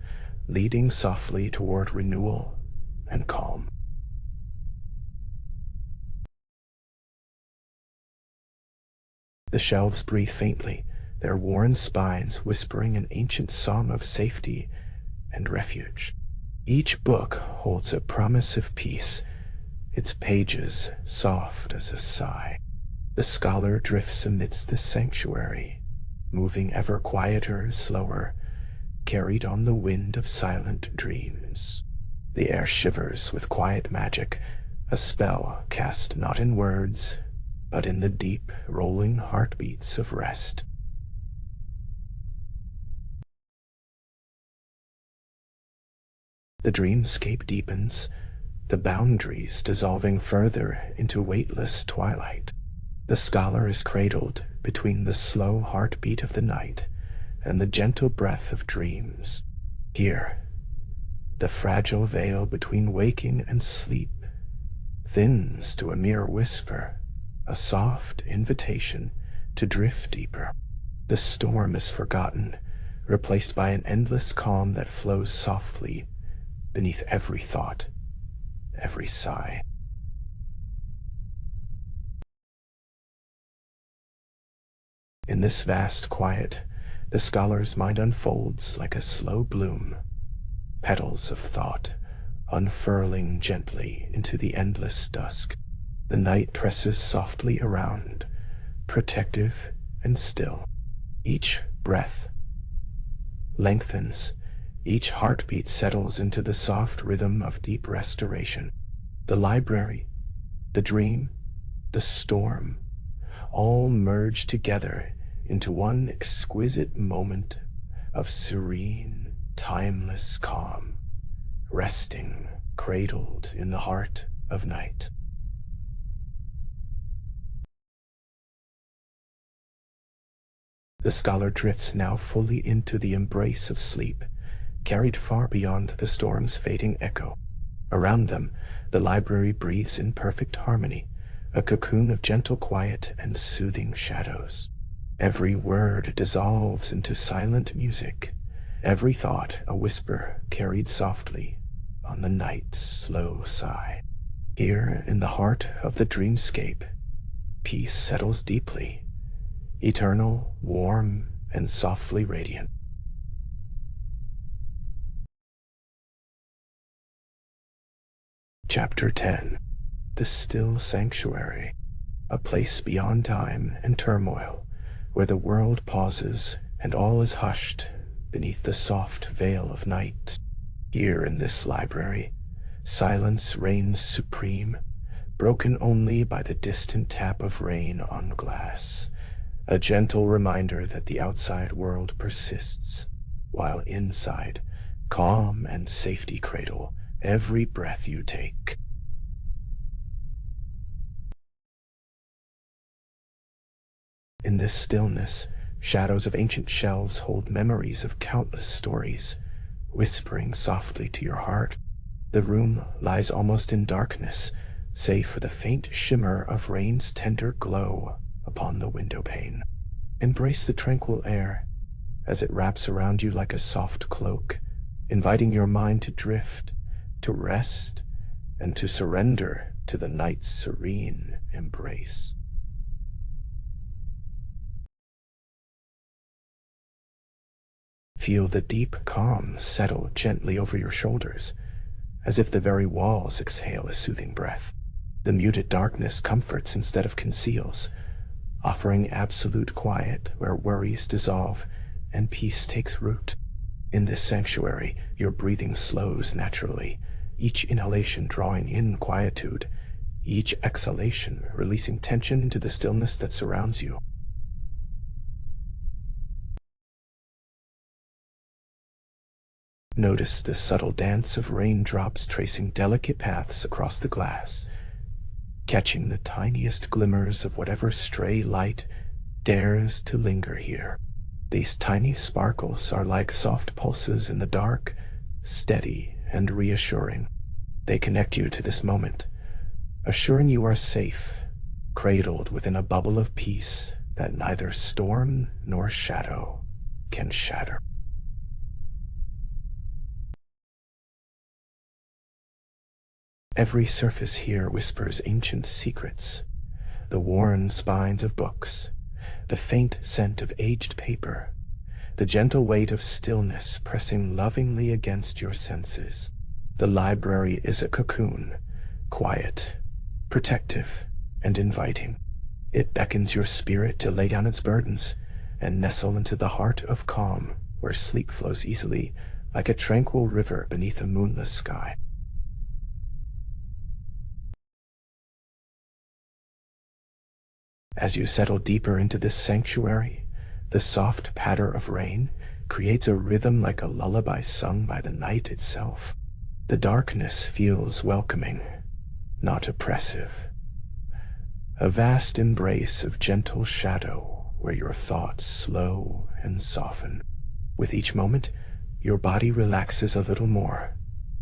leading softly toward renewal and calm. The shelves breathe faintly, their worn spines whispering an ancient song of safety and refuge. Each book holds a promise of peace, its pages soft as a sigh. The scholar drifts amidst the sanctuary, moving ever quieter and slower, carried on the wind of silent dreams. The air shivers with quiet magic, a spell cast not in words, but in the deep, rolling heartbeats of rest. The dreamscape deepens, the boundaries dissolving further into weightless twilight. The scholar is cradled between the slow heartbeat of the night and the gentle breath of dreams. Here, the fragile veil between waking and sleep thins to a mere whisper, a soft invitation to drift deeper. The storm is forgotten, replaced by an endless calm that flows softly beneath every thought, every sigh. In this vast quiet, the scholar's mind unfolds like a slow bloom, petals of thought unfurling gently into the endless dusk. The night presses softly around, protective and still. Each breath lengthens, each heartbeat settles into the soft rhythm of deep restoration. The library, the dream, the storm, all merge together into one exquisite moment of serene, timeless calm, resting, cradled in the heart of night. The scholar drifts now fully into the embrace of sleep, carried far beyond the storm's fading echo. Around them, the library breathes in perfect harmony, a cocoon of gentle quiet and soothing shadows. Every word dissolves into silent music, every thought a whisper carried softly on the night's slow sigh. Here, in the heart of the dreamscape, peace settles deeply, eternal, warm, and softly radiant. Chapter 10. The Still Sanctuary, a place beyond time and turmoil, where the world pauses and all is hushed beneath the soft veil of night. Here in this library, silence reigns supreme, broken only by the distant tap of rain on glass, a gentle reminder that the outside world persists, while inside, calm and safety cradle every breath you take. In this stillness, shadows of ancient shelves hold memories of countless stories, whispering softly to your heart. The room lies almost in darkness, save for the faint shimmer of rain's tender glow upon the window pane. Embrace the tranquil air as it wraps around you like a soft cloak, inviting your mind to drift, to rest, and to surrender to the night's serene embrace. Feel the deep calm settle gently over your shoulders, as if the very walls exhale a soothing breath. The muted darkness comforts instead of conceals, offering absolute quiet where worries dissolve and peace takes root. In this sanctuary, your breathing slows naturally, each inhalation drawing in quietude, each exhalation releasing tension into the stillness that surrounds you. Notice the subtle dance of raindrops tracing delicate paths across the glass, catching the tiniest glimmers of whatever stray light dares to linger here. These tiny sparkles are like soft pulses in the dark, steady and reassuring. They connect you to this moment, assuring you are safe, cradled within a bubble of peace that neither storm nor shadow can shatter. Every surface here whispers ancient secrets, the worn spines of books, the faint scent of aged paper, the gentle weight of stillness pressing lovingly against your senses. The library is a cocoon, quiet, protective, and inviting. It beckons your spirit to lay down its burdens and nestle into the heart of calm, where sleep flows easily like a tranquil river beneath a moonless sky. As you settle deeper into this sanctuary, the soft patter of rain creates a rhythm like a lullaby sung by the night itself. The darkness feels welcoming, not oppressive. A vast embrace of gentle shadow where your thoughts slow and soften. With each moment, your body relaxes a little more,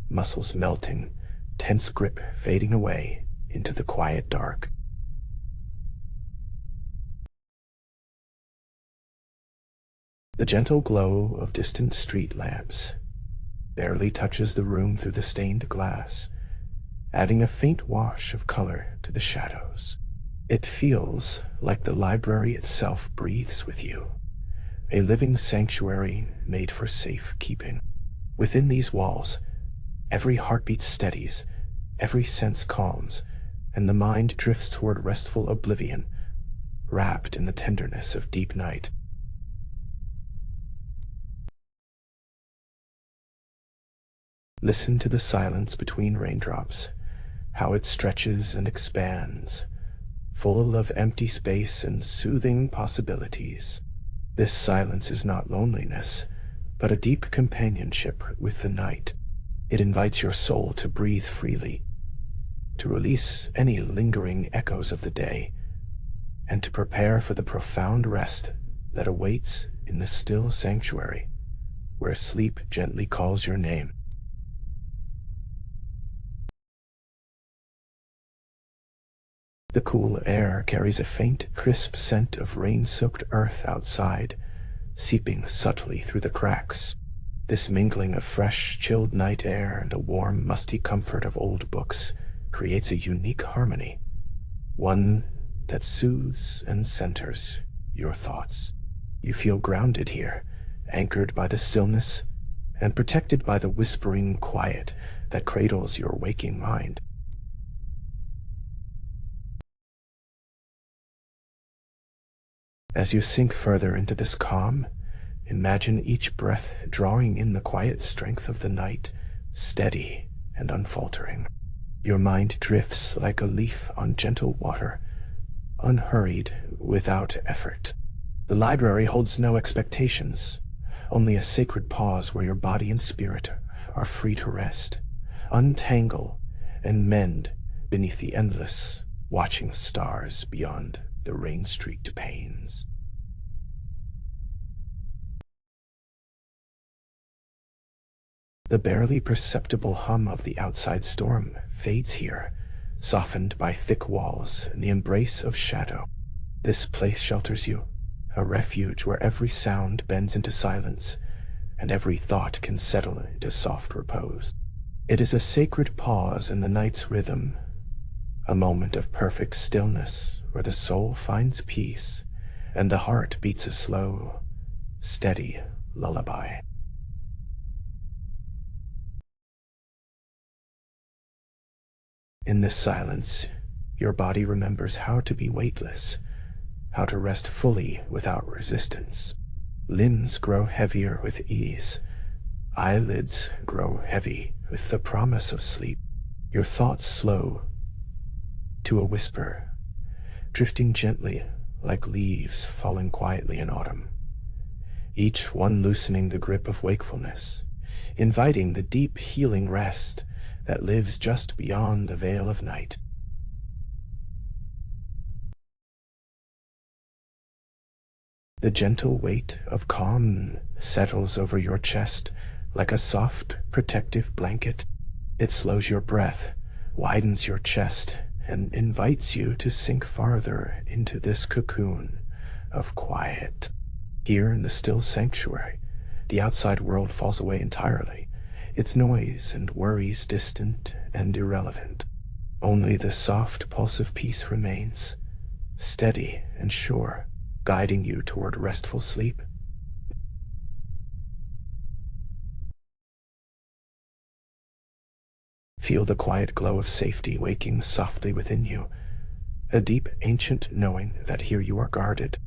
muscles melting, tense grip fading away into the quiet dark. The gentle glow of distant street lamps barely touches the room through the stained glass, adding a faint wash of color to the shadows. It feels like the library itself breathes with you, a living sanctuary made for safe keeping. Within these walls, every heartbeat steadies, every sense calms, and the mind drifts toward restful oblivion, wrapped in the tenderness of deep night. Listen to the silence between raindrops, how it stretches and expands, full of empty space and soothing possibilities. This silence is not loneliness, but a deep companionship with the night. It invites your soul to breathe freely, to release any lingering echoes of the day, and to prepare for the profound rest that awaits in the still sanctuary, where sleep gently calls your name. The cool air carries a faint, crisp scent of rain-soaked earth outside, seeping subtly through the cracks. This mingling of fresh, chilled night air and the warm, musty comfort of old books creates a unique harmony, one that soothes and centers your thoughts. You feel grounded here, anchored by the stillness and protected by the whispering quiet that cradles your waking mind. As you sink further into this calm, imagine each breath drawing in the quiet strength of the night, steady and unfaltering. Your mind drifts like a leaf on gentle water, unhurried, without effort. The library holds no expectations, only a sacred pause where your body and spirit are free to rest, untangle, and mend beneath the endless, watching stars beyond the rain-streaked panes. The barely perceptible hum of the outside storm fades here, softened by thick walls and the embrace of shadow. This place shelters you, a refuge where every sound bends into silence and every thought can settle into soft repose. It is a sacred pause in the night's rhythm, a moment of perfect stillness where the soul finds peace and the heart beats a slow, steady lullaby. In this silence, your body remembers how to be weightless, how to rest fully without resistance. Limbs grow heavier with ease. Eyelids grow heavy with the promise of sleep. Your thoughts slow to a whisper, drifting gently like leaves falling quietly in autumn, each one loosening the grip of wakefulness, inviting the deep healing rest that lives just beyond the veil of night. The gentle weight of calm settles over your chest like a soft, protective blanket. It slows your breath, widens your chest, and invites you to sink farther into this cocoon of quiet. Here in the still sanctuary, the outside world falls away entirely, its noise and worries distant and irrelevant. Only the soft pulse of peace remains, steady and sure, guiding you toward restful sleep. Feel the quiet glow of safety waking softly within you, a deep ancient knowing that here you are guarded.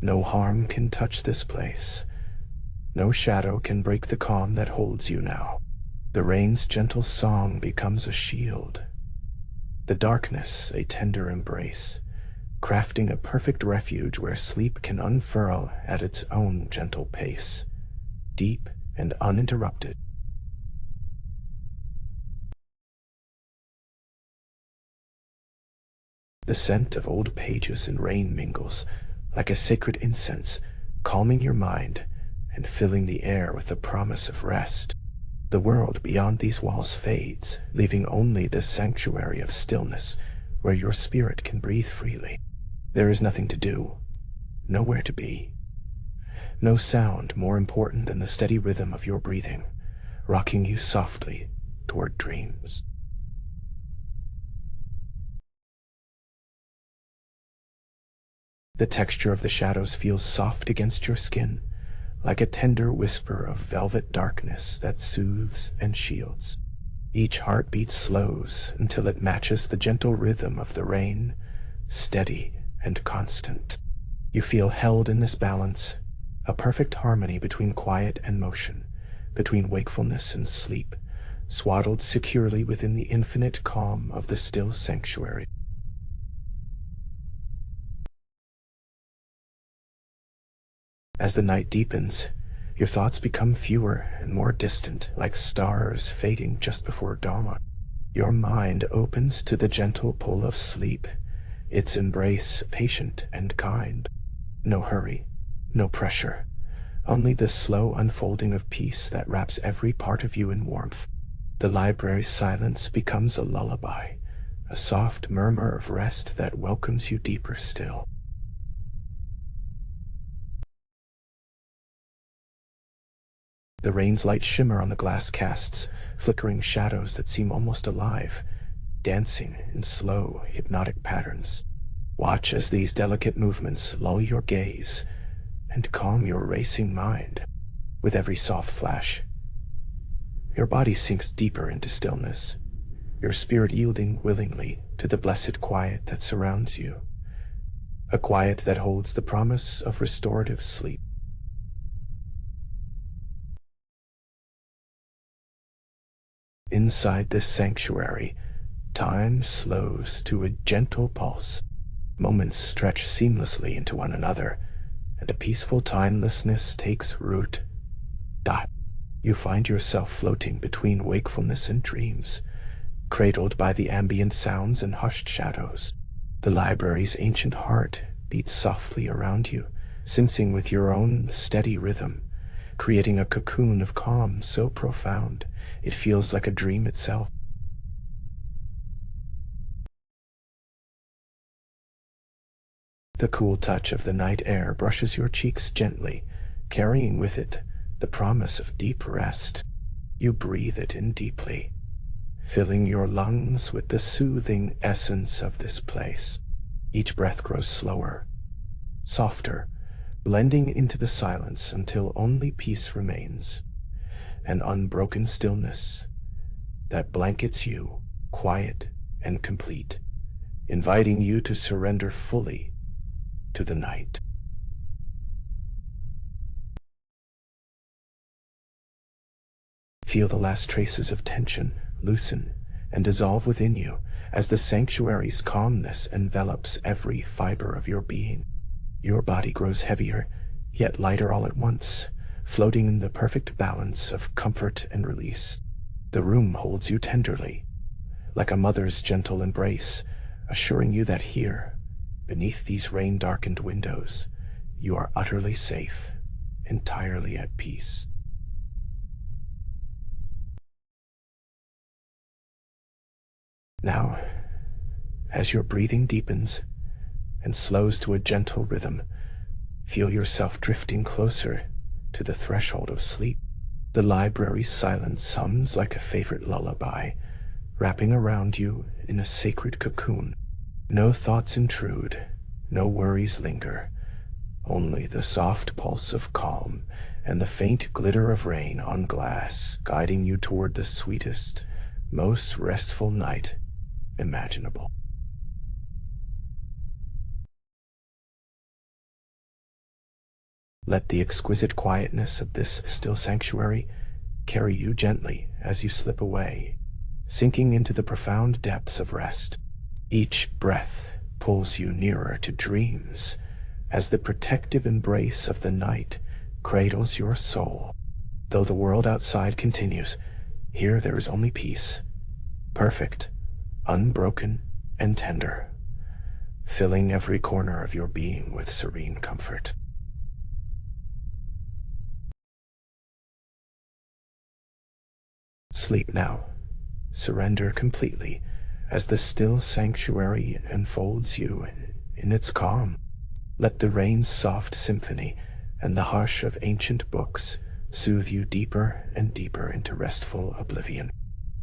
No harm can touch this place. No shadow can break the calm that holds you now. The rain's gentle song becomes a shield, the darkness a tender embrace, crafting a perfect refuge where sleep can unfurl at its own gentle pace, deep and uninterrupted. The scent of old pages and rain mingles like a sacred incense, calming your mind and filling the air with the promise of rest. The world beyond these walls fades, leaving only this sanctuary of stillness where your spirit can breathe freely. There is nothing to do, nowhere to be. No sound more important than the steady rhythm of your breathing, rocking you softly toward dreams. The texture of the shadows feels soft against your skin, like a tender whisper of velvet darkness that soothes and shields. Each heartbeat slows until it matches the gentle rhythm of the rain, steady and constant. You feel held in this balance, a perfect harmony between quiet and motion, between wakefulness and sleep, swaddled securely within the infinite calm of the still sanctuary. As the night deepens, your thoughts become fewer and more distant, like stars fading just before dawn. Your mind opens to the gentle pull of sleep, its embrace patient and kind. No hurry, no pressure, only the slow unfolding of peace that wraps every part of you in warmth. The library's silence becomes a lullaby, a soft murmur of rest that welcomes you deeper still. The rain's light shimmer on the glass casts flickering shadows that seem almost alive, dancing in slow, hypnotic patterns. Watch as these delicate movements lull your gaze and calm your racing mind. With every soft flash, your body sinks deeper into stillness, your spirit yielding willingly to the blessed quiet that surrounds you, a quiet that holds the promise of restorative sleep. Inside this sanctuary, time slows to a gentle pulse. Moments stretch seamlessly into one another, and a peaceful timelessness takes root. You find yourself floating between wakefulness and dreams, cradled by the ambient sounds and hushed shadows. The library's ancient heart beats softly around you, sensing with your own steady rhythm, creating a cocoon of calm so profound it feels like a dream itself. The cool touch of the night air brushes your cheeks gently, carrying with it the promise of deep rest. You breathe it in deeply, filling your lungs with the soothing essence of this place. Each breath grows slower, softer, blending into the silence until only peace remains, an unbroken stillness that blankets you, quiet and complete, inviting you to surrender fully to the night. Feel the last traces of tension loosen and dissolve within you as the sanctuary's calmness envelops every fiber of your being. Your body grows heavier, yet lighter all at once, floating in the perfect balance of comfort and release. The room holds you tenderly, like a mother's gentle embrace, assuring you that here, beneath these rain-darkened windows, you are utterly safe, entirely at peace. Now, as your breathing deepens and slows to a gentle rhythm, feel yourself drifting closer to the threshold of sleep. The library's silence hums like a favorite lullaby, wrapping around you in a sacred cocoon. No thoughts intrude, no worries linger, only the soft pulse of calm and the faint glitter of rain on glass guiding you toward the sweetest, most restful night imaginable. Let the exquisite quietness of this still sanctuary carry you gently as you slip away, sinking into the profound depths of rest. Each breath pulls you nearer to dreams as the protective embrace of the night cradles your soul. Though the world outside continues, here there is only peace, perfect, unbroken, and tender, filling every corner of your being with serene comfort. Sleep now. Surrender completely as the still sanctuary enfolds you in its calm. Let the rain's soft symphony and the hush of ancient books soothe you deeper and deeper into restful oblivion.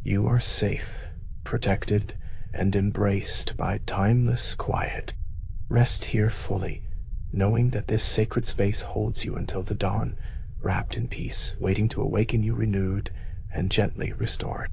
You are safe, protected, and embraced by timeless quiet. Rest here fully, knowing that this sacred space holds you until the dawn, wrapped in peace, waiting to awaken you renewed and gently restored.